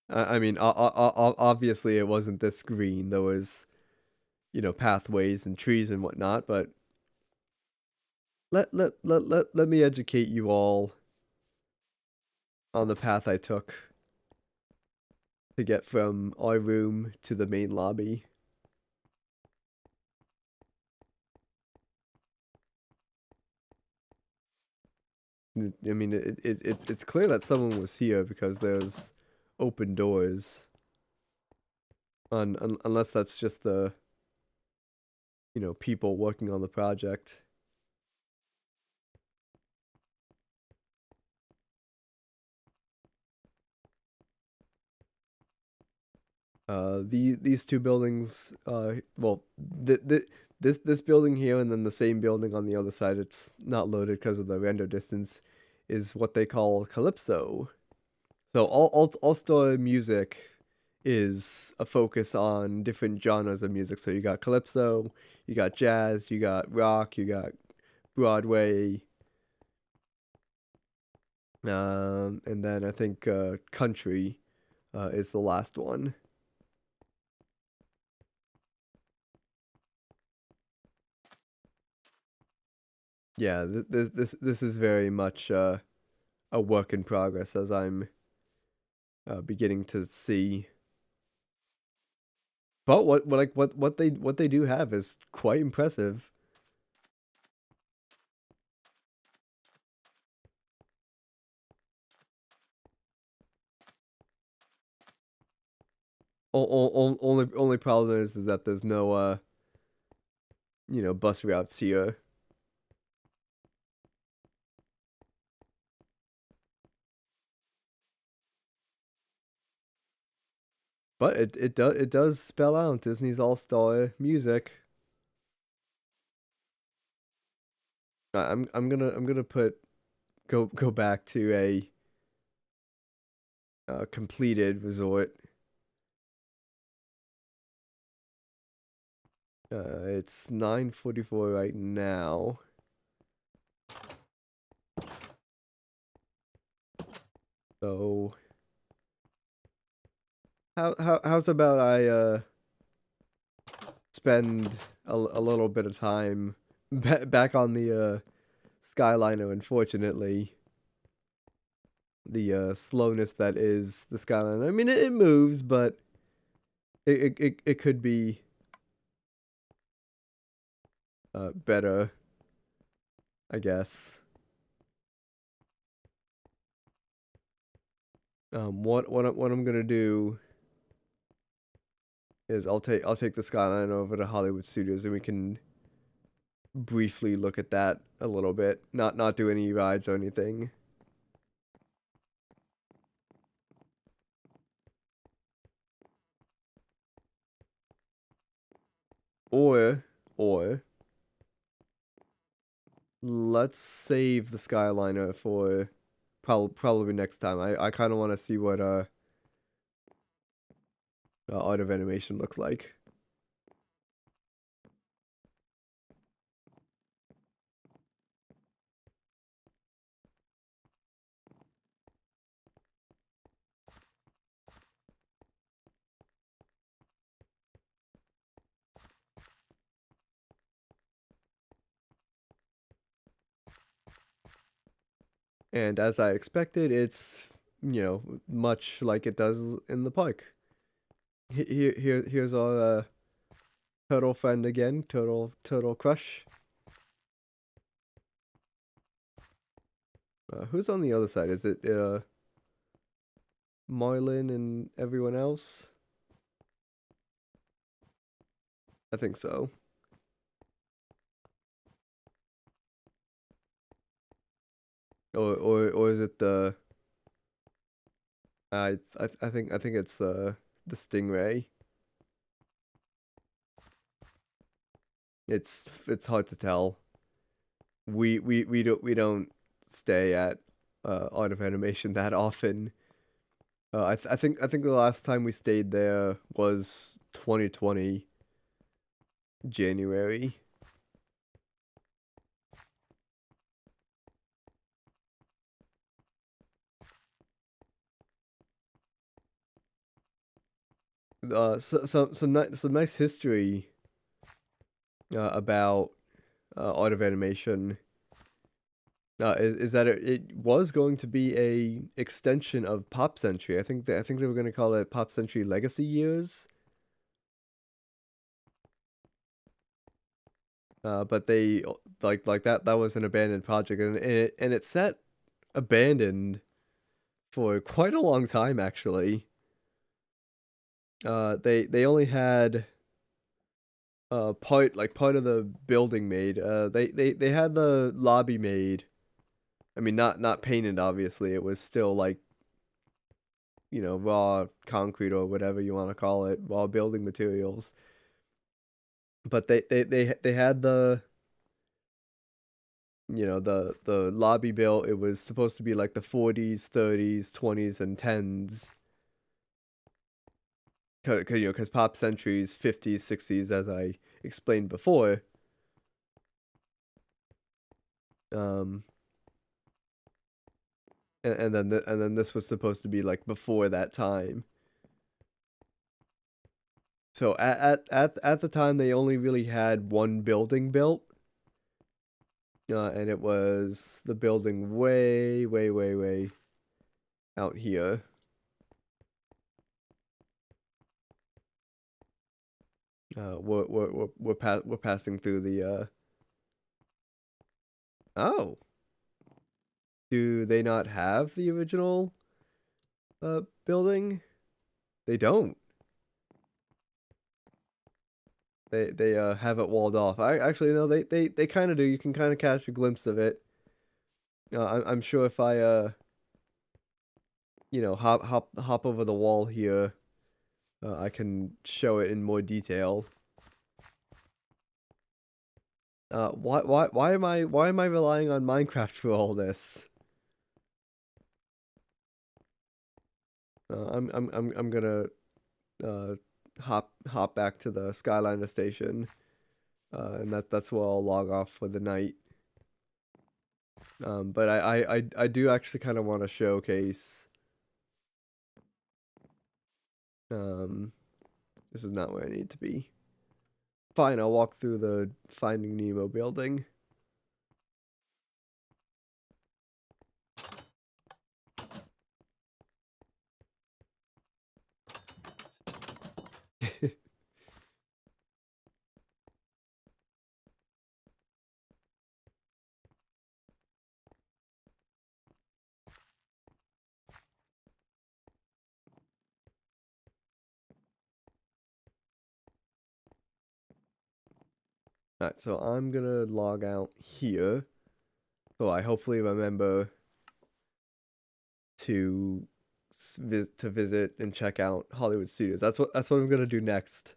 I mean, obviously it wasn't this green. There was, pathways and trees and whatnot. But let me educate you all on the path I took to get from our room to the main lobby. I mean, it's clear that someone was here because there's open doors. Unless that's just the, people working on the project. These two buildings, well, this building here and then the same building on the other side, it's not loaded because of the render distance, is what they call Calypso. So all store music is a focus on different genres of music. So you got Calypso, you got jazz, you got rock, you got Broadway, and then I think country is the last one. Yeah, this is very much a work in progress as I'm beginning to see. But what they do have is quite impressive. Only problem is that there's no bus routes here. But it does spell out Disney's All Star music. I'm gonna put go back to a completed resort. It's 9:44 right now. So how's about I spend a little bit of time back on the Skyliner. Unfortunately, the slowness that is the Skyliner. I mean, it moves, but it could be better, I guess. What I'm gonna do is I'll take the Skyliner over to Hollywood Studios and we can briefly look at that a little bit. Not do any rides or anything. Or let's save the Skyliner for probably next time. I kind of want to see what art of animation looks like. And as I expected, it's much like it does in the park. Here's our turtle friend again, turtle crush. Who's on the other side? Is it Marlin and everyone else? I think so. Or is it the I think it's the stingray. It's hard to tell. We don't stay at Art of Animation that often. I think the last time we stayed there was 2020 January. Some nice history about Art of Animation. Is that it was going to be a extension of Pop Century. I think they were going to call it Pop Century Legacy Years. But they like that was an abandoned project, and it sat abandoned for quite a long time actually. They only had part of the building made. They had the lobby made. I mean, not painted obviously. It was still like raw concrete or whatever you want to call it, raw building materials. But they had the lobby built. It was supposed to be like the 40s, 30s, 20s, and 10s. Because Pop Century's 50s, 60s, as I explained before. Um, and then this was supposed to be like before that time. So at the time they only really had one building built, and it was the building way, way, way, way out here. We're passing through the oh, do they not have the original building? They don't. They have it walled off. I actually no, they kind of do. You can kind of catch a glimpse of it. I'm sure if I hop over the wall here, I can show it in more detail. Why am I relying on Minecraft for all this? I'm gonna uh hop back to the Skyliner station, and that's where I'll log off for the night. But I do actually kind of want to showcase. Um, this is not where I need to be. Fine, I'll walk through the Finding Nemo building. Alright, so I'm gonna log out here. So I hopefully remember to visit and check out Hollywood Studios. That's what I'm gonna do next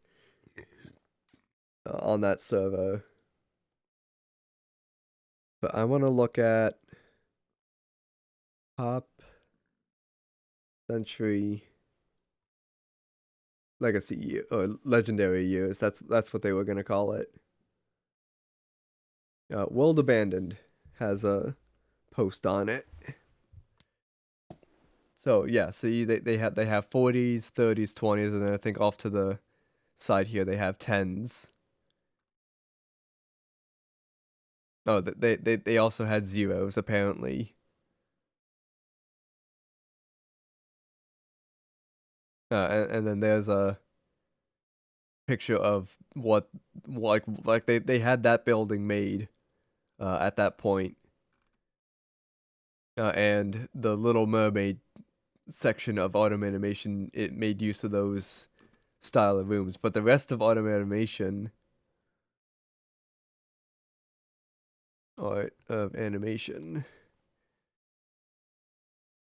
on that server. But I want to look at Pop Century Legacy or Legendary Years. That's what they were gonna call it. World Abandoned has a post on it. So yeah, see they have 40s, 30s, 20s, and then I think off to the side here they have 10s. Oh, they also had zeros apparently. And then there's a picture of what like they had that building made at that point. And the Little Mermaid section of Autumn Animation, it made use of those style of rooms, but the rest of Autumn Animation, art of animation,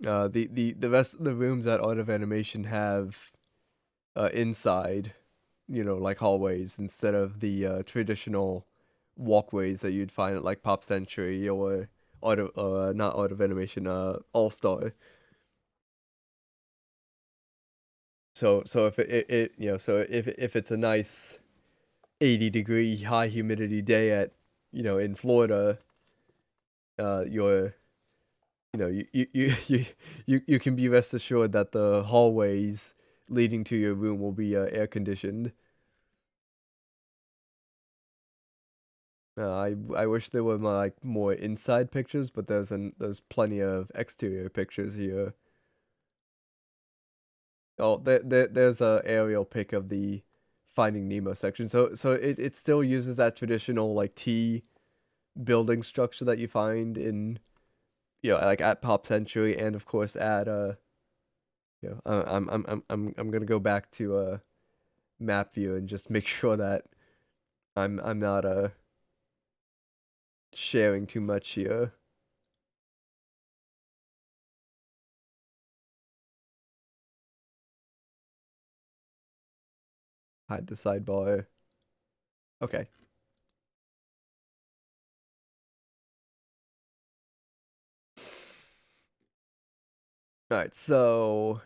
the rest of the rooms at Art of Animation have inside, like hallways instead of the traditional walkways that you'd find at like Pop Century or not Art of Animation, All Star. So if it so if it's a nice 80-degree high humidity day at in Florida, you're you can be rest assured that the hallways leading to your room will be air conditioned. I wish there were like more inside pictures, but there's plenty of exterior pictures here. Oh, there's a aerial pic of the Finding Nemo section. So it still uses that traditional like T building structure that you find in like at Pop Century, and of course at I'm gonna go back to map view and just make sure that I'm not sharing too much here. Hide the sidebar. Okay. All right. So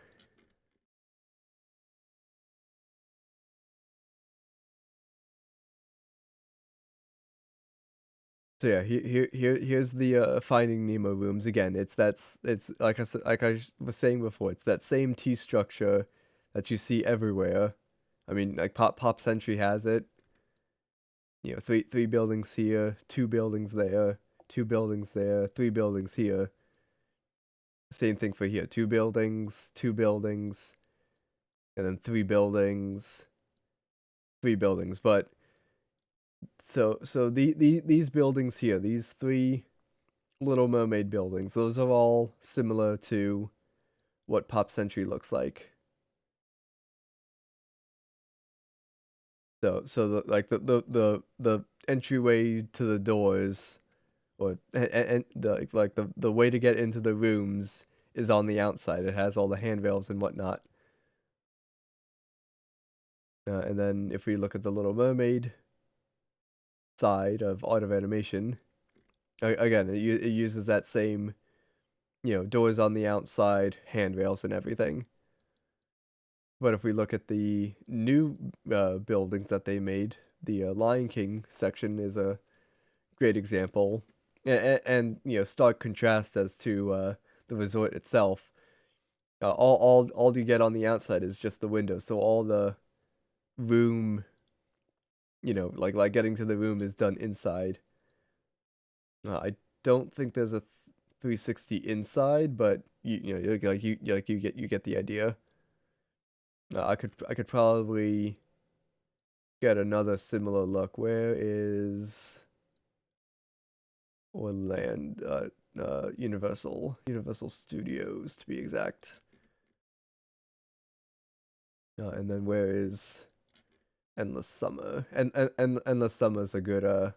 yeah, here's the Finding Nemo rooms again. It's like I was saying before. It's that same T structure that you see everywhere. I mean, like Pop Century has it. Three buildings here, two buildings there, two buildings there, three buildings here. Same thing for here. Two buildings, and then three buildings. But so these buildings here, these three Little Mermaid buildings, those are all similar to what Pop Century looks like. So like the entryway to the doors, or and the way to get into the rooms is on the outside. It has all the handrails and whatnot. And then if we look at the Little Mermaid side of Art of Animation, again it uses that same doors on the outside, handrails and everything. But if we look at the new buildings that they made, the Lion King section is a great example, and stark contrast as to the resort itself. All you get on the outside is just the window, so all the room, like getting to the room is done inside. I don't think there's a 360 inside, but you get the idea. I could probably get another similar look. Where is Orlando? Universal Studios to be exact. And then where is Endless Summer? And Endless Summer is a good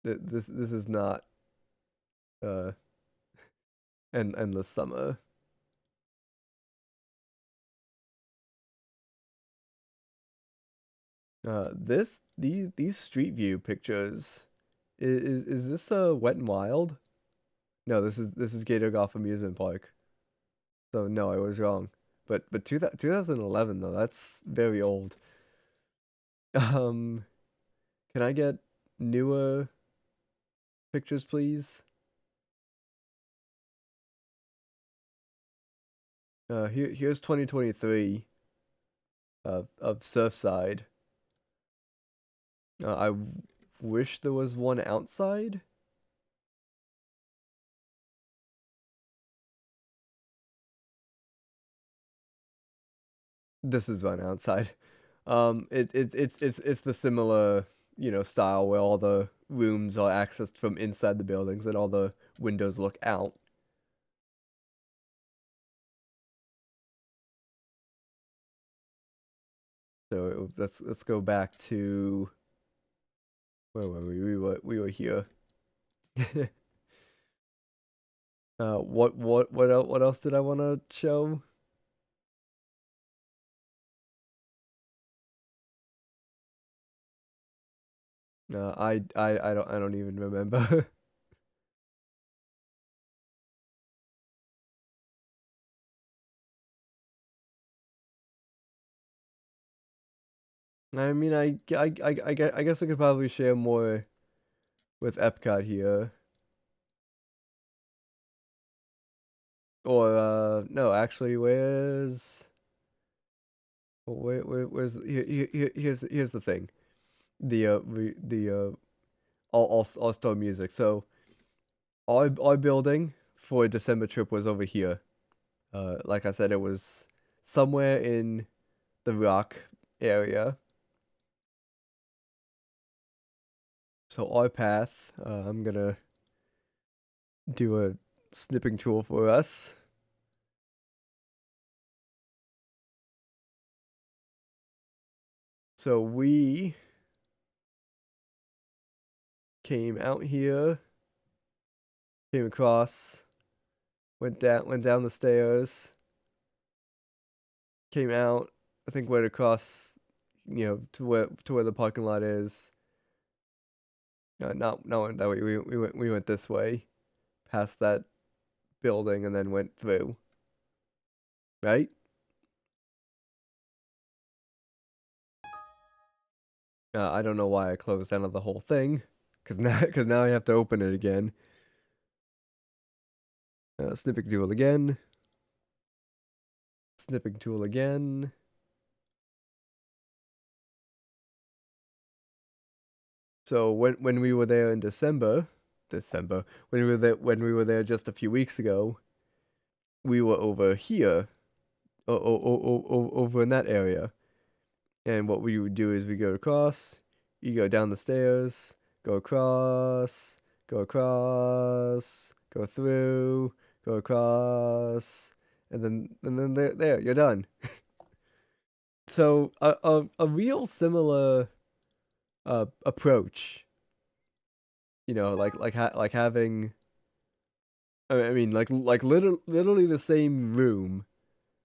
this is not uh Endless Summer. These street view pictures Is this Wet and Wild? No, this is Gator Golf Amusement Park. So no, I was wrong. But 2011 though, that's very old. Um, can I get newer pictures, please? Here's 2023 of Surfside. Wish there was one outside. This is one outside. It's the similar, style where all the rooms are accessed from inside the buildings and all the windows look out. So let's go back to where were we? We were here. What else did I want to show? I don't even remember. I mean, I guess I could probably share more with Epcot here. Or no, actually, where's here's the thing. The all star music. So our building for a December trip was over here. Like I said, it was somewhere in the Rock area. So our path, I'm gonna do a snipping tool for us. So we came out here, came across, went down the stairs, came out. I think went across, to where the parking lot is. Not that way. We went this way, past that building, and then went through. Right? I don't know why I closed down the whole thing, cause now I have to open it again. Snipping tool again. Snipping tool again. So when we were there in December, when we were there just a few weeks ago, we were over here, over in that area. And what we would do is we go across, you go down the stairs, go across, go across, go through, go across, and then there you're done. So a real similar approach, like having, I mean, literally the same room,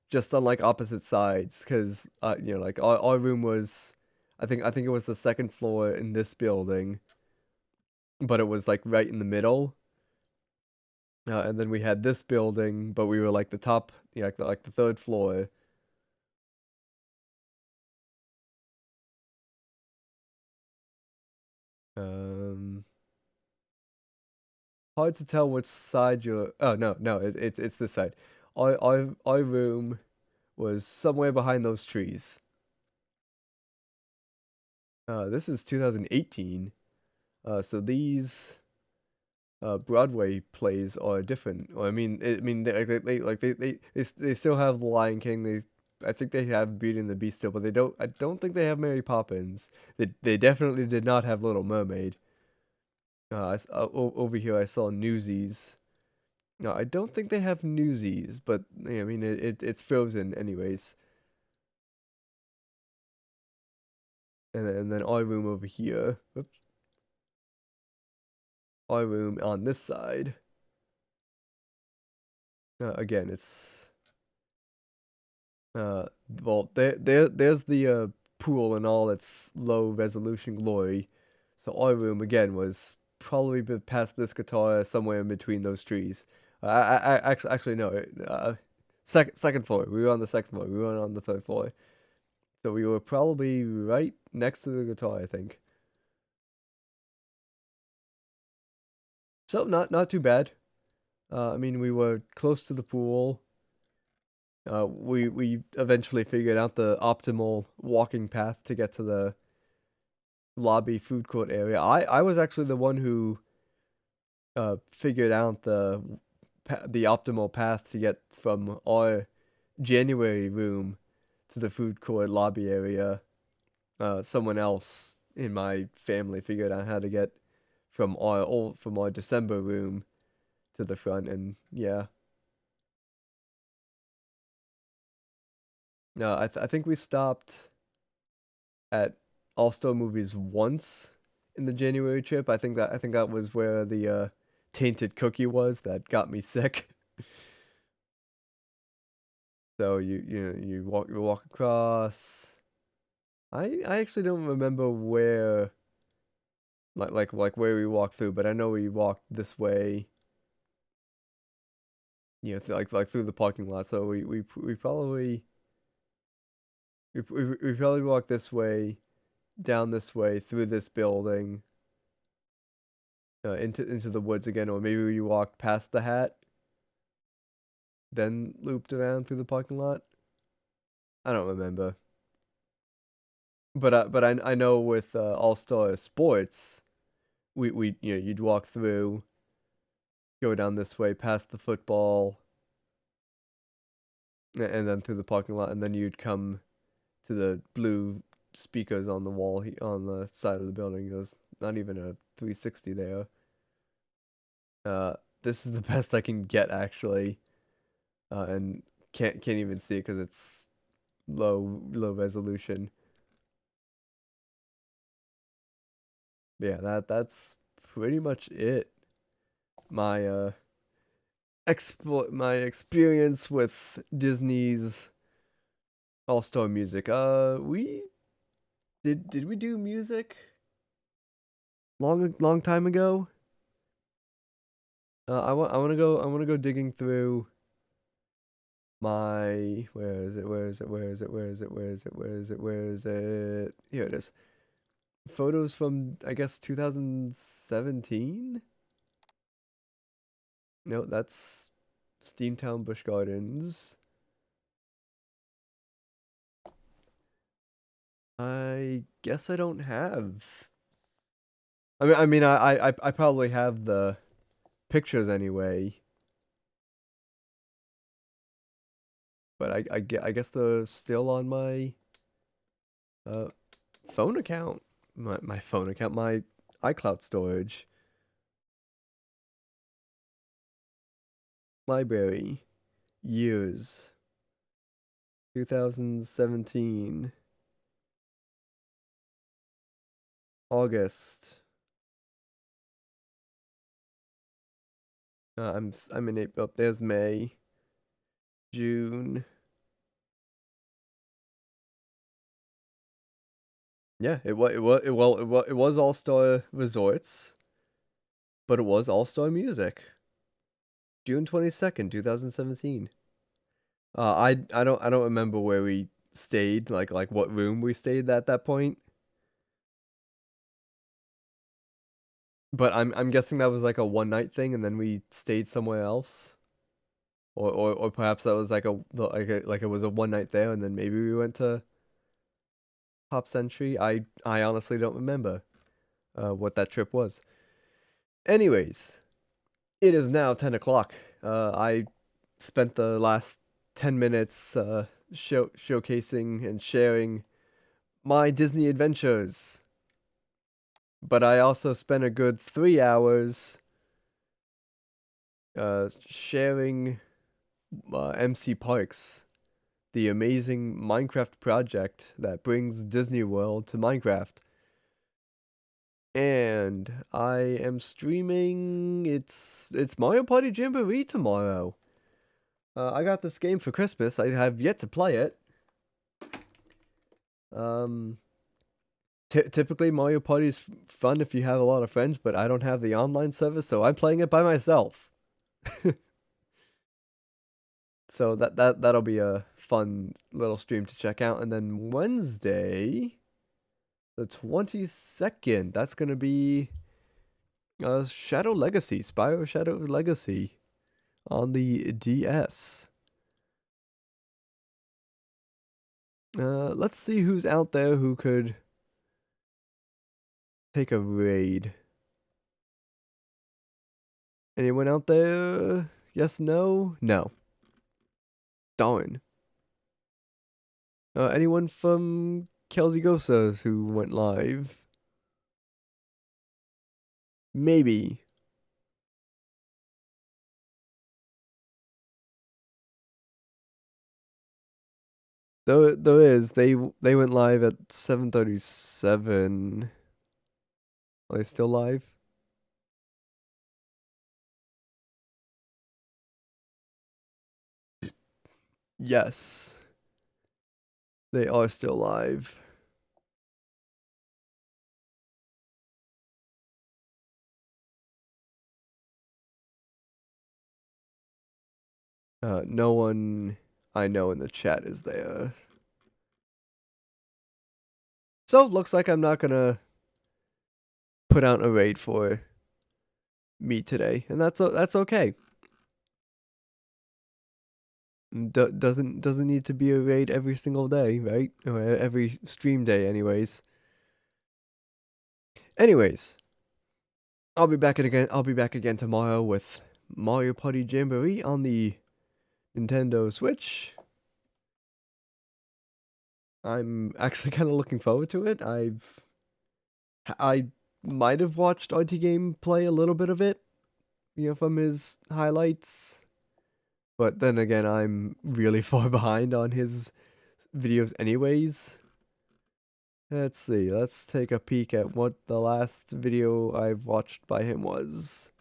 just on like opposite sides. Because like our room was, I think it was the second floor in this building, but it was like right in the middle. And then we had this building, but we were like the top, like the third floor. Um, Hard to tell which side you're. Oh no, it's this side. Our room was somewhere behind those trees. This is 2018. So these Broadway plays are different. Well, I mean, they still have The Lion King. I think they have Beauty and the Beast still, but they don't. I don't think they have Mary Poppins. They definitely did not have Little Mermaid. Over here I saw Newsies. No, I don't think they have Newsies, but yeah, I mean it's Frozen anyways. And then our room over here. Oops, our room on this side. Again, it's Uh, well, there's the pool in all its low resolution glory. So our room again was probably been past this guitar somewhere in between those trees. Actually no. Second floor. We were on the second floor. We weren't on the third floor. So we were probably right next to the guitar, I think. So not too bad. I mean, we were close to the pool. We eventually figured out the optimal walking path to get to the lobby food court area. I was actually the one who figured out the optimal path to get from our January room to the food court lobby area. Someone else in my family figured out how to get from our December room to the front, and yeah. No, I think we stopped at All Star Movies once in the January trip. I think that was where the tainted cookie was that got me sick. So you walk across. I actually don't remember where like where we walked through, but I know we walked this way. Like through the parking lot. So we probably walked this way, down this way, through this building, into the woods again, or maybe we walked past the hat, then looped around through the parking lot. I don't remember, but I know with All Star Sports, we you'd walk through, go down this way past the football, and then through the parking lot, and then you'd come to the blue speakers on the wall on the side of the building. There's not even a 360 there. Uh, this is the best I can get actually, and can't even see it because it's low resolution. Yeah, that's pretty much it. My my experience with Disney's All Star Music. We did we do music long time ago? I want to go digging through my where is it? Here it is. Photos from I guess 2017. No, that's Steamtown Busch Gardens. I guess I don't have. I probably have the pictures anyway, but I guess they're still on my uh phone account. My phone account, my iCloud storage. Library. Years. 2017. August. I'm in April. Oh, there's May. June. Yeah, it was All Star Resorts, but it was All Star Music. June 22nd, 2017. I don't remember where we stayed, like what room we stayed at that point. But I'm guessing that was like a one night thing, and then we stayed somewhere else, or perhaps that was like it was a one night there, and then maybe we went to Pop Century. I honestly don't remember what that trip was. Anyways, it is now 10 o'clock. I spent the last 10 minutes showcasing and sharing my Disney adventures, but I also spent a good 3 hours sharing MCParks, the amazing Minecraft project that brings Disney World to Minecraft. And I am streaming. It's Mario Party Jamboree tomorrow. I got this game for Christmas. I have yet to play it. Um, Typically, Mario Party is fun if you have a lot of friends, but I don't have the online service, so I'm playing it by myself. So that'll be a fun little stream to check out. And then Wednesday, the 22nd, that's gonna be Shadow Legacy, Spyro Shadow Legacy on the DS. Let's see who's out there who could take a raid. Anyone out there? Yes, no? No. Darn. Anyone from Kelsey Gosas who went live? Maybe. There is. They went live at 7:37. Are they still live? Yes. They are still live. No one I know in the chat is there. So looks like I'm not gonna put out a raid for me today, and that's okay. Doesn't need to be a raid every single day, right? Or every stream day, anyways. Anyways, I'll be back again tomorrow with Mario Party Jamboree on the Nintendo Switch. I'm actually kind of looking forward to it. I might have watched RT Game play a little bit of it, from his highlights. But then again, I'm really far behind on his videos anyways. Let's see. Let's take a peek at what the last video I've watched by him was.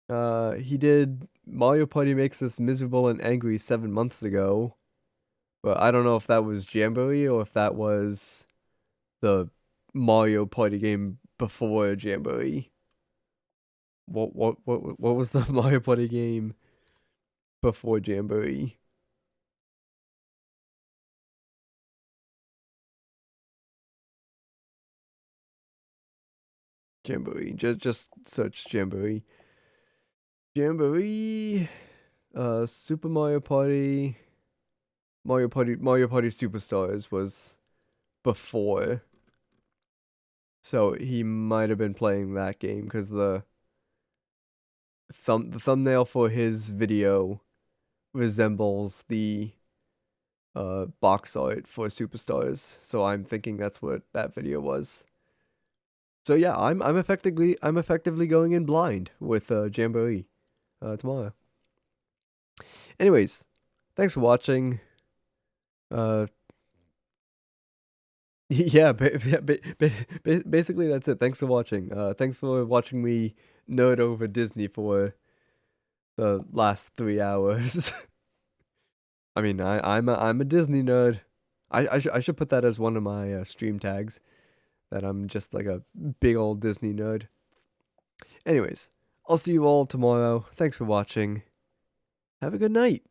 He did Mario Party Makes Us Miserable and Angry 7 months ago. But I don't know if that was Jamboree or if that was the Mario Party game before Jamboree. What was the Mario Party game before Jamboree? Jamboree. Just search Jamboree. Jamboree. Super Mario Party. Mario Party Superstars was before. So he might have been playing that game because the thumbnail for his video resembles the box art for Superstars. So I'm thinking that's what that video was. So yeah, I'm effectively going in blind with Jamboree tomorrow. Anyways, thanks for watching. Yeah, basically that's it. Thanks for watching. Thanks for watching me nerd over Disney for the last 3 hours. I mean, I'm a Disney nerd. I should put that as one of my stream tags, that I'm just like a big old Disney nerd. Anyways, I'll see you all tomorrow. Thanks for watching. Have a good night.